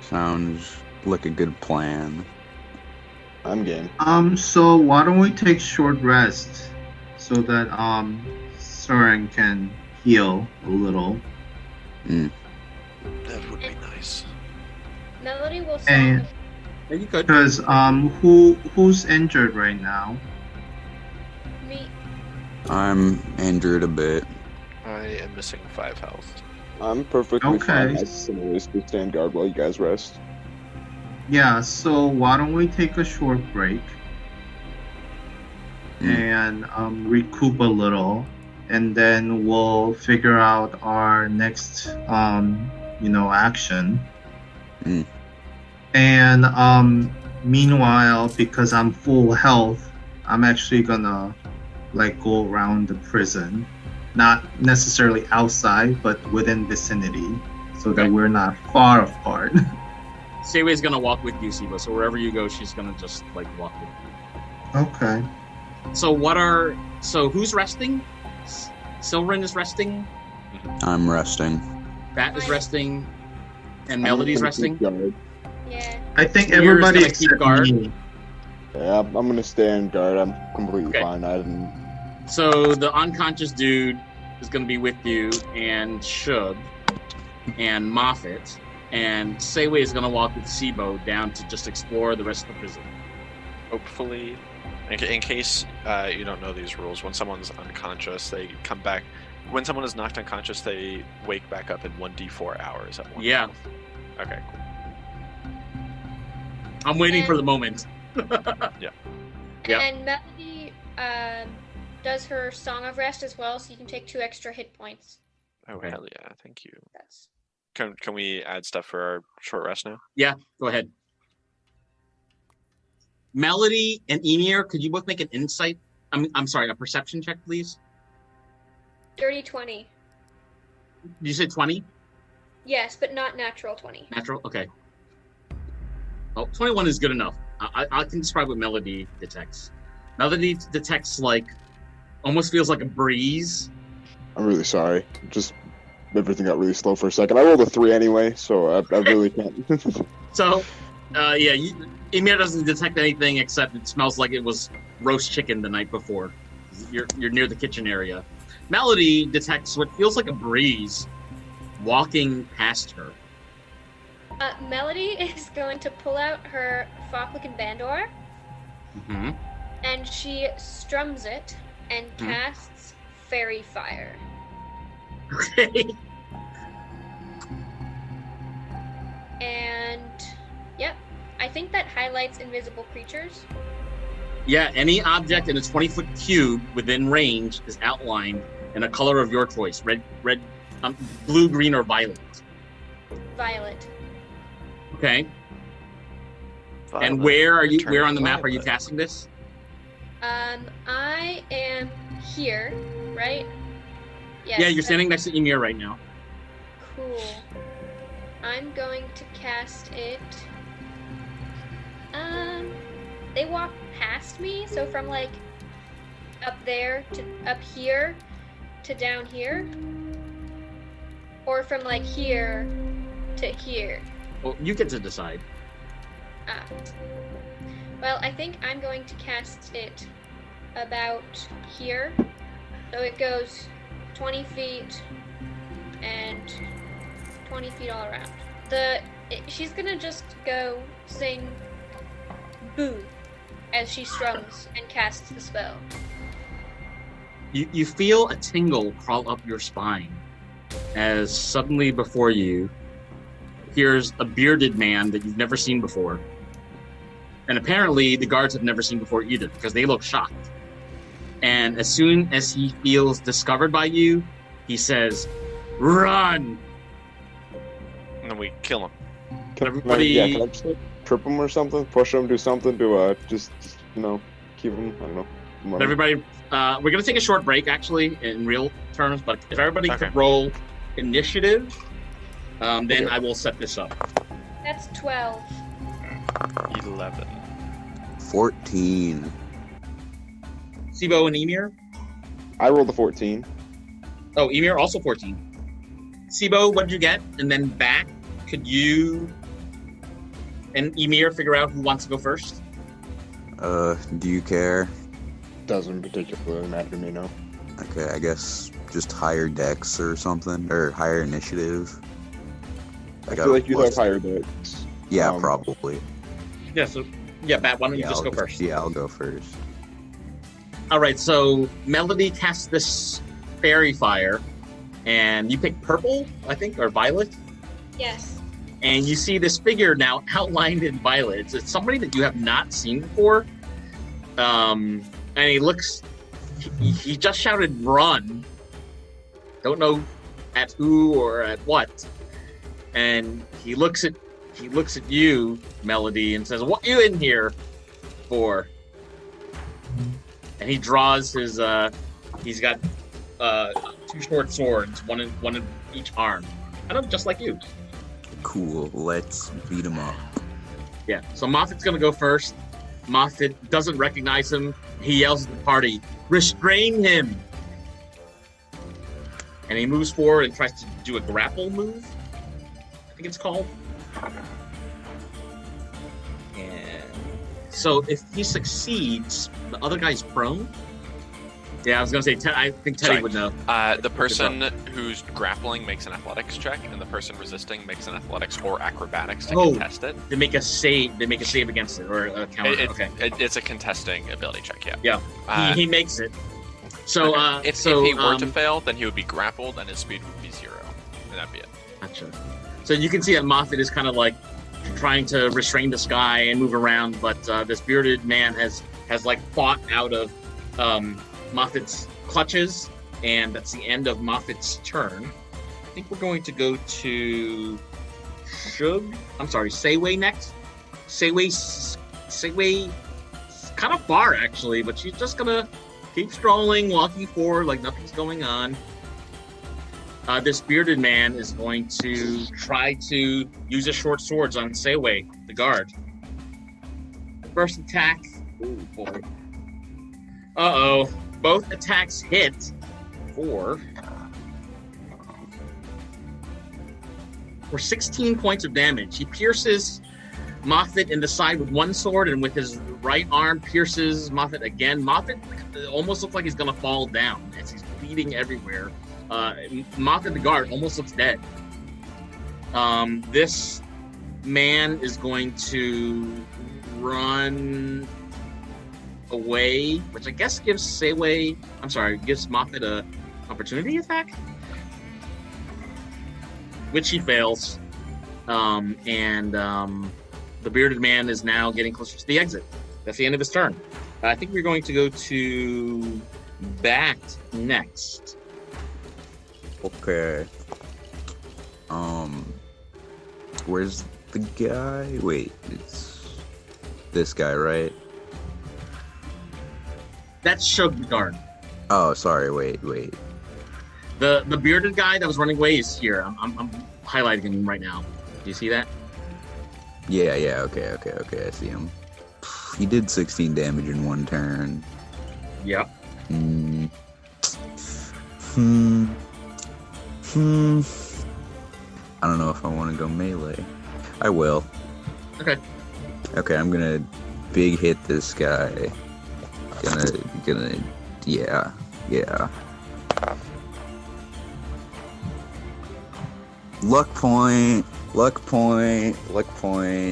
Sounds like a good plan. I'm game. So why don't we take short rest so that Soren can heal a little. That would be nice. Melody will And stop. Yeah, you could. because who's injured right now? Me. I'm injured a bit. I am missing 5 health. I'm perfectly fine. Okay. I simply just stand guard while you guys rest. Yeah, so why don't we take a short break and recoup a little, and then we'll figure out our next action. And meanwhile, because I'm full health, I'm actually gonna go around the prison, not necessarily outside, but within vicinity, so that we're not far apart. Seiwei's gonna walk with you, Sibo. So wherever you go, she's gonna just like walk with you. Okay. So who's resting? Silrin is resting. I'm resting. Bat is resting. And Melody's resting. Yeah. I think You're everybody gonna keep except guard? me. Yeah, I'm gonna stay in guard. I'm completely Okay. fine. I didn't. So the unconscious dude is gonna be with you, and Shug, and Moffat, and Seiwei is gonna walk with Sibo down to just explore the rest of the prison. Hopefully, in case you don't know these rules, when someone's unconscious, they come back. When someone is knocked unconscious, they wake back up in 1d4 hours at one. Yeah. Okay. I'm waiting And- for the moment. Yeah. Yep. And Melody does her Song of Rest as well, so you can take 2 extra hit points. Oh Okay. hell yeah! Thank you. That's Can we add stuff for our short rest now? Go ahead. Melody and Emir, could you both make an insight? I'm sorry, a perception check, please. dirty 20. Did you say 20? Yes, but not natural 20. Natural? Okay. Oh, 21 is good enough. I can describe what Melody detects. Melody detects almost feels like a breeze. I'm really sorry. Just everything got really slow for a second. I rolled a 3 anyway, so I really can't. So, Emir doesn't detect anything except it smells like it was roast chicken the night before. You're near the kitchen area. Melody detects what feels like a breeze walking past her. Melody is going to pull out her Foklikin Bandor, Mm-hmm. and she strums it and casts Fairy Fire. Okay. And, yep, I think that highlights invisible creatures. Yeah, any object in a 20-foot cube within range is outlined in a color of your choice: red, blue, green, or violet. Violet. Okay. And Violet. where are you? Turn Where on the map are you violet. casting this? I am here, right? Yes, Yeah, you're standing next to Emir right now. Cool. I'm going to cast it. They walk past me, so from up there to up here to down here, or from here to here. Well, you get to decide. Ah. Well, I think I'm going to cast it about here, so it goes 20 feet and 20 feet all around. She's gonna just go sing "Boo" as she strums and casts the spell. You feel a tingle crawl up your spine as suddenly before you appears a bearded man that you've never seen before. And apparently the guards have never seen before either, because they look shocked. And as soon as he feels discovered by you, he says, "Run!" And then we kill him. Everybody- Can I just trip him or something? Push him, do something to just keep him. I don't know. But everybody, we're going to take a short break, actually, in real terms. But if everybody Okay. could roll initiative, then Okay. I will set this up. That's 12. 11. 14. Sibo and Emir? I rolled a 14. Oh, Emir also 14. Sibo, what did you get? And then back, could you and Emir figure out who wants to go first? Do you care? Doesn't particularly matter to me, no. Okay, I guess just higher dex or something, or higher initiative. I feel like you have higher decks. Yeah, probably. Yeah, so, Bat, why don't you Yeah, just I'll go first? Yeah, I'll go first. All right, so Melody casts this fairy fire, and you pick purple, I think, or violet, Yes. and you see this figure now outlined in violet. It's somebody that you have not seen before, and he looks. He just shouted "run!" Don't know at who or at what, and he looks at you, Melody, and says, "What you in here for?" And he draws his. He's got 2 short swords, one in each arm. I know, just like you. Cool. Let's beat him up. Yeah. So Moffat's gonna go first. Moffat doesn't recognize him. He yells at the party, "Restrain him!" And he moves forward and tries to do a grapple move. I think it's called. And so if he succeeds, the other guy's prone. Yeah, I was gonna say. I think Teddy would know. The person who's grappling makes an athletics check, and the person resisting makes an athletics or acrobatics to contest it. They make a save. They make a save against it or a counter. Okay. It's a contesting ability check. Yeah. Yeah. He makes it. So if he were to fail, then he would be grappled, and his speed would be 0, and that'd be it. Gotcha. So you can see that Moffat is kind of like trying to restrain this guy and move around, but this bearded man has like fought out of Moffat's clutches, and that's the end of Moffat's turn. I think we're going to go to Sayway next. Sayway's kind of far actually, but she's just gonna keep strolling, walking forward like nothing's going on. This bearded man is going to try to use his short swords on Sayway, the guard. First attack. Ooh, boy. Uh-oh. Both attacks hit for 16 points of damage. He pierces Moffat in the side with one sword, and with his right arm pierces Moffat again. Moffat almost looks like he's going to fall down as he's bleeding everywhere. Moffat the guard almost looks dead. This man is going to run away, which I guess gives Moffat a opportunity attack, which he fails. The bearded man is now getting closer to the exit. That's the end of his turn. I think we're going to go to Bat next. Okay. Where's the guy? Wait, it's this guy, right? That's Shug the guard. Oh, sorry. Wait. The bearded guy that was running away is here. I'm highlighting him right now. Do you see that? Yeah. Okay. I see him. He did 16 damage in one turn. Yep. I don't know if I want to go melee. I will. Okay. Okay, I'm gonna big hit this guy. Gonna, yeah. Luck point.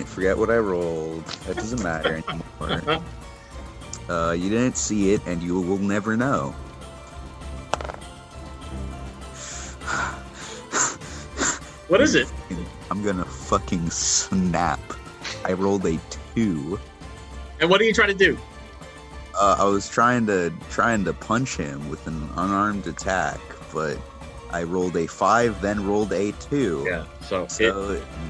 Forget what I rolled. That doesn't matter anymore. You didn't see it, and you will never know. What is it? I'm gonna fucking snap. I rolled a 2. And what are you trying to do? I was trying to punch him with an unarmed attack, but I rolled a 5, then rolled a 2. Yeah. So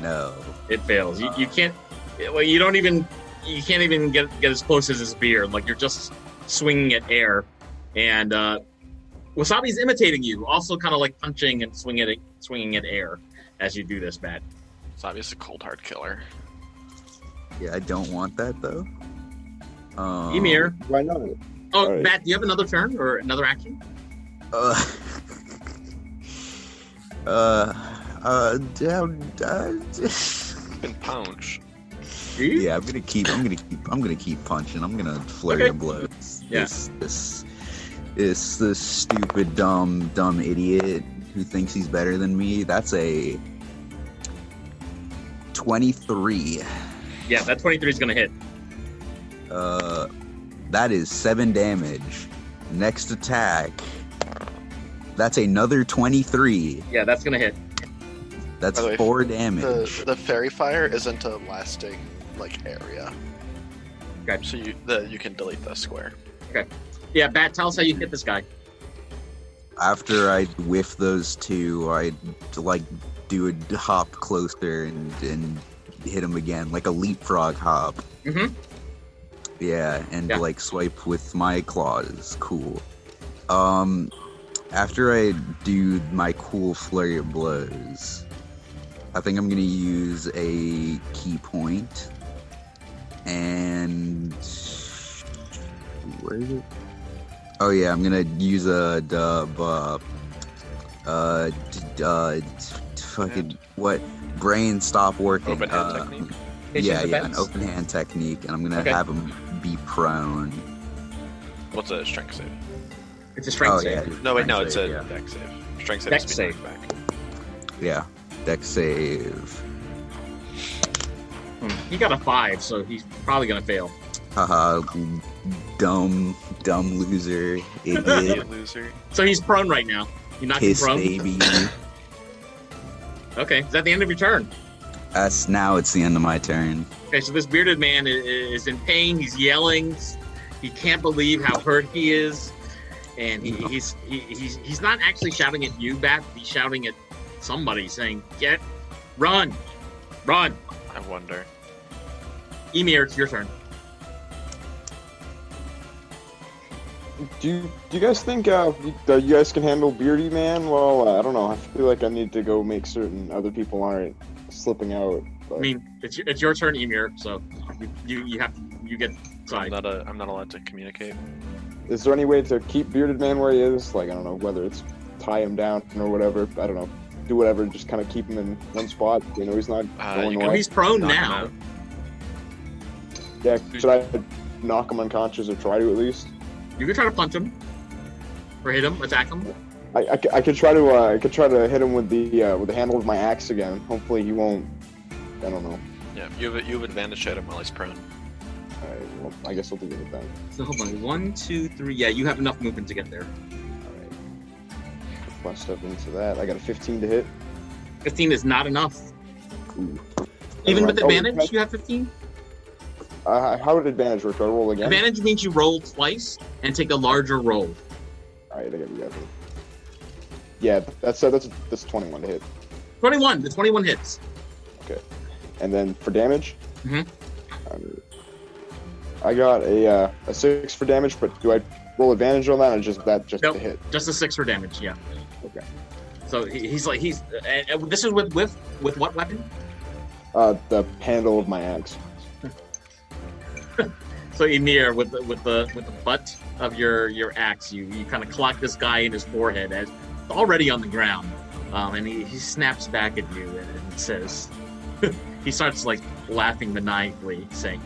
no. It fails. You can't. Well, you can't even get as close as his beard. Like you're just swinging at air, and Wasabi's imitating you, also kind of like punching and swinging at air as you do this, Bat. Wasabi's a cold hard killer. Yeah, I don't want that though. Ymir. Why not? Oh, Right. Bat, do you have another turn or another action? Can punch. Do you? Yeah, I'm gonna keep punching. I'm gonna flurry of blows. Yeah. This stupid dumb idiot who thinks he's better than me. That's a 23. Yeah, that 23 is gonna hit. That is 7 damage. Next attack. That's another 23. Yeah, that's gonna hit. That's By the way, 4 damage. The fairy fire isn't a lasting area, Okay. so you can delete the square. Yeah, Bat, tell us how you hit this guy. After I whiff those 2, I do a hop closer and hit him again, like a leapfrog hop. Mm-hmm. Yeah, and Yeah. swipe with my claws. Cool. After I do my cool flurry of blows, I think I'm gonna use a key point, and where is it? Oh yeah, I'm gonna use a fucking what? Brain stop working. Open hand technique. Yeah, Patient an defense? open hand technique, and I'm gonna Okay. have him be prone. What's a strength save? It's a strength Oh save. yeah, No, wait, no, it's save, a yeah. dex save. Strength save Dex is save. back. Yeah, dex save. He got a 5, so he's probably gonna fail. Haha, dumb loser, idiot, Idiot loser. So he's prone right now. You knocked him piss prone. baby. Okay, is that the end of your turn? Now it's the end of my turn. Okay, so this bearded man is in pain. He's yelling. He can't believe how hurt he is, and he's not actually shouting at you, Bat. He's shouting at somebody, saying, run!" I wonder. Emir, it's your turn. Do you guys think you guys can handle Beardy Man? Well, I don't know. I feel like I need to go make certain other people aren't slipping out. But... I mean, it's your turn, Emir. So you get I'm side. not allowed to communicate. is there any way to keep Bearded Man where he is? Like, I don't know, whether it's tie him down or whatever. I don't know. Do whatever, just kind of keep him in one spot. You know, he's not going you Oh, away. he's prone Knock him now. out. Yeah, should I knock him unconscious or try to at least? You can try to punch him, or hit him, attack him. I could try to hit him with the handle of my axe again. Hopefully he won't. I don't know. Yeah, you have advantage at him while he's prone. Alright, well, I guess I'll do it then. So hold on, 1, 2, 3. Yeah, you have enough movement to get there. Alright. Plus step into that. I got a 15 to hit. 15 is not enough. Ooh. Even with Oh, advantage, you have 15. How would advantage work? Do I roll again? Advantage means you roll twice and take a larger roll. Alright, I got it. Yeah, that's 21 to hit. 21. The 21 hits. And then for damage, Mhm. I got a 6 for damage. But do I roll advantage on that, or just Nope. to hit? Just a 6 for damage. Yeah. Okay. So he's and this is with what weapon? The handle of my axe. So Emir, with the butt of your axe, you kind of clock this guy in his forehead as already on the ground, and he snaps back at you and says, he starts like laughing maniacally, saying,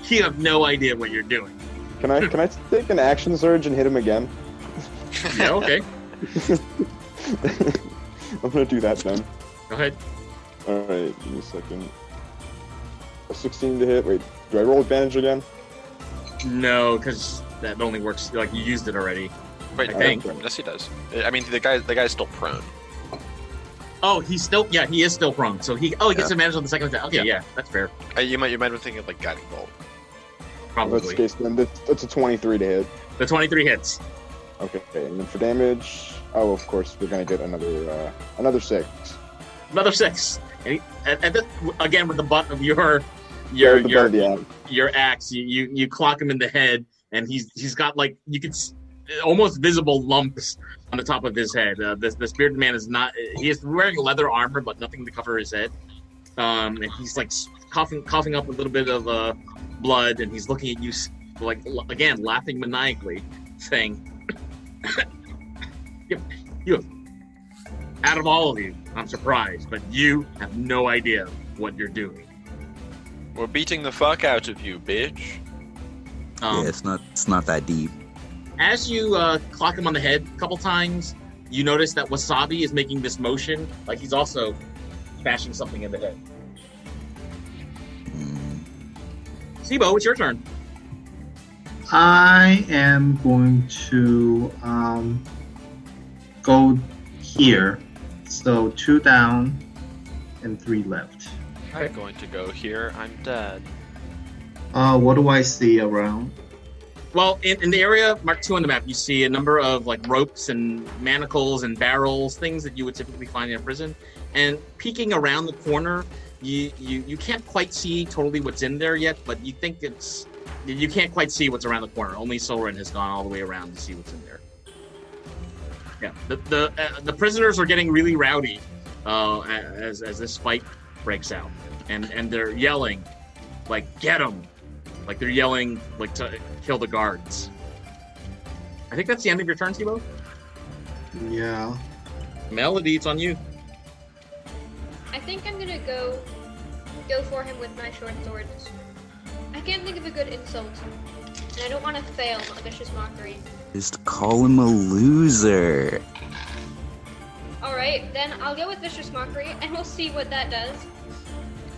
"You have no idea what you're doing." Can I take an action surge and hit him again? Yeah, okay, I'm gonna do that then. go ahead. Alright, give me a second. A 16 to hit. Wait, do I roll advantage again? No, because that only works like you used it already. Wait, I think. Yes, he does. I mean, the guy's still prone. Oh, he is still prone. So he gets advantage on the second attack. Okay, yeah, that's fair. You might have been thinking of like guiding bolt. That's Probably. the case then. That's a 23 to hit. The 23 hits. Okay, and then for damage, of course, we're gonna get another 6. Another 6. And again, with the butt of your The butt of the axe. your axe, you clock him in the head, and he's got like you can almost visible lumps on the top of his head. This bearded man is he is wearing leather armor, but nothing to cover his head. And he's like coughing up a little bit of blood, and he's looking at you like again, laughing maniacally, saying, "You, out of all of you, I'm surprised, but you have no idea what you're doing." We're beating the fuck out of you, bitch. Yeah, it's not that deep. As you clock him on the head a couple times, you notice that Wasabi is making this motion, like he's also bashing something in the head. Sibo, it's your turn. I am going to go here. So 2 down and 3 left. Okay. I'm going to go here. I'm dead. What do I see around? Well, in the area marked 2 on the map, you see a number of like ropes and manacles and barrels, things that you would typically find in a prison. And peeking around the corner, you can't quite see totally what's in there yet, but you think you can't quite see what's around the corner. Only Soren has gone all the way around to see what's in there. Yeah, the prisoners are getting really rowdy as this fight breaks out, and they're yelling, like, "Get them!" Like they're yelling like to kill the guards. I think that's the end of your turn, Tebow. Yeah. Melody, it's on you. I think I'm gonna go for him with my short sword. I can't think of a good insult, and I don't want to fail on a vicious mockery. Just call him a loser. Alright, then I'll go with vicious mockery, and we'll see what that does.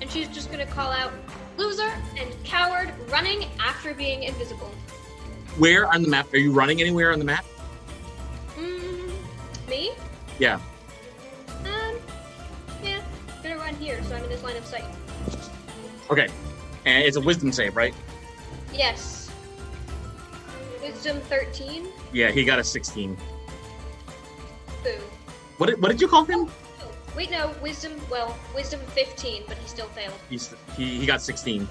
And she's just gonna call out, "Loser and coward running after being invisible." Where on the map? Are you running anywhere on the map? Me? Yeah. Yeah. Gonna run here, so I'm in this line of sight. Okay. And it's a wisdom save, right? Yes. Wisdom 13. Yeah, he got a 16. Boo. What did you call him? Oh, wait, no. Wisdom 15, but he still failed. He got 16.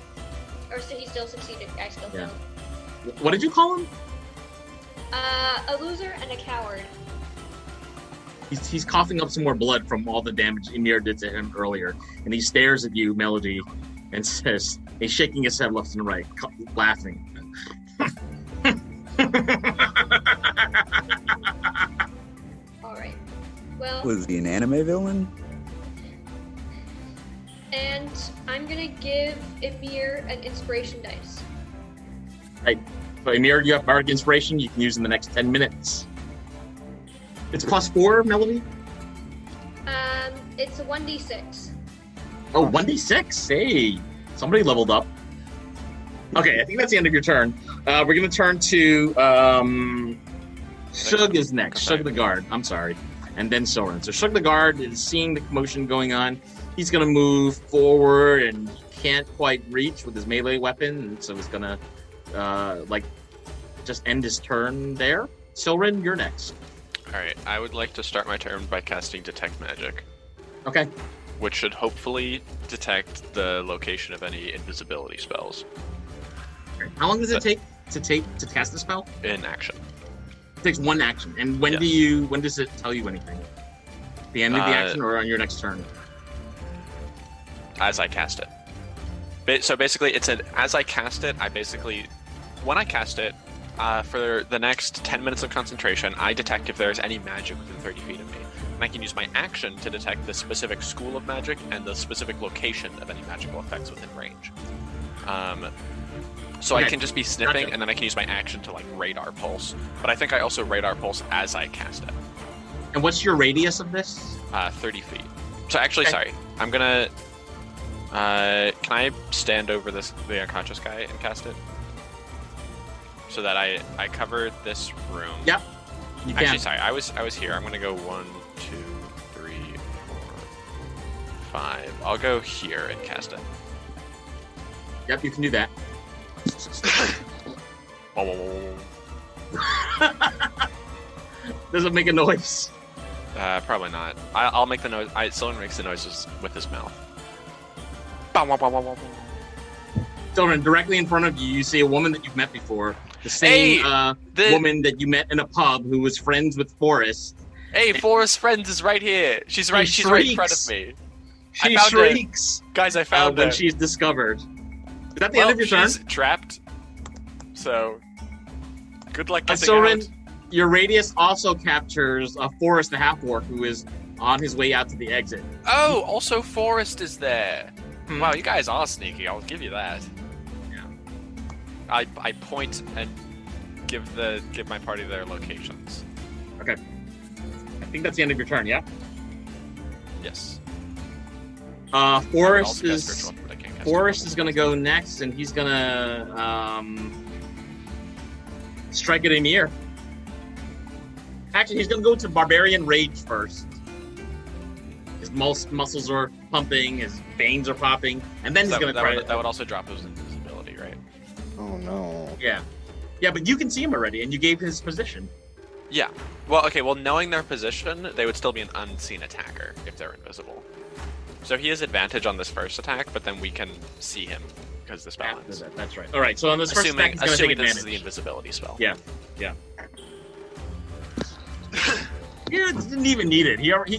Or so he still succeeded. I still Yeah. failed. What did you call him? A loser and a coward. He's coughing up some more blood from all the damage Emir did to him earlier, and he stares at you, Melody, and says, he's shaking his head left and right, laughing. Alright. Well, Was he an anime villain? and I'm gonna give Emir an inspiration dice. Right. So Emir, you have Bardic Inspiration you can use in the next 10 minutes. It's +4, Melody? It's a 1d6. Oh, 1d6? Hey, somebody leveled up. Okay, I think that's the end of your turn. We're going to turn to... Shug is next. Shug the guard. I'm sorry. And then Soren. So Shug the guard is seeing the commotion going on. He's going to move forward and he can't quite reach with his melee weapon. And so he's going to, just end his turn there. Soren, you're next. Alright, I would like to start my turn by casting Detect Magic, Okay. which should hopefully detect the location of any invisibility spells How long does it take to cast the spell? in action. It takes one action. And when Yes. when does it tell you anything? The end of the action or on your next turn? As I cast it. So basically, as I cast it, when I cast it, for the next 10 minutes of concentration, I detect if there's any magic within 30 feet of me. And I can use my action to detect the specific school of magic and the specific location of any magical effects within range. So Okay. I can just be sniffing, Gotcha. and then I can use my action to radar pulse. But I think I also radar pulse as I cast it. And what's your radius of this? 30 feet. So actually, Okay. sorry, I'm gonna. Can I stand over the unconscious guy and cast it? So that I cover this room. Yep. You can. Actually, sorry, I was here. I'm gonna go 1, 2, 3, 4, 5. I'll go here and cast it. Yep, you can do that. Does it make a noise? Probably not. I'll make the noise. Someone makes the noises with his mouth. Soren, directly in front of you, you see a woman that you've met before. The same woman that you met in a pub who was friends with Forrest. Hey, Forrest Friends is right here. She's right in front of me. She found shrieks Guys, I found when her. she's discovered. Is that the end of your turn? She's trapped. So, good luck getting Soren, out. your radius also captures Forrest the half-orc who is on his way out to the exit. Oh, also Forrest is there. Hmm. Wow, you guys are sneaky. I'll give you that. Yeah. I point and give my party their locations. Okay. I think that's the end of your turn, yeah? Yes. Forrest I is... spiritual weapon, but I can't cast Forrest spiritual is going to go next, and he's going to strike at Emir. Actually, he's going to go to Barbarian Rage first. His muscles are pumping, his veins are popping, and then he's going to try that would also drop his invisibility, right? Oh no. Yeah. Yeah, but you can see him already, and you gave his position. Yeah. Well, okay, knowing their position, they would still be an unseen attacker if they're invisible. So he has advantage on this first attack, but then we can see him because this After balance. that, that's right. All right, so on this first attack, he's going to take Assuming this is advantage. the invisibility spell. Yeah, yeah. You didn't even need it.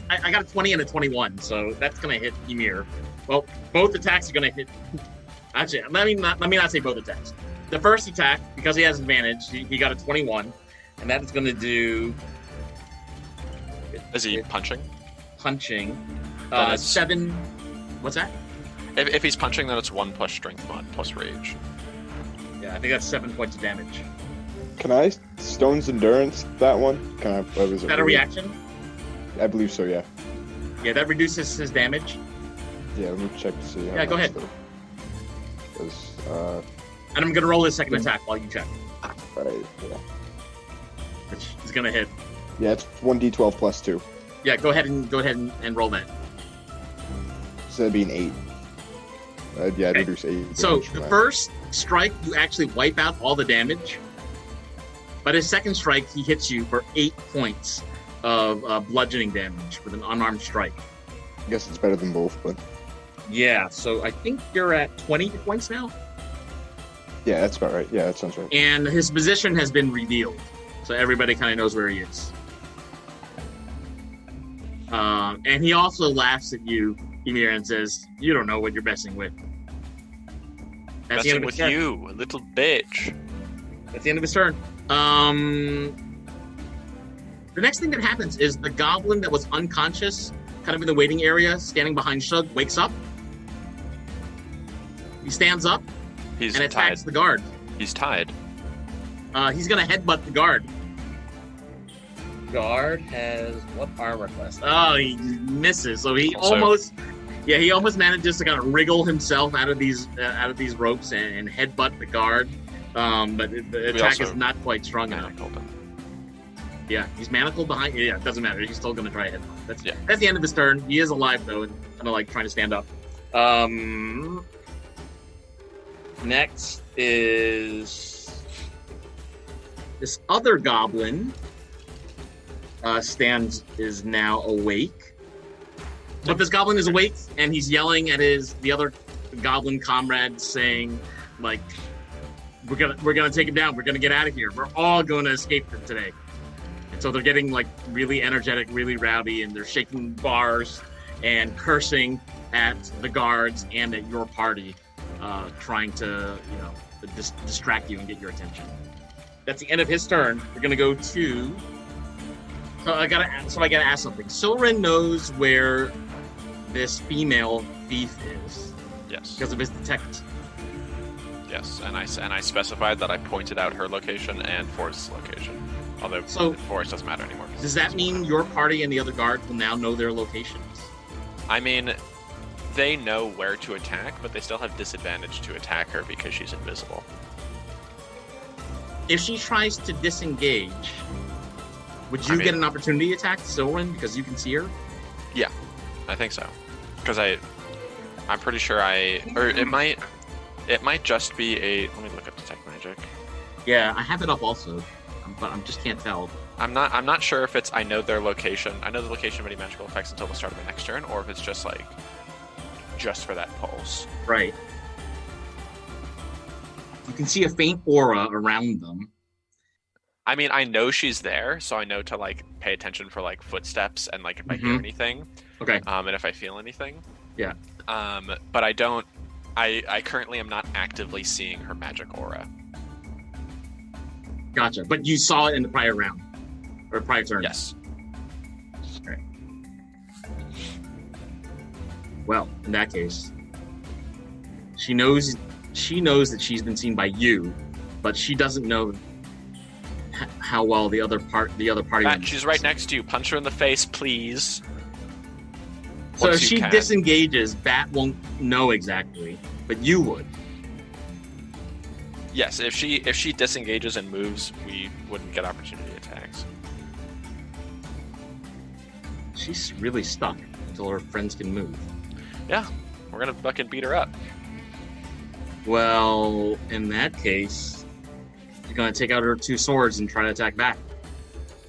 I got a 20 and a 21, so that's gonna hit Ymir. Well, both attacks are gonna hit. Actually, let me not say both attacks. The first attack, because he has advantage, he got a 21, and that is gonna do. Is he punching? Punching. Then it's- 7. What's that? If he's punching, then it's 1 plus strength mod plus rage. Yeah, I think that's 7 points of damage. Can I Stone's Endurance that one? Can I? What Is that a reaction? I believe so. Yeah. Yeah, that reduces his damage. Yeah. Let me check to see. Yeah, go ahead. Because And I'm gonna roll his second attack while you check, right. Yeah. which is gonna hit. Yeah. It's 1d12 plus 2. Yeah, go ahead and roll that. Instead of being 8. Yeah, I'd Okay. reduce 8. So damage from the that. first strike, you actually wipe out all the damage. But his second strike, he hits you for 8 points of bludgeoning damage with an unarmed strike. I guess it's better than both, but Yeah, so I think you're at 20 points now. yeah, that's about right. Yeah, that sounds right. And his position has been revealed, so everybody kind of knows where he is. And he also laughs at you, Ymir, and says, "You don't know what you're messing with." That's the end Messing of his with turn. you, a little bitch. That's the end of his turn. The next thing that happens is the goblin that was unconscious, kind of in the waiting area, standing behind Shug, wakes up. He stands up He's and tied. attacks the guard. He's tied. He's gonna headbutt the guard. Guard has what armor class? Oh, he misses. So he Also- almost manages to kind of wriggle himself out of these ropes and headbutt the guard. But the attack is also not quite strong enough. Manacled him. Yeah, he's manacled behind. Yeah, it doesn't matter. He's still gonna try a headbutt. Yeah. That's the end of his turn. He is alive though, and kind of like trying to stand up. Next is this other goblin. Is now awake. But this goblin is awake, and he's yelling at the other goblin comrade, saying, like, "We're gonna take him down. We're gonna get out of here. We're all gonna escape today." And so they're getting like really energetic, really rowdy, and they're shaking bars and cursing at the guards and at your party, trying to distract you and get your attention. That's the end of his turn. We're gonna go to. I gotta ask something. Silren knows where this female thief is Yes. because of his detect. Yes, and I specified that I pointed out her location and Forrest's location. Although So- Forrest doesn't matter anymore. Does that mean your party and the other guards will now know their locations? I mean, they know where to attack, but they still have disadvantage to attack her because she's invisible. If she tries to disengage, would you I mean- get an opportunity attack Silren because you can see her? I think so, because I'm pretty sure or it might just be a. Let me look up detect magic. Yeah, I have it up also, but I just can't tell. I'm not sure if it's I know their location. I know the location of any magical effects until the start of my next turn, or if it's just for that pulse. Right. You can see a faint aura around them. I mean, I know she's there, so I know to pay attention for footsteps and if I hear Mhm. anything, Okay. and if I feel anything. Yeah. But I don't. I currently am not actively seeing her magic aura. Gotcha. But you saw it in the prior round or prior turn. Yes. Well, in that case, she knows that she's been seen by you, but she doesn't know how well the other party. Matt, she's right next to you. Punch her in the face, please. So Once if you she can. disengages, Bat won't know exactly, but you would. Yes, if she disengages and moves, we wouldn't get opportunity attacks. She's really stuck until her friends can move. Yeah, we're gonna fucking beat her up. Well, in that case, you're gonna take out her 2 swords and try to attack back.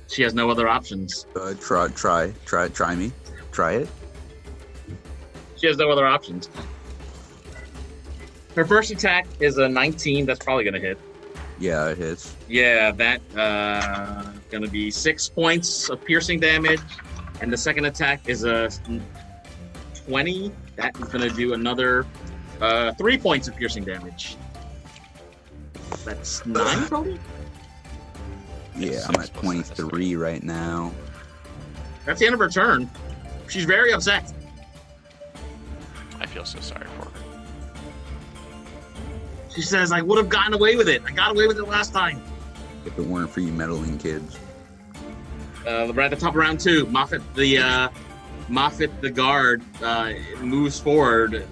She has no other options. Try me. Try it. She has no other options. Her first attack is a 19. That's probably gonna hit. Yeah, it hits. Yeah, that going to be 6 points of piercing damage, and the second attack is a 20. That is going to do another 3 points of piercing damage. That's 9 total? Yeah, I'm at 23 right now. That's the end of her turn. She's very upset. I feel so sorry for her. She says, I would have gotten away with it. I got away with it last time. If it weren't for you meddling kids. We're at the top of round 2. Moffat the guard moves forward.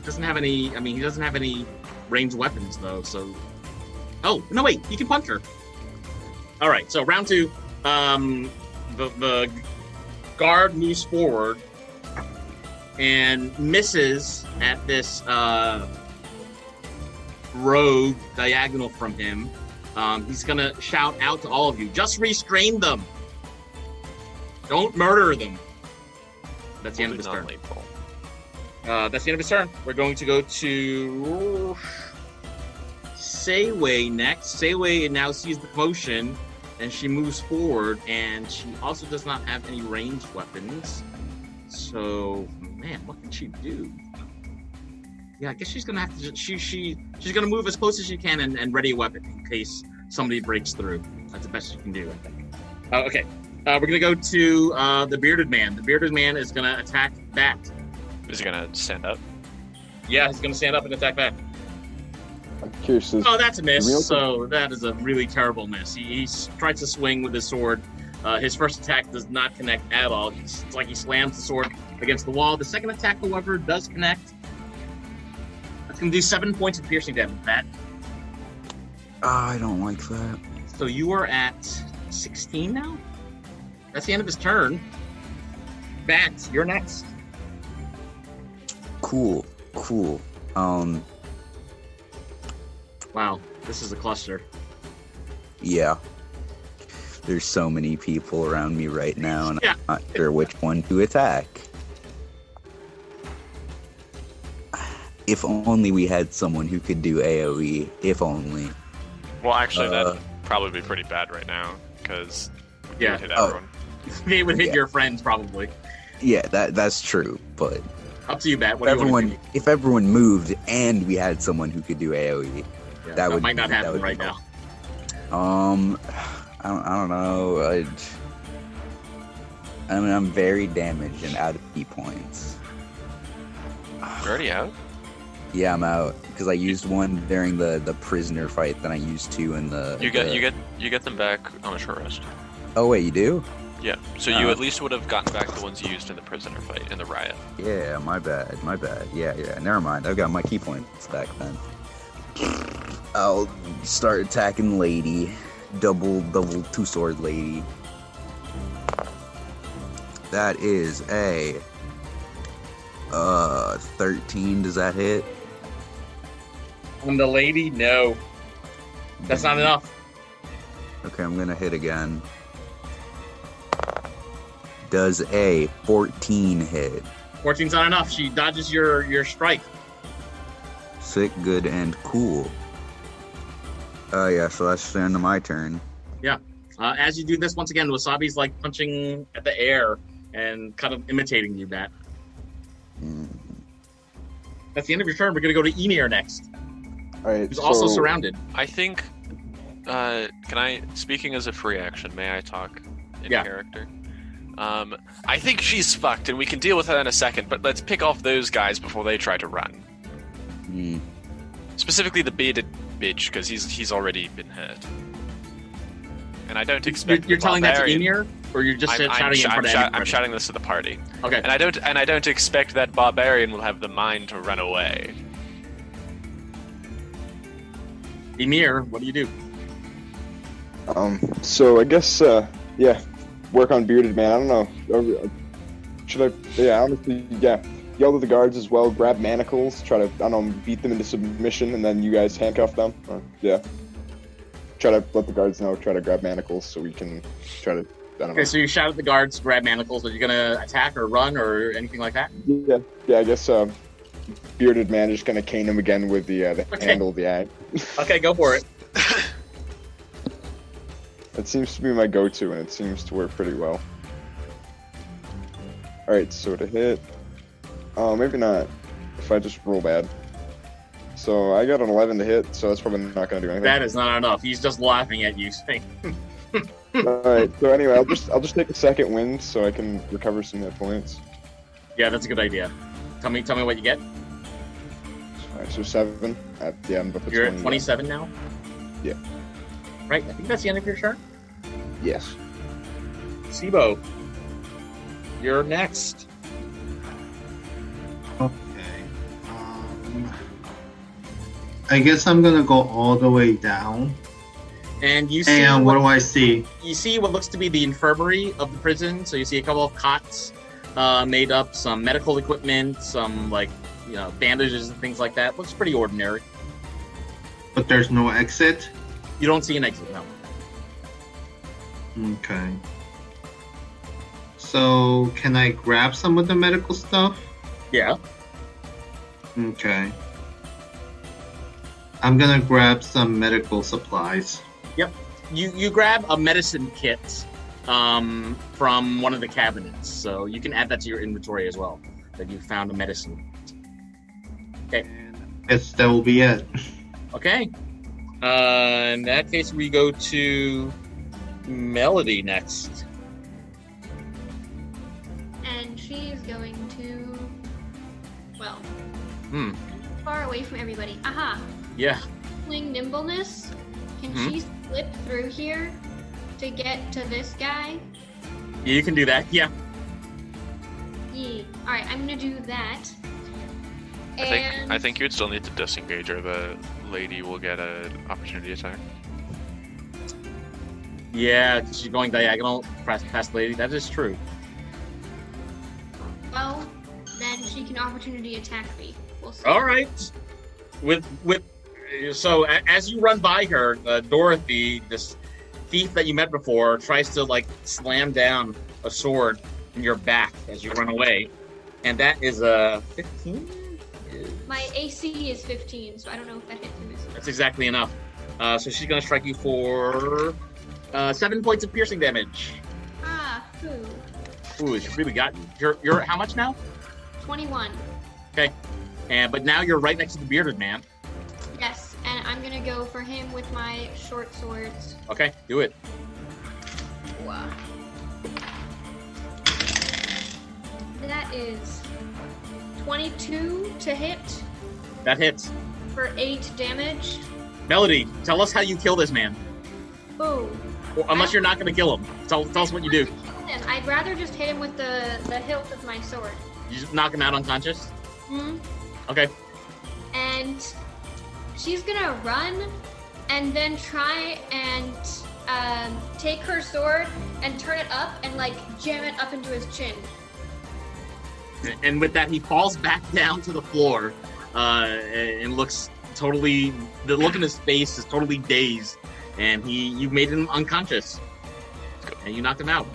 Doesn't have any. I mean, he doesn't have any ranged weapons though. So, oh no, wait, you can punch her. All right, so round 2. The guard moves forward and misses at this rogue diagonal from him. He's gonna shout out to all of you, just restrain them. Don't murder them. That's the end of his turn. That's the end of his turn. We're going to go to Sayway next. Sayway now sees the potion, and she moves forward, and she also does not have any ranged weapons. So, man, what can she do? Yeah, I guess she's gonna have to. She's gonna move as close as she can and ready a weapon in case somebody breaks through. That's the best she can do, I think. Okay, we're gonna go to the bearded man. The bearded man is gonna attack Bat. Is he gonna stand up? Yeah, he's gonna stand up and attack Bat. I'm curious. Oh, that's a miss. So that is a really terrible miss. He tries to swing with his sword. His first attack does not connect at all. It's like he slams the sword against the wall. The second attack, however, does connect. That's going to do 7 points of piercing damage, Bat. I don't like that. So you are at 16 now? That's the end of his turn. Bat, you're next. Cool. Wow, this is a cluster. Yeah. There's so many people around me right now, and Yeah. I'm not sure which one to attack. If only we had someone who could do AoE. If only. Well, actually, that'd probably be pretty bad right now, because Yeah. would hit everyone. They would hit your friends, probably. Yeah, that's true, but Up to you, Bat. What do you want to do? if everyone moved and we had someone who could do AoE, Yeah, that would might not that happen would right be now. I don't know. I'm very damaged and out of key points. You're already out? Yeah, I'm out because I used one during the prisoner fight. Then I used 2 in the. You get them back on a short rest. Oh wait, you do? Yeah. So you at least would have gotten back the ones you used in the prisoner fight in the riot. Yeah, my bad. Yeah. Never mind. I've got my key points back then. I'll start attacking lady. Double 2-sword lady. That is a 13. Does that hit? On the lady, no. That's not enough. Okay, I'm gonna hit again. Does a 14 hit? 14's not enough. She dodges your strike. Sick, good, and cool. Yeah, so that's the end of my turn. Yeah. As you do this, once again, Wasabi's like punching at the air and kind of imitating you, Bat. That's the end of your turn. We're going to go to Emir next, All right. who's also surrounded. I think. Can I? Speaking as a free action, may I talk in Yeah. character? I think she's fucked, and we can deal with her in a second. But let's pick off those guys before they try to run. Specifically, the bearded bitch, because he's already been hurt. And I don't expect. You're telling that to barbarian- Emir, or you're just shouting in front of I'm everybody? shouting this to the party. Okay. And I don't expect that barbarian will have the mind to run away. Emir, what do you do? So I guess, yeah, work on bearded man. I don't know. Should I? Yeah, honestly, yeah. Yell at the guards as well. Grab manacles. Try to, I don't know, beat them into submission, and then you guys handcuff them. Yeah. Try to let the guards know. Try to grab manacles so we can try to. I don't know. Okay, so you shout at the guards, grab manacles. Are you going to attack or run or anything like that? Yeah. I guess bearded man just gonna cane him again with the Okay. handle of the ag. Okay, go for it. It seems to be my go-to, and it seems to work pretty well. Alright, so to hit... Oh, maybe not. If I just roll bad. So I got an 11 to hit, so that's probably not going to do anything. That is not enough. He's just laughing at you. Alright, so anyway, I'll just take a second wind so I can recover some hit points. Yeah, that's a good idea. Tell me what you get. Alright, so 7 at the end of the You're at 27 now? Yeah. Right, I think that's the end of your turn. Yes. Sibo, you're next. Okay. I guess I'm gonna go all the way down. And you see And what do I see? You see what looks to be the infirmary of the prison. So you see a couple of cots made up, some medical equipment, some bandages and things like that. Looks pretty ordinary. But there's no exit? You don't see an exit now. Okay. So, can I grab some of the medical stuff? Yeah. Okay. I'm gonna grab some medical supplies. Yep. You grab a medicine kit from one of the cabinets. So you can add that to your inventory as well, that you found a medicine. Okay. Yes, that will be it. Okay. In that case, we go to Melody next. And she's going to, well, Hmm. far away from everybody. Aha! Yeah. Fling nimbleness. Can she slip through here to get to this guy? You can do that. Yeah. Yeah. All right, I'm gonna do that. I think you'd still need to disengage, or the lady will get an opportunity attack. Yeah, 'cause she's going diagonal past the lady. That is true. Well, then she can opportunity attack me. We'll see. All right. So as you run by her, Dorothy, this thief that you met before, tries to slam down a sword in your back as you run away, and that is a 15. My AC is 15, so I don't know if that hits or misses. That's exactly enough. So she's gonna strike you for 7 points of piercing damage. Ah, Ooh, she really got you. You're at how much now? 21. Okay. But now you're right next to the bearded man. Yes, and I'm gonna go for him with my short swords. Okay, do it. Wow. That is 22 to hit That hits. for 8 damage. Melody, tell us how you kill this man. Ooh. Well, unless you're not gonna kill him. Tell us what you do. I'd rather just hit him with the hilt of my sword. You just knock him out unconscious? Hmm. Okay. And she's gonna run and then try and take her sword and turn it up and jam it up into his chin. And with that, he falls back down to the floor and looks totally. The look in his face is totally dazed, and you've made him unconscious, and you knocked him out.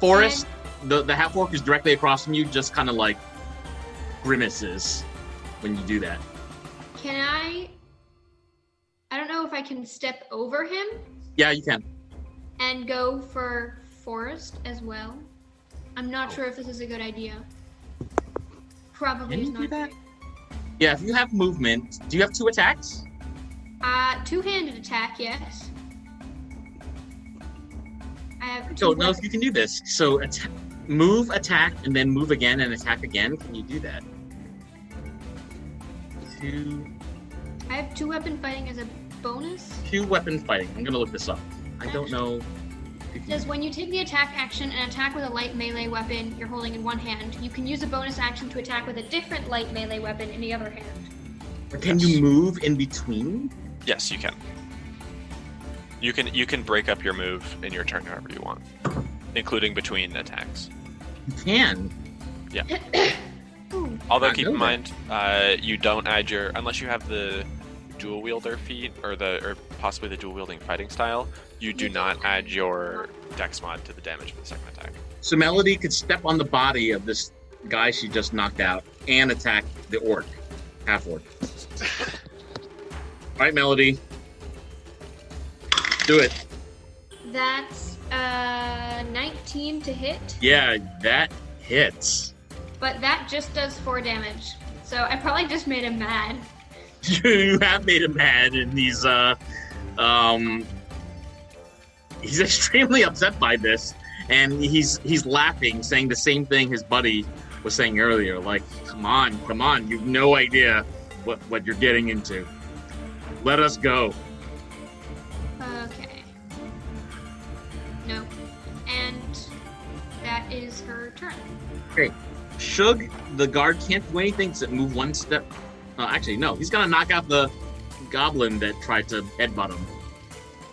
Forrest, the half orc is directly across from you, just kind of grimaces when you do that. Can I don't know if I can step over him Yeah, you can. and go for Forrest as well. I'm not sure if this is a good idea. Probably Can you not. do that? Yeah, if you have movement, do you have 2 attacks? Two-handed attack, yes. I have So two no, you can do this. So move, attack, and then move again and attack again. Can you do that? I have 2 weapon fighting as a bonus. 2 weapon fighting. I'm gonna look this up. I don't know. It says when you take the attack action and attack with a light melee weapon you're holding in one hand, you can use a bonus action to attack with a different light melee weapon in the other hand. Or can you move in between? Yes, you can. You can break up your move in your turn however you want, including between attacks. You can. Yeah. Ooh. Although I keep know in mind, you don't add your unless you have the dual wielder feat or possibly the dual wielding fighting style. You do not add your dex mod to the damage of the second attack. So Melody could step on the body of this guy she just knocked out and attack the orc, half orc. All right, Melody. do it. That's 19 to hit, Yeah, that hits. but that just does 4 damage. So I probably just made him mad. You have made him mad, and he's extremely upset by this, and he's laughing, saying the same thing his buddy was saying earlier. Like, come on, you've no idea what you're getting into. Let us go. Okay. No. And that is her turn. Okay. Shug, the guard, can't do anything except move one step. Actually, no. He's gonna knock out the goblin that tried to headbutt him.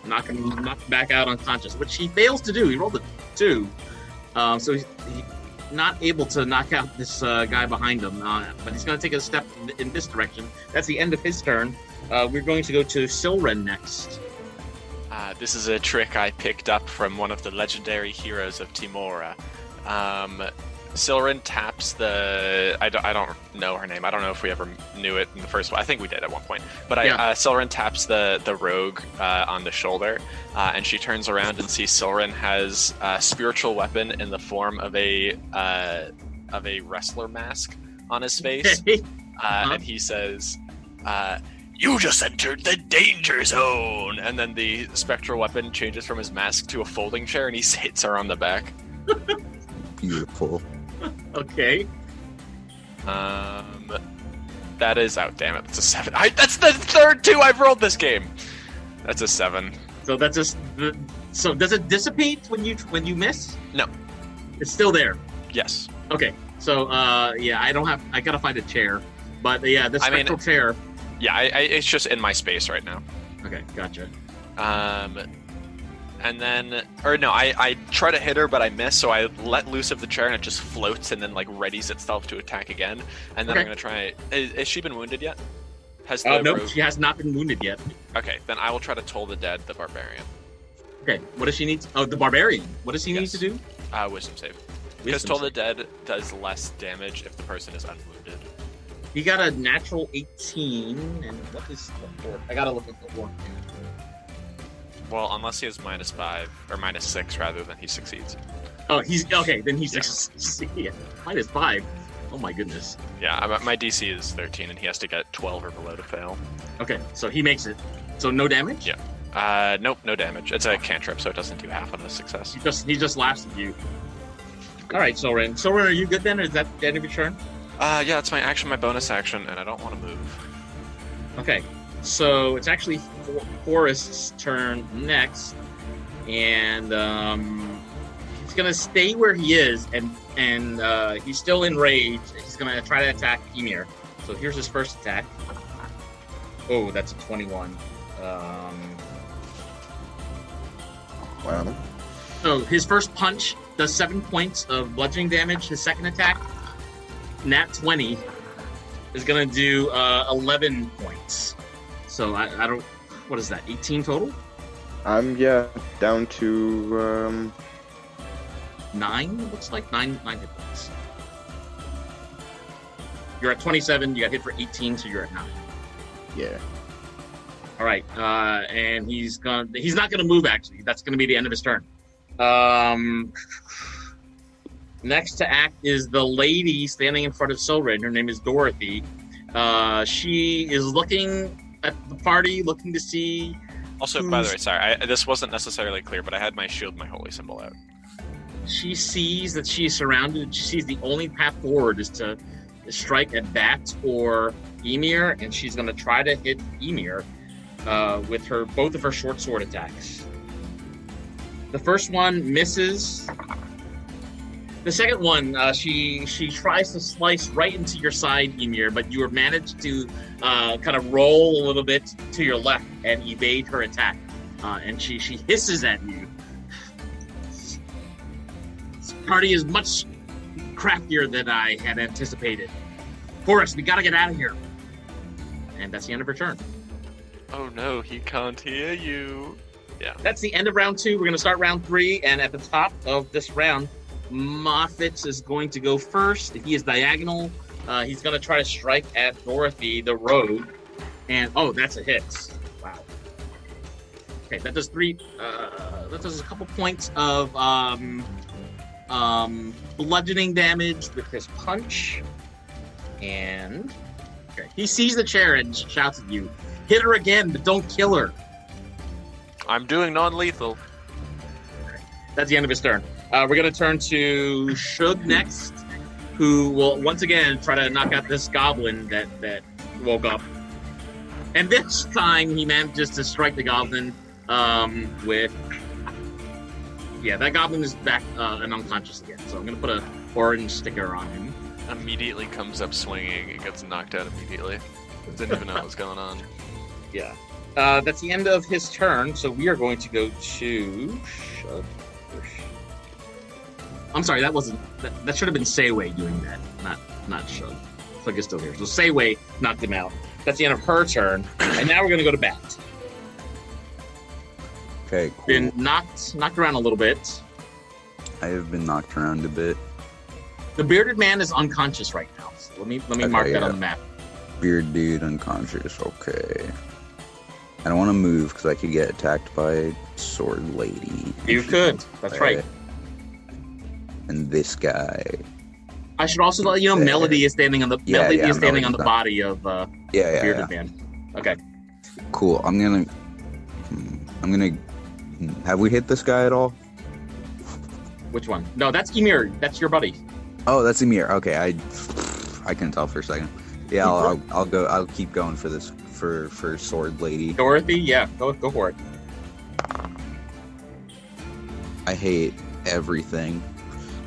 Knock him back out unconscious, which he fails to do. He rolled a 2. So he's not able to knock out this guy behind him. But he's gonna take a step in this direction. That's the end of his turn. We're going to go to Silren next. This is a trick I picked up from one of the legendary heroes of Timora. Silren taps the... I don't know her name. I don't know if we ever knew it in the first one. I think we did at one point. But Silren taps the rogue on the shoulder, and she turns around and sees Silren has a spiritual weapon in the form of a wrestler mask on his face. And he says... you just entered the danger zone! And then the spectral weapon changes from his mask to a folding chair, and he hits her on the back. Beautiful. Okay. That is... Oh, damn it. That's a 7. That's the third 2 I've rolled this game! That's a 7. So that's just... So does it dissipate when you miss? No. It's still there? Yes. Okay. So, I gotta find a chair. But, the spectral chair... Yeah, it's just in my space right now. Okay, gotcha. And then, or no, I try to hit her, but I miss, so I let loose of the chair, and it just floats and then, like, readies itself to attack again. And then I'm going to try... Has she been wounded yet? No, she has not been wounded yet. Okay, then I will try to Toll the Dead, the Barbarian. Okay, what does she need? Oh, the Barbarian. What does he need to do? Wisdom save. Because Toll the Dead does less damage if the person is unwounded. He got a natural 18, and what is the 4? I gotta look at the 4. Well, unless he has -5, or -6 rather, than he succeeds. Oh, he's okay. Then he's yeah. -5. Oh my goodness. Yeah, my DC is 13, and he has to get 12 or below to fail. Okay, so he makes it. So no damage? Yeah. Nope, no damage. It's a cantrip, so it doesn't do half on the success. He just laughs at you. All right, Silren. Silren, are you good then, or is that the end of your turn? Yeah, that's my action, my bonus action, and I don't want to move. Okay. So it's actually Forrest's turn next, and he's gonna stay where he is, and he's still enraged. He's gonna try to attack Emir. So here's his first attack. Oh, that's a 21. Wow. So his first punch does 7 points of bludgeoning damage. His second attack, nat 20, is gonna do 11 points. So I don't. What is that? 18 total? I'm down to 9. It looks like 9 hit points. You're at 27. You got hit for 18, so you're at 9. Yeah. All right, and he's not gonna move. Actually, that's gonna be the end of his turn. Next to act is the lady standing in front of Silren. Her name is Dorothy. She is looking at the party, looking to see. Also, by the way, sorry, this wasn't necessarily clear, but I had my shield, my holy symbol out. She sees that she's surrounded. She sees the only path forward is to strike at Bat or Emir, and she's going to try to hit Emir with both of her short sword attacks. The first one misses. The second one, she tries to slice right into your side, Emir, but you managed to kind of roll a little bit to your left and evade her attack. And she hisses at you. This party is much craftier than I had anticipated. Forrest, we gotta get out of here. And that's the end of her turn. Oh no, he can't hear you. Yeah. That's the end of round 2. We're gonna start round 3, and at the top of this round, Moffat is going to go first. He is diagonal. He's going to try to strike at Dorothy, the rogue. And, oh, that's a hit. Wow. Okay, that does three. That does a couple points of bludgeoning damage with his punch. And okay, he sees the chair and shouts at you, "Hit her again, but don't kill her." I'm doing non-lethal. That's the end of his turn. We're going to turn to Shug next, who will once again try to knock out this goblin that woke up. And this time he manages to strike the goblin with... Yeah, that goblin is back and unconscious again. So I'm going to put an orange sticker on him. Immediately comes up swinging and gets knocked out immediately. Didn't even know what was going on. Yeah. That's the end of his turn, so we are going to go to Shug. I'm sorry, that wasn't... That should have been Sayway doing that, not Shug. Shug is still here. So Sayway knocked him out. That's the end of her turn, and now we're going to go to Bat. Okay, cool. Been knocked around a little bit. I have been knocked around a bit. The bearded man is unconscious right now. So let me mark that on the map. Beard dude unconscious. Okay. I don't want to move because I could get attacked by sword lady. You could. That's right. And this guy. I should also let you know Melody is standing on the on the body of bearded man. Okay. Cool. I'm gonna. Have we hit this guy at all? Which one? No, that's Emir. That's your buddy. Oh, that's Emir. Okay, I couldn't tell for a second. Yeah, I'll go. I'll keep going for this for sword lady. Dorothy, yeah, go for it. I hate everything.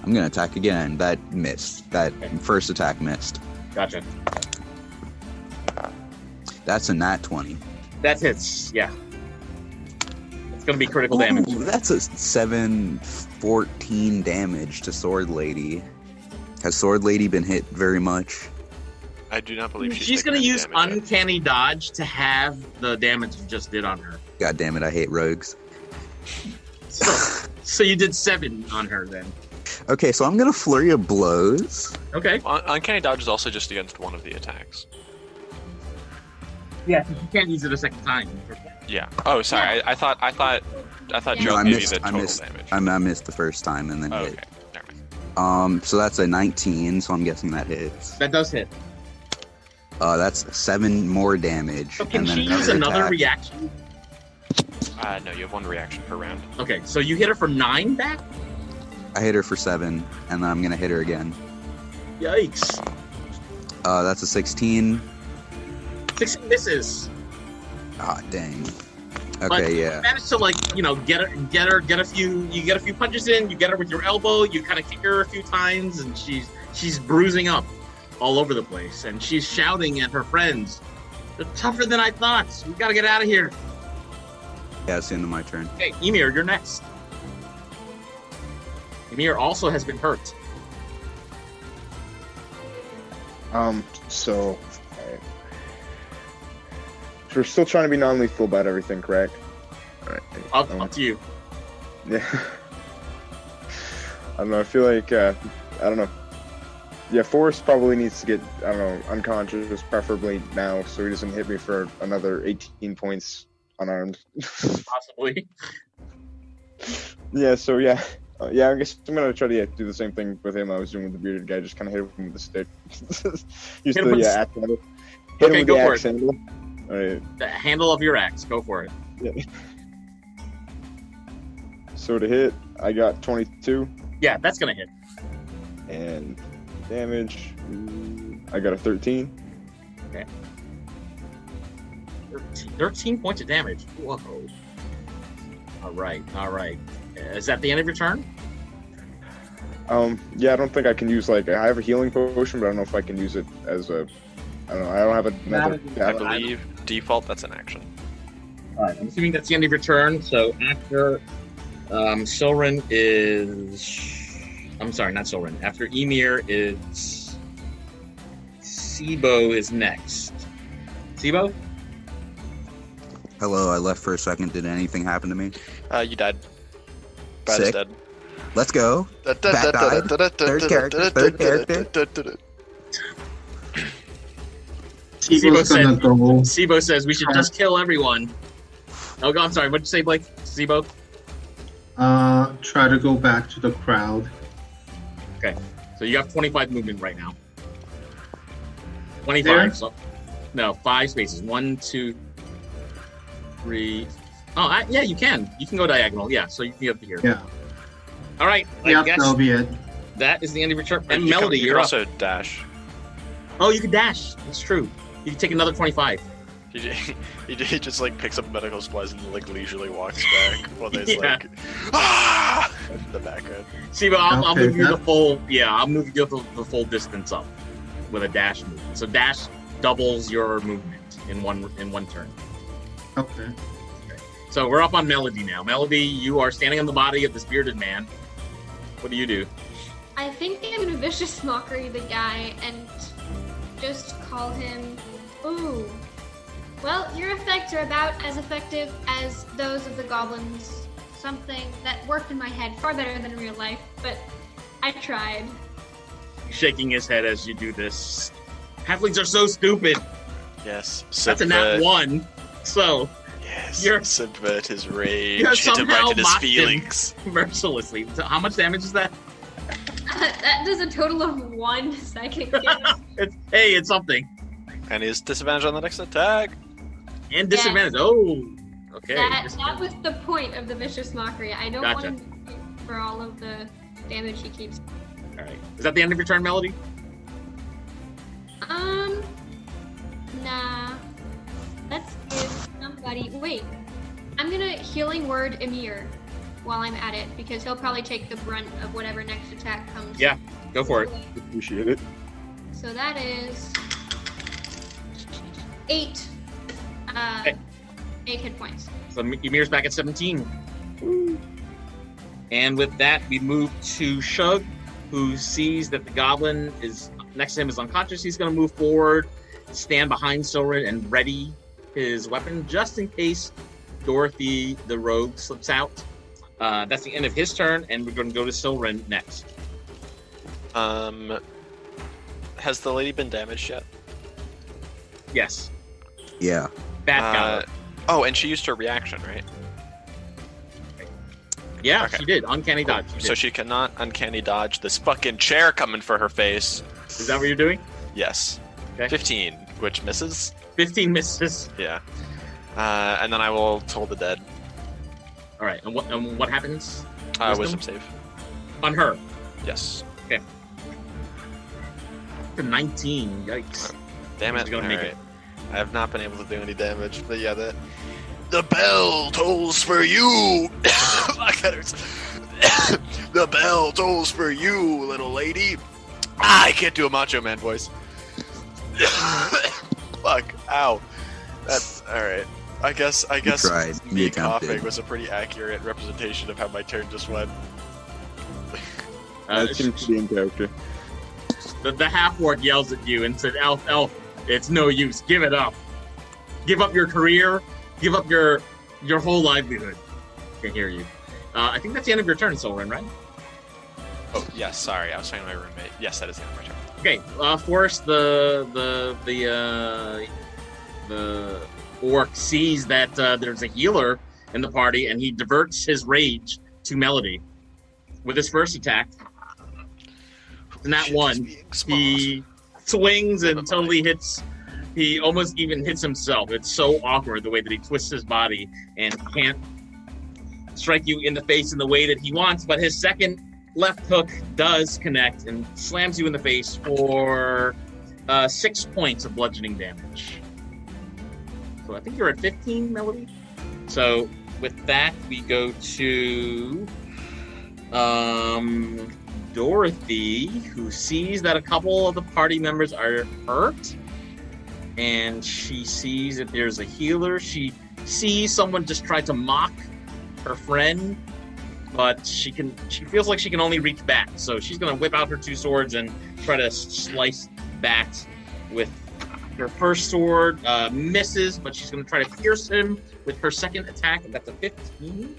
I'm gonna attack again. That missed. That first attack missed. Gotcha. That's a nat 20. That hits. Yeah. It's gonna be critical damage. That's a 7-14 damage to sword lady. Has sword lady been hit very much? I do not believe she's going to use uncanny dodge to have the damage you just did on her. God damn it, I hate rogues. So you did 7 on her then. Okay, so I'm going to flurry of blows. Okay. Uncanny dodge is also just against one of the attacks. Yeah, you can't use it a second time. Yeah. Oh, sorry. I thought Joe gave you the total damage. I missed the first time and then hit. Okay. Never mind. So that's a 19, so I'm guessing that hits. That does hit. That's 7 more damage. So can she use another reaction? No, you have 1 reaction per round. Okay, so you hit her for 9 back? I hit her for 7, and then I'm gonna hit her again. Yikes. That's a 16. 16 misses. Ah, dang. Okay, but yeah. You managed to get a few punches in, you get her with your elbow, you kind of kick her a few times, and she's bruising up all over the place, and she's shouting at her friends, "They're tougher than I thought. We gotta get out of here." Yeah, it's the end of my turn. Okay, Emir, you're next. Emir also has been hurt. So we're still trying to be non-lethal about everything, correct? All right. Up to you. Yeah. I don't know. I feel like I don't know. Yeah, Forrest probably needs to get, I don't know, unconscious, preferably now, so he doesn't hit me for another 18 points unarmed. Possibly. Yeah, so yeah. I guess I'm going to try to do the same thing with him I was doing with the bearded guy, just kind of hit him with the stick. Hit him with the axe handle. Hit him with the axe handle. All right. The handle of your axe, go for it. Yeah. So to hit, I got 22. Yeah, that's going to hit. And damage, I got a 13. Okay. 13 points of damage. Whoa. All right. Is that the end of your turn? Yeah, I don't think I can use, I have a healing potion, but I don't know if I can use it as a, I don't know, I don't have another. I believe default, that's an action. All right, I'm assuming that's the end of your turn, so after Silren is... I'm sorry, not Silren. After Emir is... Sibo is next. Sibo? Hello, I left for a second. Did anything happen to me? You died. Brad is Sick. dead. Let's go. Bat died. Third character. Sibo says we should just kill everyone. Oh, I'm sorry. What'd you say, Blake? Sibo? Try to go back to the crowd. Okay. So you have 25 movement right now. 25. There? So, no, 5 spaces. 1, 2, 3. Oh, yeah, you can. You can go diagonal. Yeah, so you can get up to here. Yeah. All right. I Yep, guess that'll be it. that is the end of your turn. And You can- Melody, you can you're up. also dash. Oh, you can dash. That's true. You can take another 25. He just like picks up medical supplies and like leisurely walks back while there's Yeah. like ah in the background. See, but I'll Okay, move you the that- full. Yeah, I'll move you the full distance up with a dash movement. So dash doubles your movement in one turn. Okay. So we're up on Melody now. Melody, you are standing on the body of this bearded man. What do you do? I think I'm gonna vicious mockery the guy and just call him, ooh. Well, your effects are about as effective as those of the goblins. Something that worked in my head far better than in real life, but I tried. Shaking his head as you do this. Halflings are so stupid. Yes. That's a nat 1. So Yes. You're- Subvert his rage. you're Hit him somehow right in his mocked him. feelings. mercilessly. So how much damage is that? That does a total of 1 psychic damage. It's something. And he has disadvantage on the next attack. And disadvantage. Oh, okay. That was the point of the vicious mockery. I don't Gotcha. want him for all of the damage he keeps. All right. Is that the end of your turn, Melody? Nah. Let's give somebody. Wait. I'm gonna healing word Emir while I'm at it because he'll probably take the brunt of whatever next attack comes. Yeah. Go for it. Appreciate it. So that is 8. Okay. 8 hit points. So Ymir's back at 17. And with that, we move to Shug, who sees that the goblin is next to him is unconscious. He's going to move forward, stand behind Soren, and ready his weapon just in case Dorothy, the rogue, slips out. That's the end of his turn, and we're going to go to Soren next. Has the lady been damaged yet? Yes. Yeah. Bad counter. Oh, and she used her reaction, right? Yeah, okay. she did. Uncanny dodge. So she cannot uncanny dodge this fucking chair coming for her face. Is that what you're doing? Yes. Okay. 15, which misses. 15 misses. Yeah. And then I will toll the dead. All right. And what happens? Wisdom save. On her. Yes. Okay. 19. Yikes. Damn it. She's gonna make Alright. it. I have not been able to do any damage, but yeah, the bell tolls for you. Fuck, that hurts. The bell tolls for you, little lady. I can't do a Macho Man voice. Fuck. Ow. That's all right. I guess tried. You me attempted. coughing was a pretty accurate representation of how my turn just went. That seems to be in character. The half-orc yells at you and says, Elf, it's no use. Give it up. Give up your career. Give up your whole livelihood. I can hear you. I think that's the end of your turn, Soren, right? Oh yes, sorry, I was talking to my roommate. Yes, that is the end of my turn. Okay. Forrest, the orc sees that there's a healer in the party, and he diverts his rage to Melody with his first attack. And that Shit, one, he's being smart. he swings and totally hits. He almost even hits himself. It's so awkward the way that he twists his body and can't strike you in the face in the way that he wants. But his second left hook does connect and slams you in the face for 6 points of bludgeoning damage. So I think you're at 15, Melody. So with that, we go to Dorothy, who sees that a couple of the party members are hurt, and she sees that there's a healer. She sees someone just try to mock her friend, but she feels like she can only reach back, so she's gonna whip out her 2 swords and try to slice bats with her first sword. Misses, but she's gonna try to pierce him with her second attack, and that's a 15,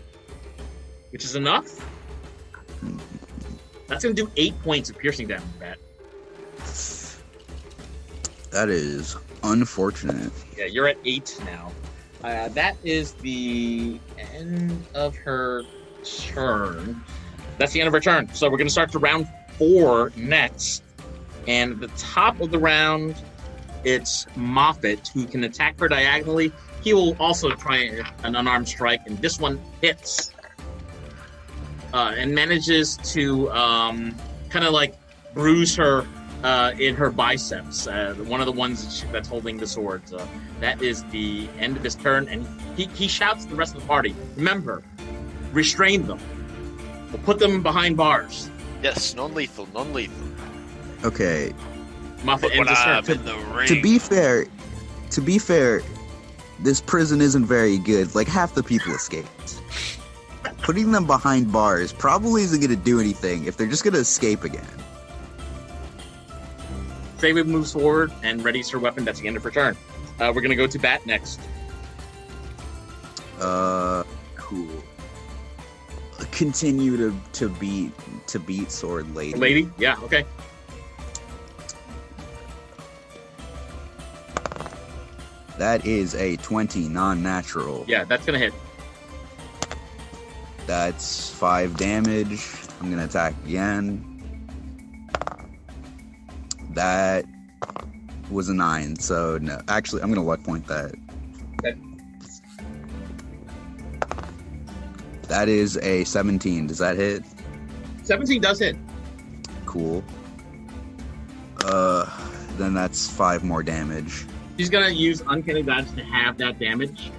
which is enough. That's gonna do 8 points of piercing damage, Bat. That is unfortunate. Yeah, you're at 8 now. That is the end of her turn. That's the end of her turn. So we're going to start to round 4 next. And at the top of the round, it's Moffat, who can attack her diagonally. He will also try an unarmed strike, and this one hits. And manages to kind of like bruise her in her biceps. One of the ones that's holding the sword. That is the end of his turn, and he shouts to the rest of the party, remember, restrain them. We'll put them behind bars. Yes, non-lethal. Okay. Moffat ends his turn. in the ring. To be fair, this prison isn't very good. Like, half the people escaped. Putting them behind bars probably isn't going to do anything if they're just going to escape again. David moves forward and readies her weapon. That's the end of her turn. We're going to go to Bat next. Cool. Continue to beat Sword Lady. Lady? Yeah, okay. That is a 20 non-natural. Yeah, that's going to hit. That's 5 damage. I'm gonna attack again. That was a 9, so no. Actually, I'm gonna luck point that. Okay. That is a 17. Does that hit? 17 does hit. Cool. Then that's 5 more damage. She's going to use Uncanny Dodge to have that damage.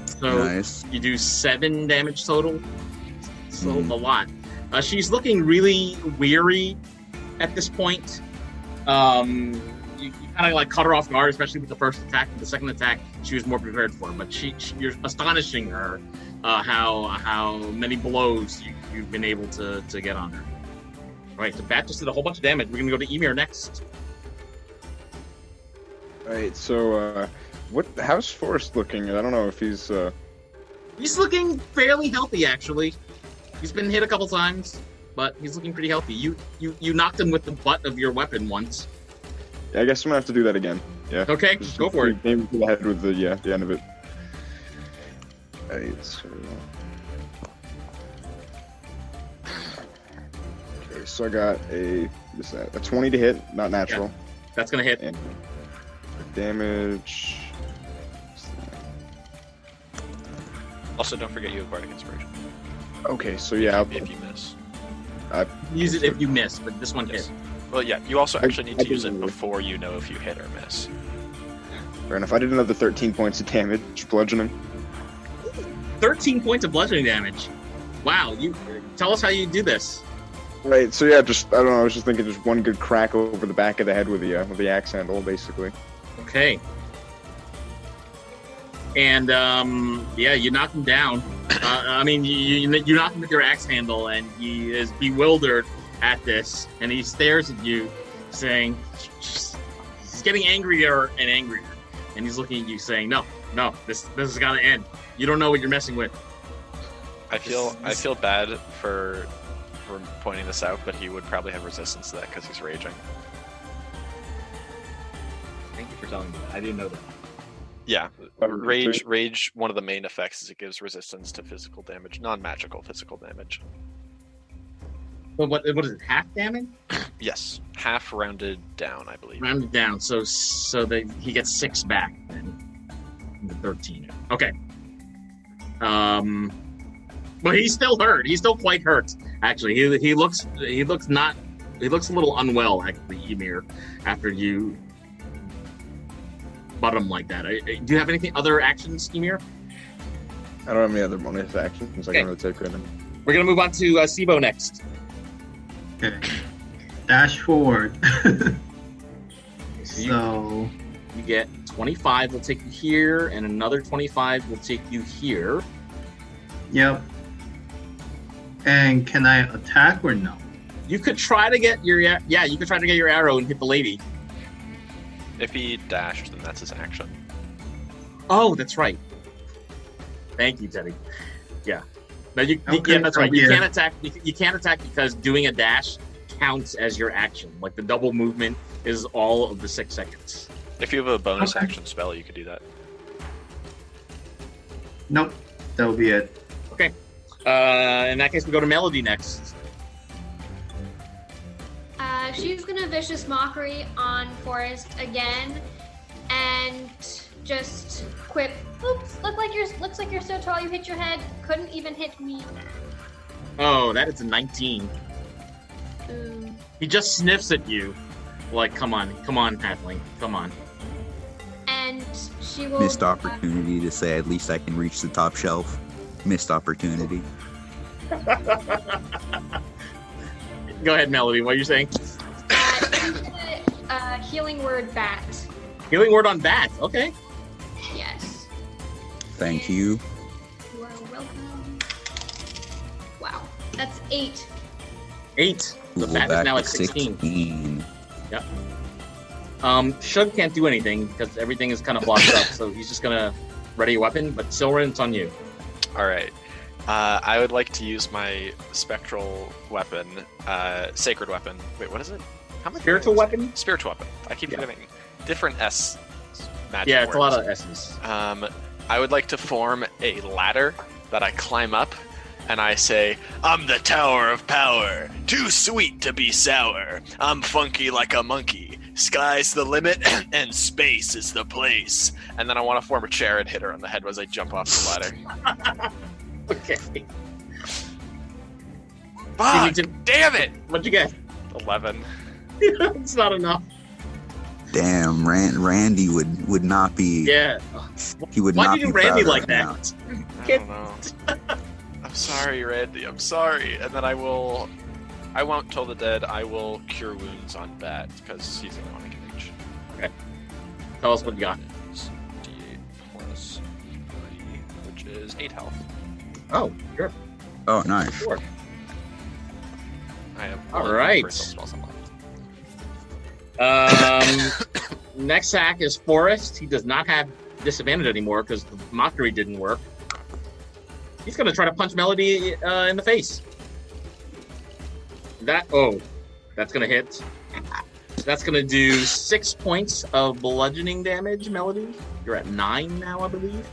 So Nice. you do 7 damage total. So a lot. She's looking really weary at this point. You kind of like cut her off guard, especially with the first attack. The second attack, she was more prepared for. But you're astonishing her how many blows you've been able to get on her. All right, so Bat just did a whole bunch of damage. We're going to go to Emir next. Alright, so how's Forrest looking? I don't know if he's He's looking fairly healthy, actually. He's been hit a couple times, but he's looking pretty healthy. You knocked him with the butt of your weapon once. Yeah, I guess I'm gonna have to do that again. Yeah. Okay, Just go for it. Aim to the head with the end of it. Alright, so okay, so I got a 20 to hit, not natural. That's gonna hit. And the damage. Also, don't forget you have Bardic Inspiration. Okay, so yeah, If you miss. Use it if you miss, but this one hit. Well, yeah, you also actually need I to use it can- before you know if you hit or miss. fair enough. I did another 13 points of damage, bludgeoning. 13 points of bludgeoning damage. Wow, you tell us how you do this. Right, so yeah, I don't know. I was just thinking, just one good crack over the back of the head with the axe handle, basically. Okay. And you knock him down. You knock him with your axe handle, and he is bewildered at this, and he stares at you, saying, he's getting angrier and angrier, and he's looking at you, saying, "No, this has got to end. You don't know what you're messing with." I feel bad for pointing this out, but he would probably have resistance to that because he's raging. Thank you for telling me that. I didn't know that. Yeah, rage. One of the main effects is it gives resistance to physical damage, non-magical physical damage. But what is it? Half damage? Yes, half rounded down, I believe. Rounded down, so that he gets 6 back then. The 13. Okay. But he's still hurt. He's still quite hurt. Actually, he looks a little unwell. Actually, Emir, after you butt him like that. Do you have anything other actions, Emir? I don't have any other bonus actions. I can really take right now. We're gonna move on to Sibo next. Okay. Dash forward. So So you get 25 will take you here, and another 25 will take you here. yep. And can I attack or no? You could try to get your arrow and hit the lady. If he dashed, then that's his action. Oh, that's right. Thank you, Teddy. Yeah. No, Okay, yeah, that's right. You yeah. can't attack. You can't attack because doing a dash counts as your action. Like the double movement is all of the 6 seconds. If you have a bonus Okay. action spell, you could do that. Nope, that'll be it. In that case, we go to Melody next. She's gonna vicious mockery on Forrest again, and just quip. Oops! Looks like you're so tall you hit your head. Couldn't even hit me. Oh, that is a 19. Ooh. He just sniffs at you. Like, come on, halfling, come on. And she will. Missed opportunity to say at least I can reach the top shelf. Missed opportunity. Go ahead, Melody. What are you saying? She's gonna healing word bat. Healing word on bat. Okay. Yes. Thank you. You are welcome. Wow, that's 8. 8. The We'll bat back is now to at 16. 16. Shug can't do anything because everything is kind of blocked up, so he's just gonna ready a weapon. But Silren, it's on you. All right. I would like to use my spectral weapon, sacred weapon. Wait, what is it? How much? Spiritual weapon? Spiritual weapon. I keep forgetting. Different S magic Yeah, it's a lot words. of S's. I would like to form a ladder that I climb up, and I say, "I'm the Tower of Power, too sweet to be sour. I'm funky like a monkey. Sky's the limit, and space is the place." And then I want to form a chair and hit her on the head as I jump off the ladder. Okay. Fuck! need to- Damn it! What'd you get? 11. It's not enough. Damn, Randy would not be. Yeah. He would Why not do you do be proud Randy right like now. that? I don't know. I'm sorry, Randy. I'm sorry. And then I won't tell the dead. I will cure wounds on Bat because he's the only one I can reach. Tell us what you got. D8 plus 3, which is 8 health. Oh, sure. Oh, nice. Sure. I have All one right. personal spell left. Next hack is Forrest. He does not have disadvantage anymore because the mockery didn't work. He's going to try to punch Melody in the face. That's going to hit. That's going to do 6 points of bludgeoning damage, Melody. You're at 9 now, I believe.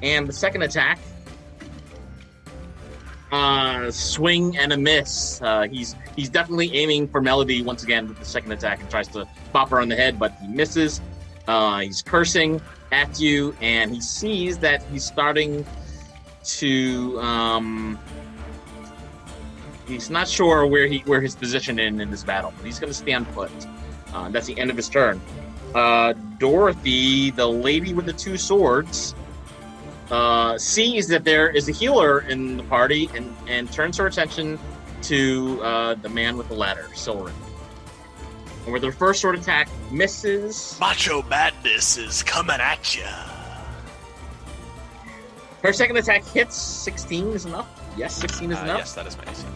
And the second attack, swing and a miss. He's definitely aiming for Melody once again with the second attack and tries to pop her on the head, but he misses. He's cursing at you, and he sees that he's starting to. He's not sure where his position in this battle, but he's going to stand put. That's the end of his turn. Dorothy, the lady with the 2 swords, sees that there is a healer in the party and turns her attention to the man with the ladder, Silren. And with her first sword attack, misses. Macho Madness is coming at ya. Her second attack hits. 16 is enough. Yes, 16 is enough. Yes, that is my AC.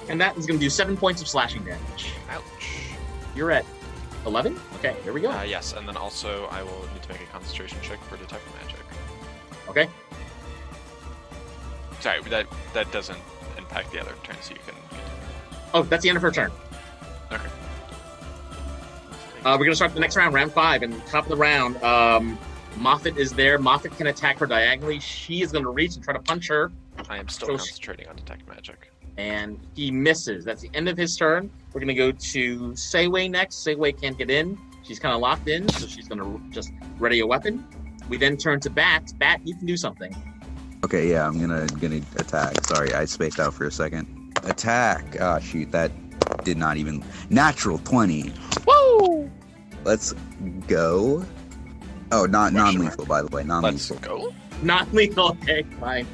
And that is going to do 7 points of slashing damage. Ouch. You're at 11? Okay, here we go. Yes, and then also I will need to make a concentration check for detect magic. Okay. Sorry, that doesn't impact the other turn, so you can continue. Oh, that's the end of her turn. Okay. We're going to start the next round, round 5. And top of the round, Moffat is there. Moffat can attack her diagonally. She is going to reach and try to punch her. I am still concentrating on detect magic. And he misses. That's the end of his turn. We're going to go to Sayway next. Sayway can't get in. She's kind of locked in, so she's going to just ready a weapon. We then turn to Bat. Bat, you can do something. Okay, yeah, I'm gonna attack. Sorry, I spaced out for a second. Attack! Ah, shoot, that did not even... Natural 20. Woo! Let's go. Oh, non-lethal, by the way, Let's non-lethal. go. Not lethal. Okay, fine.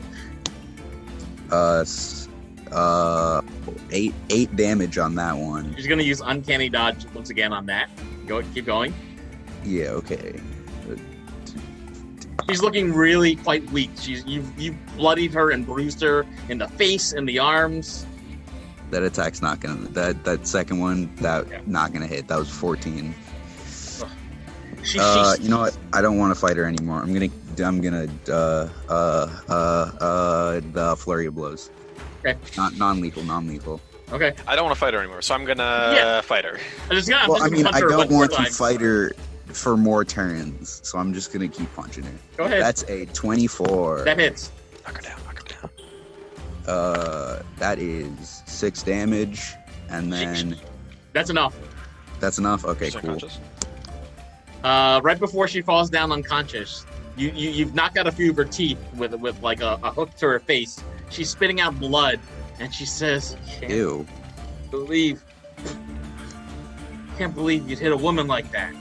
8 damage on that one. She's going to use Uncanny Dodge once again on that. Keep going. Yeah, okay. She's looking really quite weak. You've bloodied her and bruised her in the face and the arms. That attack's not gonna... That second one, not gonna hit. That was 14. You know what? I don't want to fight her anymore. I'm gonna the flurry of blows. Okay. Non-lethal. Okay. I don't want to fight her anymore, so I'm gonna fight her. Well, I mean, I don't want to fight her for more turns, so I'm just gonna keep punching her. Go ahead. That's a 24. That hits. Knock her down. That is 6 damage, and then That's enough. that's enough. Okay, She's cool. unconscious? Right before she falls down unconscious, you've knocked out a few of her teeth with like a hook to her face. She's spitting out blood, and she says, Ew. Can't believe you'd hit a woman like that.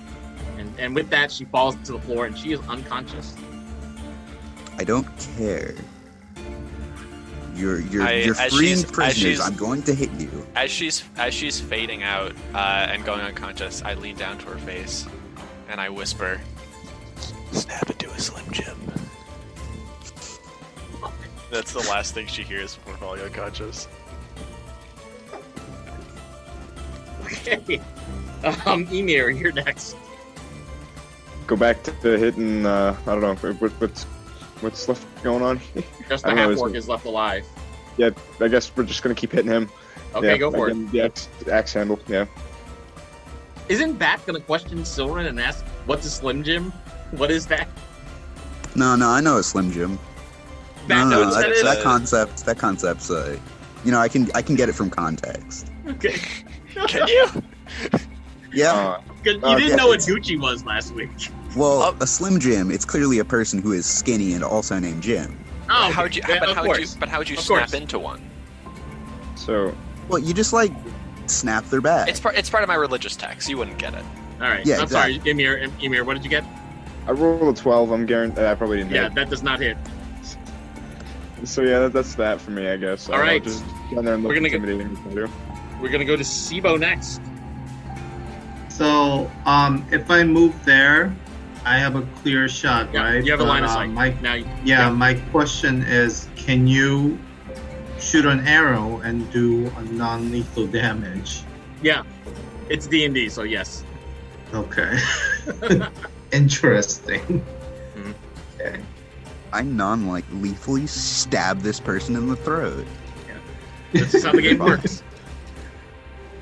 And with that, she falls to the floor, and she is unconscious. I don't care. You're as freeing she's- prisoners. I'm going to hit you. As she's fading out and going unconscious, I lean down to her face and I whisper, "Snap into a Slim Jim." That's the last thing she hears before falling unconscious. Okay. Emir, you're next. Go back to hitting. I don't know what's left going on. Just I the don't know, half is orc it- is left alive. Yeah, I guess we're just gonna keep hitting him. Okay, Yeah, go for it. again, the axe handle. Yeah. Isn't Bat gonna question Silverin and ask, "What's a Slim Jim? What is that?" No, I know a Slim Jim. Bat No, knows what that is. that concept's I can get it from context. Okay. Can you? Yeah. Good. You Oh, didn't yeah, know what it's- Gucci was last week. Well, a Slim Jim, it's clearly a person who is skinny and also named Jim. Oh, How'd you? yeah, But of how'd course. you? But how'd you Of snap course. into one? So Well, you just snap their back. It's part of my religious text. You wouldn't get it. All right. Yeah, I'm sorry, Emir. What did you get? I rolled a 12. I'm guaranteed. I probably didn't Yeah, hit. that does not hit. So yeah, that's that for me, I guess. All right. Just down there and look We're gonna go- intimidating. What to do. We're gonna go to Sibo next. So, if I move there, I have a clear shot, Yeah, right? you have a line of But, sight. Now, my question is, can you shoot an arrow and do a non-lethal damage? yeah, it's D&D, so yes. Okay. Interesting. Mhm. Okay. I lethally stab this person in the throat. This is how the game works.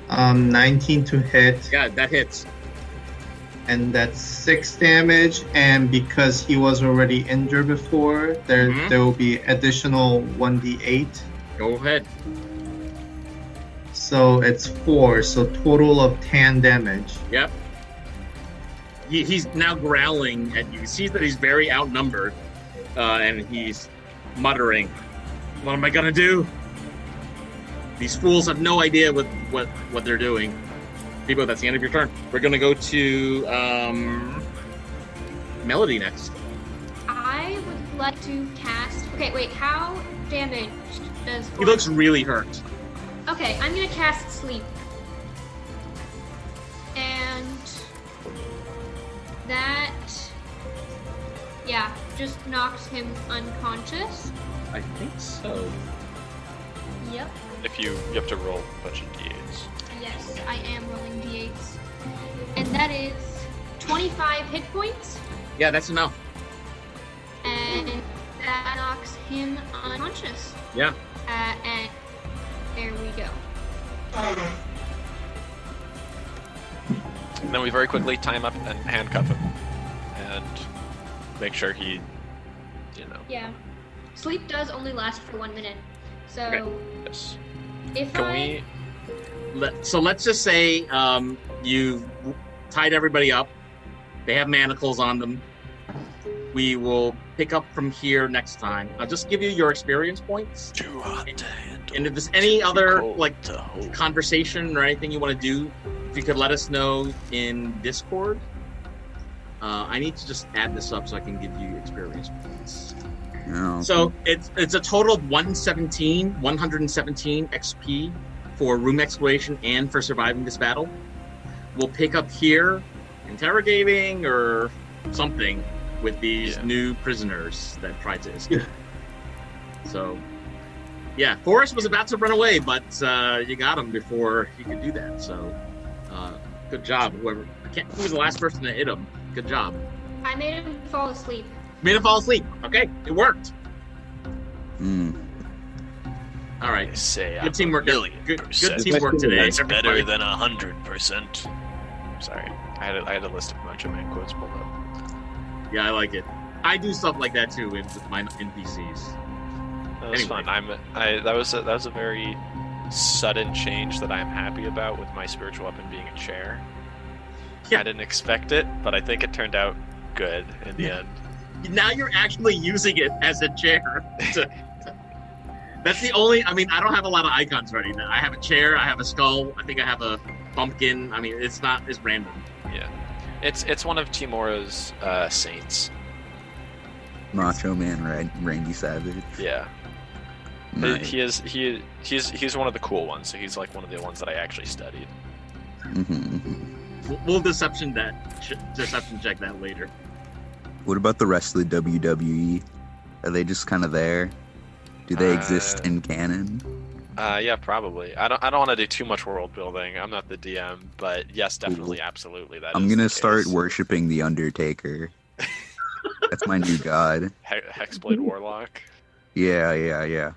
19 to hit, Yeah, that hits. and that's 6 damage. And because he was already injured before, there Mhm. will be additional 1d8. Go ahead. So it's 4. So total of 10 damage. Yep. He's now growling at you. He sees that he's very outnumbered, and he's muttering, "What am I gonna do? These fools have no idea what they're doing." People, that's the end of your turn. We're gonna go to Melody next. I would like to cast. Okay, wait. How damaged does? He looks really hurt. Okay, I'm gonna cast sleep, and that, yeah, just knocks him unconscious. I think so. Yep. If you have to roll a bunch of d8s. Yes, I am rolling d8s, and that is 25 hit points, Yeah, that's enough. and that knocks him unconscious. Yeah. And there we go. And then we very quickly tie him up and handcuff him, and make sure he, Yeah. Sleep does only last for 1 minute, so Okay. Yes. if Can I we? So let's just say you've tied everybody up. They have manacles on them. We will pick up from here next time. I'll just give you your experience points. Too hot to handle. And if there's any other cold like to hold. conversation or anything you want to do, if you could let us know in Discord. I need to just add this up so I can give you experience points. Yeah. So it's a total of 117 XP for room exploration and for surviving this battle. We'll pick up here, interrogating or something with these Yeah. new prisoners that tried to escape. So, yeah, Forrest was about to run away, but you got him before he could do that. So, good job, whoever. Who was the last person to hit him? Good job. I made him fall asleep. Made him fall asleep. Okay, it worked. All right. I say Good teamwork. Good %. teamwork today. That's better everybody. than 100%. Sorry, I had a list of my bunch of man quotes pulled up. Yeah, I like it. I do stuff like that too with my NPCs. That was Anyway. fun. That was a very sudden change that I'm happy about with my spiritual weapon being a chair. Yeah. I didn't expect it, but I think it turned out good in the end. Now you're actually using it as a chair. That's the only. I mean, I don't have a lot of icons ready. I have a chair. I have a skull. I think I have a pumpkin. I mean, it's not as random. Yeah, it's one of Timura's saints. Macho Man Randy Savage. Yeah. Nice. He's one of the cool ones. So he's like one of the ones that I actually studied. We'll deception check that later. What about the rest of the WWE? Are they just kind of there? Do they exist in canon? Yeah, probably. I don't want to do too much world building. I'm not the DM, but yes, definitely, absolutely. I'm gonna start worshiping the Undertaker. That's my new god. Hexblade Warlock. Yeah.